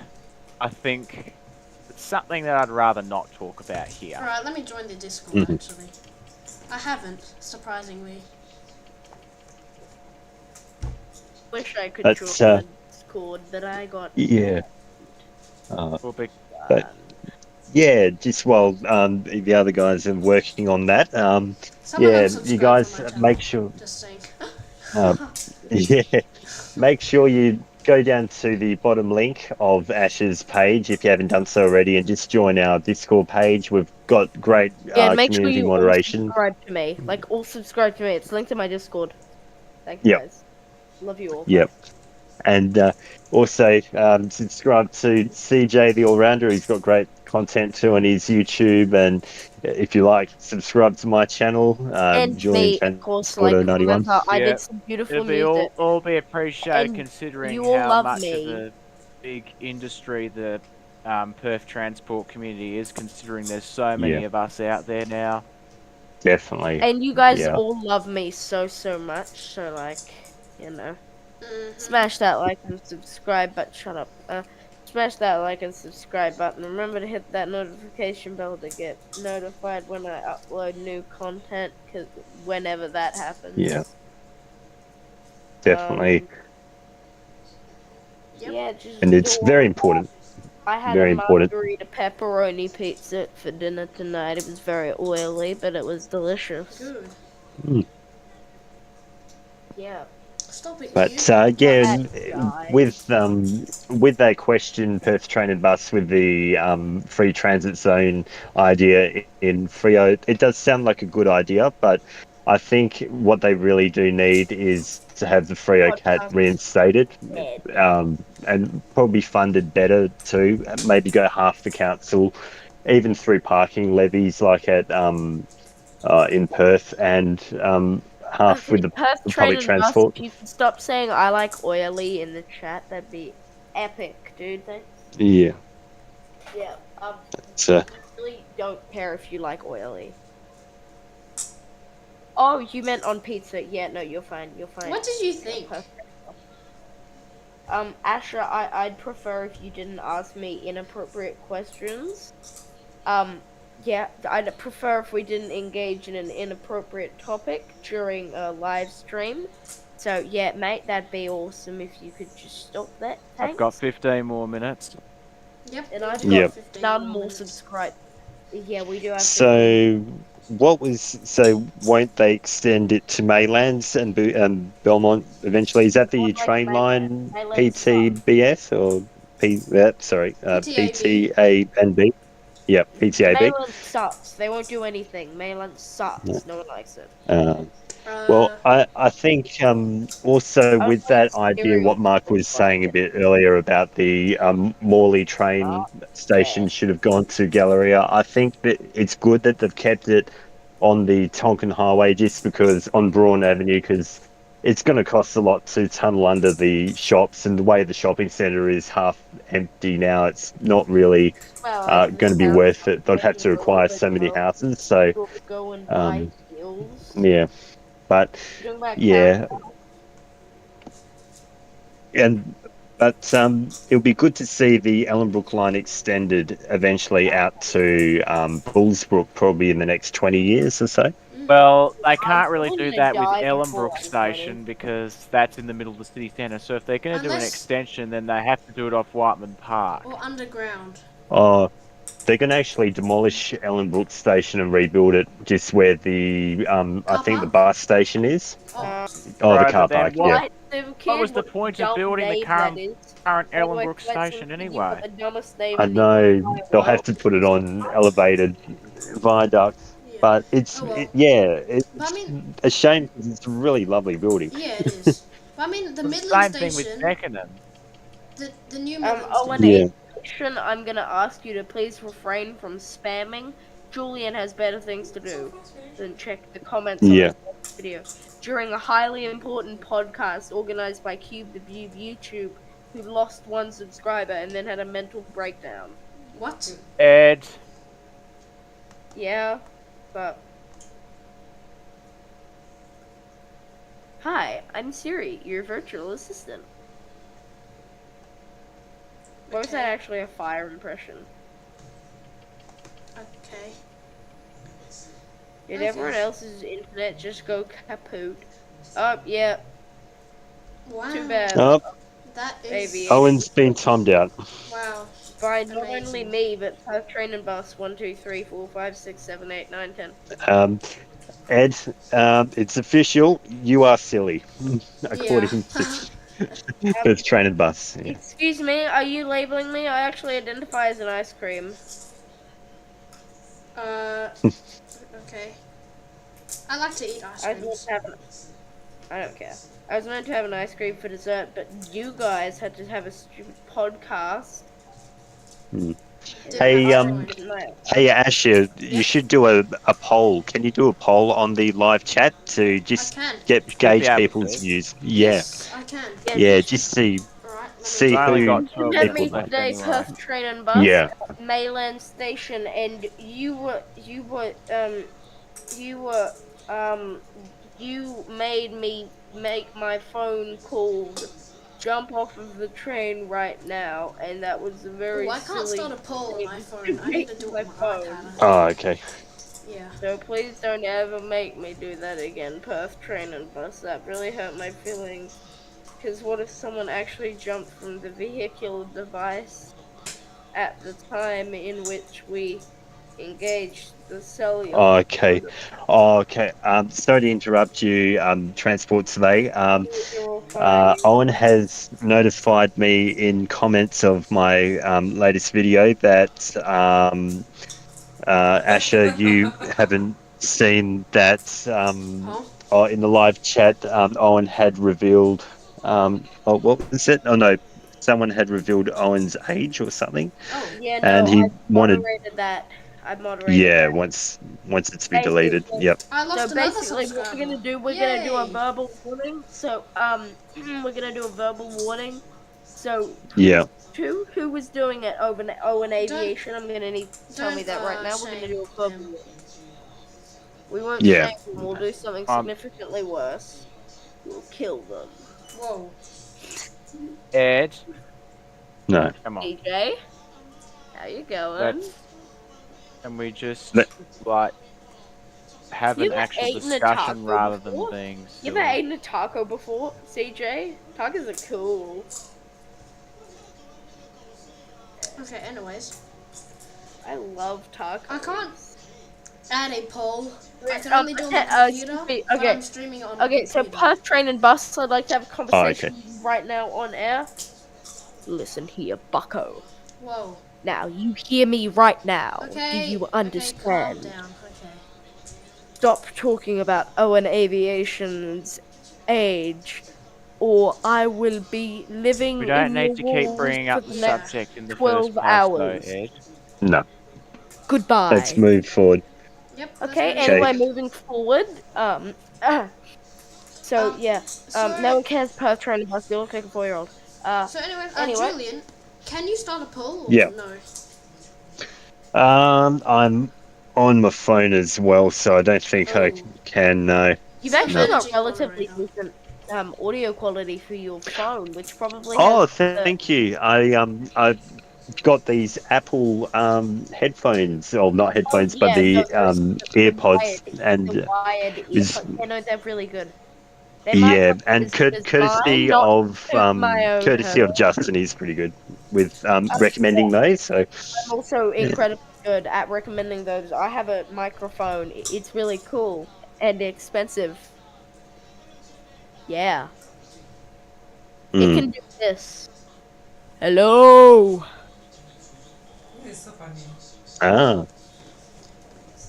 think it's something that I'd rather not talk about here. Alright, let me join the Discord, actually. I haven't, surprisingly. Wish I could That's, join the Discord, but I got. Yeah. We'll be But yeah, just while the other guys are working on that, Some of yeah, them you subscribe guys to my channel, make sure. Just saying. Yeah, make sure you go down to the bottom link of Ash's page if you haven't done so already, and just join our Discord page. We've got great Yeah, make sure community you moderation. all subscribe to me. Like, all subscribe to me. It's linked in my Discord. Thank you, guys. Love you all. Yep. And also subscribe to CJ the All Rounder. He's got great content to on his YouTube, and if you like, subscribe to my channel, And Julian me, of course, like Transporter 91. remember, I Yeah, did some beautiful It'd be music. all be appreciated And considering you all how love much me. of a big industry the Perth transport community is, considering there's so many Yeah. of us out there now. Definitely. And you guys Yeah. all love me so much, so like, you know. Mhm. Smash that like and subscribe button. Shut up. Smash that like and subscribe button. Remember to hit that notification bell to get notified when I upload new content. Cause whenever that happens. Yeah. Definitely. Yep. Yeah, just And do it's all very of that. important. I had Very a important. margarita pepperoni pizza for dinner tonight. It was very oily, but it was delicious. Good. Mm. Yeah. Stop it, But you. yeah, guys. with that question, Perth Train and Bus with the free transit zone idea in Frio, it does sound like a good idea, but I think what they really do need is to have the Frio Cat Podcast reinstated, dead. and probably funded better too. Maybe go half the council, even through parking levies like at in Perth, and half with Okay, Perth the Train public and Bus, transport. if you could stop saying I like oily in the chat, that'd be epic, dude. Thanks. Yeah. Yeah, So really don't care if you like oily. Oh, you meant on pizza. Yeah, no, you're fine. You're fine. What did you think? Asher, I'd prefer if you didn't ask me inappropriate questions. Yeah, I'd prefer if we didn't engage in an inappropriate topic during a live stream. So yeah, mate, that'd be awesome if you could just stop that. Thanks. I've got 15 more minutes. Yep. And we I've do got Yep. 15 none more minutes. subscribers. Yeah, we do have 15. so won't they extend it to Maylands and Belmont eventually? Is that the Not like train Maylands. line Maylands sucks. PTBS or PTA and B? Yeah, PTAB. Mayland sucks. They won't do anything. Mayland sucks. No one likes it. Well, I think also I with was like that idea, cereal. what Mark was saying a bit earlier about the Morley train station should have gone to Galleria. I think that it's good that they've kept it on the Tonkin Highway just because on Braun Avenue, because it's going to cost a lot to tunnel under the shops, and the way the shopping centre is half empty now, it's not really Well, going to be worth it. They'd have to acquire so many houses. So, go and buy deals. yeah. But Doing about yeah, but it'll be good to see the Ellenbrook line extended eventually out to Bullsbrook, probably in the next 20 years or so. Well, they can't really probably do gonna that with die before Ellenbrook I'm Station because that's in the middle of the city centre. So if they're going to do an Unless- extension, then they have to do it off Whiteman Park. Or underground. Oh, they're going to actually demolish Ellenbrook Station and rebuild it just where the I think the park? bus station is. Oh, Oh, the Right, car but then park. what- Yeah. What was the point of building the current Ellenbrook Station anyway? I know they'll have to put it on elevated viaducts, yeah. but it's Oh, well. it's But I mean, a shame because it's a really lovely building. yeah, it is. But I mean, the The Midland same thing with Station, Beckenham. the new Midland Owen Station. Yeah. I'm gonna ask you to please refrain from spamming. Julian has better things to do than check the comments on Yeah. this video. During a highly important podcast organized by Cube the View YouTube, who lost one subscriber and then had a mental breakdown. What? Ed, Yeah, but... Hi, I'm Siri, your virtual assistant. Or was that actually a fire impression? Okay. Did Okay. everyone else's internet just go kaput? Oh, yeah, Wow. too bad. Oh, That is. Maybe. Owen's been timed out. Wow. By not Amazing. only me, but Perth Train and Bus 1, 2, 3, 4, 5, 6, 7, 8, 9, 10. Ed, it's official. You are silly, according to Perth Train and Bus. Yeah. Excuse me, are you labeling me? I actually identify as an ice cream. Okay. I like to eat ice I was meant creams. to have I don't care. I was meant to have an ice cream for dessert, but you guys had to have a stupid podcast. Didn't Hey, have to join. Hey, Asher, you Yep. should do a poll. Can you do a poll on the live chat to I just can. get Should be gauge able people's to. views? Yeah, Yes, I can. yeah, just see Alright, let me see I only who got You 12 met people me people left today, anyway. Perth train and bus Yeah. at Mayland Station, and you made me make my phone called jump off of the train right now, and that was a very Oh, I can't silly start a poll on my thing phone. I need to do it my on my phone. iPad. I Oh, think. okay. Yeah. So please don't ever make me do that again, Perth train and bus. That really hurt my feelings. Because what if someone actually jumped from the vehicular device at the time in which we engaged the cellular Okay. modem? Okay. Sorry to interrupt you, Transport Survey. You're all fine. Owen has notified me in comments of my latest video that Asher, you haven't seen that. Huh? Oh, in the live chat, Owen had revealed. Oh, what was it? Oh no, someone had revealed Owen's age or something, Oh. Yeah, and no, he I wanted. moderated that. I moderated Yeah, that. once it's been deleted. Basically, Yep. I so lost another basically, what we're subscriber. gonna do, we're gonna do a Yay! verbal warning. So, we're gonna do a verbal warning. So, Yeah. who was doing it over Owen Don't Aviation? I'm gonna need to tell me that right now. We're gonna shame do a verbal him. warning. We won't Yeah. shame them. We'll do something significantly worse. We'll kill them. Whoa. Ed, No. come on. DJ, how you going? Let's. Can we just Let- like have You an ever actual eaten a discussion taco rather than before? being You ever silly? eaten a taco before, CJ? Tacos are cool. Okay. Anyways, I love tacos. I can't add a poll. I can Um, only do it on my computer. excuse me, But okay. I'm streaming it on my Okay, so computer. Perth train and bus, I'd like to have a Oh, conversation okay. right now on air. Listen here, bucko. Whoa. Now, you hear me right now. Okay. Do you Okay. Calm understand? down. Okay. Stop talking about Owen Aviation's age, or I will be living We don't in need your to keep walls bringing for up the the next subject in the 12 first place, hours. though, Ed. No. Goodbye. Let's move forward. Yep. Okay, let's anyway, Okay. moving forward, so yeah, no one cares Perth train and bus, they look like a 4-year-old. So Anyway. Julian, can you start a poll or Yeah. no? I'm on my phone as well, so I don't think I Oh. can. You've So actually got managing relatively moderator. decent audio quality for your phone, which probably Oh, has the thank you. I got these Apple headphones, or not headphones, but yeah, no, the the earpods, and wired was earpods. Yeah, no, they're really good. They might yeah, not be and as good as mine, courtesy not of to my own courtesy of hurt. Justin, he's pretty good with Yeah, recommending those. So I'm also incredibly good at recommending those. I have a microphone. It's really cool and expensive. Yeah. It mm. can do this. Hello. Ah,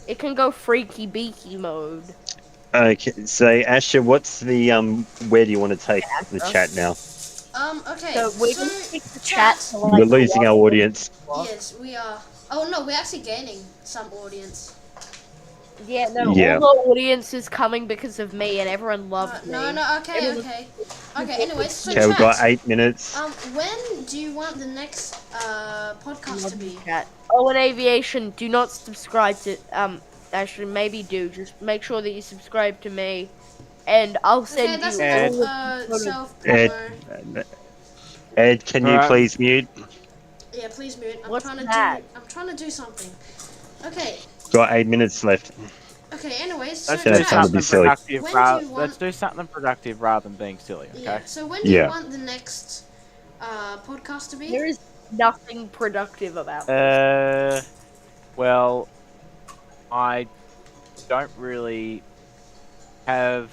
It can go freaky beaky mode. okay. So Asher, what's the where do you want to take the Asher. chat now? Okay. So we're gonna So take the chat to like We're losing our audience. yes, we are. Oh no, we're actually gaining some audience. Yeah, no, Yeah. all the audience is coming because of me, and everyone loves me. No. Okay. Everyone- Okay. Okay. Anyways, so Okay, we've got chat. 8 minutes. When do you want the next podcast to be? Chat. Oh, and aviation, do not subscribe to actually maybe do. Just make sure that you subscribe to me, and I'll Okay, send that's you Ed. all of the self Ed, promo. Ed, can you Alright. please mute? Yeah, please mute. What's that? I'm trying to do something. Okay. Got 8 minutes left. Okay. Anyways, so Let's Gonna do try to chat. be something silly. productive. When do you want- Let's do something productive rather than being silly. Okay. Yeah. So when do you Yeah. want the next podcast to be? There is nothing productive about this. Well, I don't really have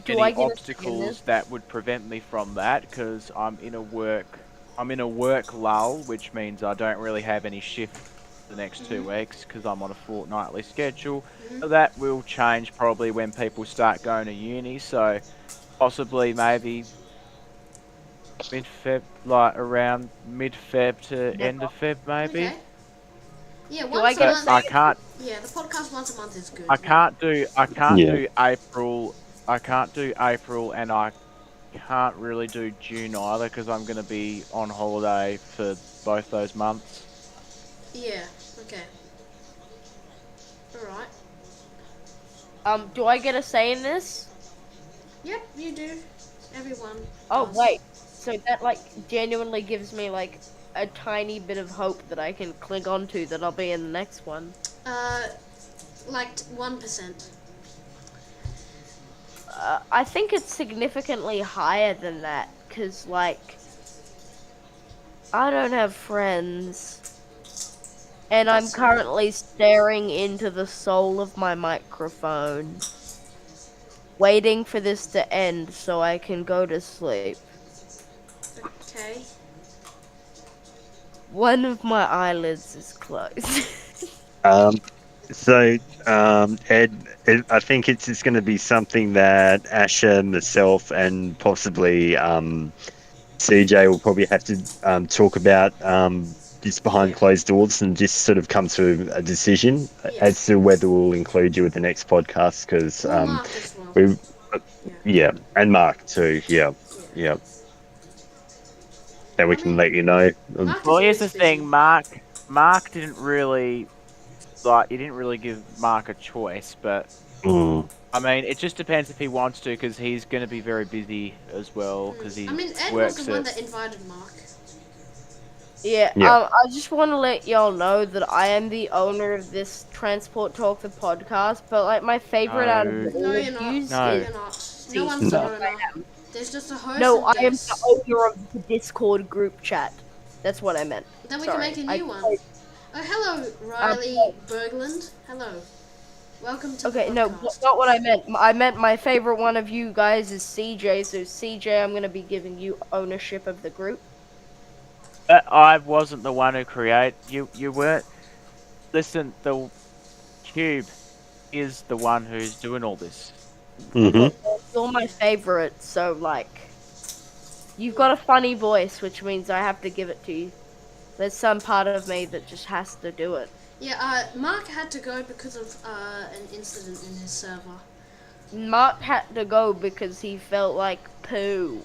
Do any I get a obstacles that would prevent me from that because I'm in a work lull, which means I don't really have any shift the next 2 weeks because I'm on a fortnightly schedule. So that will change probably when people start going to uni. So possibly maybe mid-Feb, like around mid-Feb to end of Feb, maybe. Okay. Yeah, Do I once a get a month. I can't. Yeah, the podcast once a month is good. I can't do. I can't Yeah. do April. I can't do April, and I can't really do June either because I'm gonna be on holiday for both those months. Yeah. Okay. All right. Do I get a say in this? Yep, you do. Everyone. Oh does. wait, so that like genuinely gives me like a tiny bit of hope that I can cling on to that I'll be in the next one. Like 1%. I think it's significantly higher than that, cause like I don't have friends, and I'm That's currently staring into the soul of my microphone, waiting for this to end so I can go to sleep. Okay. One of my eyelids is closed. So, Ed, I think it's just going to be something that Asher, myself, and possibly CJ will probably have to talk about just behind Yeah. closed doors and just sort of come to a decision Yes. as to whether we'll include you in the next podcast. Because Or Mark as well. we, Yeah. and Mark too. Yeah. Then we I can mean, let you know. Mark is Well, here's the always busy. thing, Mark didn't really he didn't really give Mark a choice, but I mean, it just depends if he wants to, because he's going to be very busy as well, because he I mean, Ed was works the one at. that invited Mark. Yeah, Yeah. I just want to let y'all know that I am the owner of this Transport Talk the podcast, but like my favorite out of No. all No, of you're not. yous No. You're not. No one's the No. owner. There's just a host No, I and am guests. the owner of the Discord group chat. That's what I meant. Then we Sorry, can make a new one. Oh, hello, Riley Bergland. Hello. Welcome to Okay, the no, podcast. not what I meant. I meant my favorite one of you guys is CJ, so CJ, I'm gonna be giving you ownership of the group. But I wasn't the one who created. You weren't. Listen, the Cube is the one who's doing all this. Mm-hmm. You're my favorite, so like, you've got a funny voice, which means I have to give it to you. There's some part of me that just has to do it. Yeah, Mark had to go because of an incident in his server. Mark had to go because he felt like poo.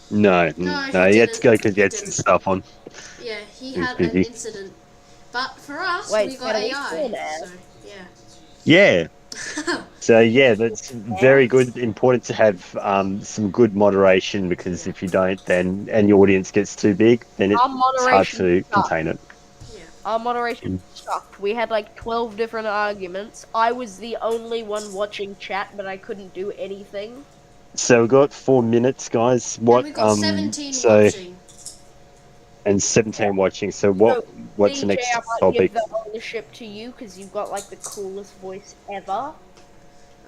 No, he he had to didn't. go because he He had some didn't. stuff on. Yeah, he He was had an busy. incident. But for us, Wait, we got so he's AI. still there? So, yeah. Yeah. So yeah, that's very good. Important to have some good moderation, because if you don't, then and your audience gets too big, then Our it's hard moderation to sucked. contain it. Yeah. Our moderation sucked. We had like 12 different arguments. I was the only one watching chat, but I couldn't do anything. So we've got 4 minutes, guys. What And we got 17 so watching. and 17 watching. So what's the CJ, next I might topic? give the ownership to you because you've got like the coolest voice ever.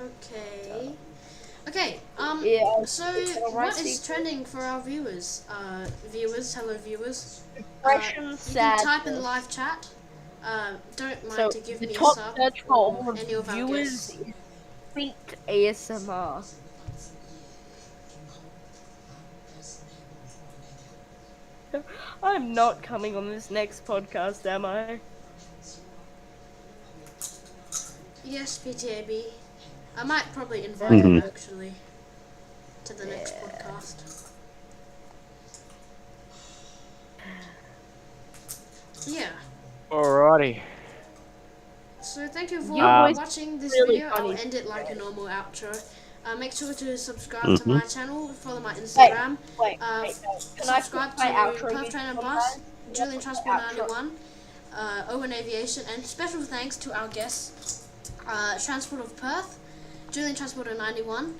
Okay. Okay, Yeah. so alright, what is Steve. trending for our viewers? Hello viewers. Depression, You sad. can type in the live chat. Don't mind So to give the me a top sub search for all or of any of our viewers guests. is Sweet ASMR. I'm not coming on this next podcast, am I? Yes, PTAB. I might probably invite you actually to the next podcast. Yeah. Alrighty. So thank you for Your voice watching this really video. funny. I'll end it like a normal outro. Make sure to subscribe to my channel, follow my Instagram, Wait, no. Can I subscribe put to my outro Perth music Train and on, Bus, guys? Julian Transport Outro. 91, Owen Aviation, and special thanks to our guests, Transport of Perth, Julian Transporter 91,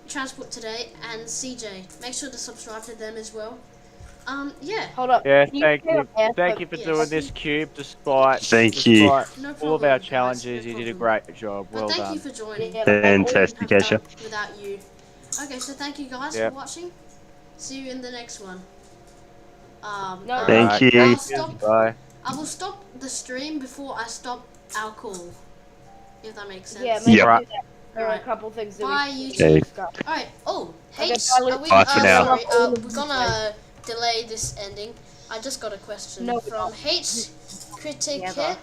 Transport Today, and CJ. Make sure to subscribe to them as well. Yeah. Hold up. Yeah, Can you thank say you. it again? Thank you for Yes. doing this, Cube. Despite Thank you. No all problem, of our guys, challenges, no you did a problem. great job. But Well thank done. you for joining. Yeah, Fantastic, I wouldn't have Asher. done without you. Okay, so thank you guys Yep. for watching. See you in the next one. No. Thank Alright, you. Bye. I will stop the stream before I stop our call. If that makes sense. Yeah, maybe Yep. do that. There are a couple things that Bye, we YouTube. Okay. Alright. Oh, hey H, Bye are we, Bye for now. sorry, we're gonna delay this ending. I just got a question No, we're from not. H Critic Together. Hit.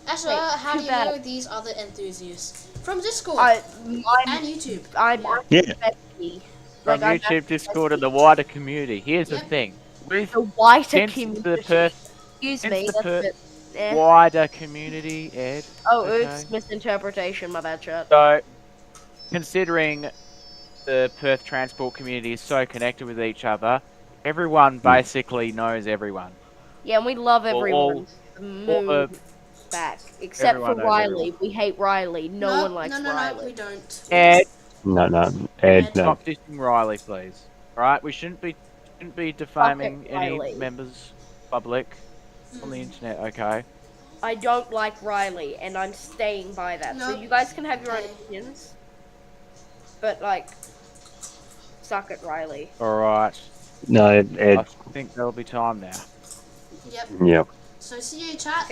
Ezra, how too do you bad. know these other enthusiasts? From Discord I'm and YouTube. I'm Yeah. Bestie. From I'm YouTube, Discord, and the wider community. Here's the Yep. thing. With the wider since community. the Perth Excuse since me. the That's a Perth bit, eh. wider community, Ed. Oh, okay. oops, misinterpretation. My bad, chat. So, considering the Perth transport community is so connected with each other, everyone basically knows everyone. Yeah, and we love All- everyone. all Move back, except for everyone knows Riley. everyone. We hate Riley. No one likes no, Riley. we don't. Ed, No, Ed, no. stop dissing Riley, please. Alright, we shouldn't be defaming any Riley. members public on the internet, okay? I don't like Riley, and I'm staying by that. So Nope. you guys can have your own Okay. opinions, but like, suck at Riley. Alright. No, I Ed. think there'll be time now. Yep. Yep. So see you, chat.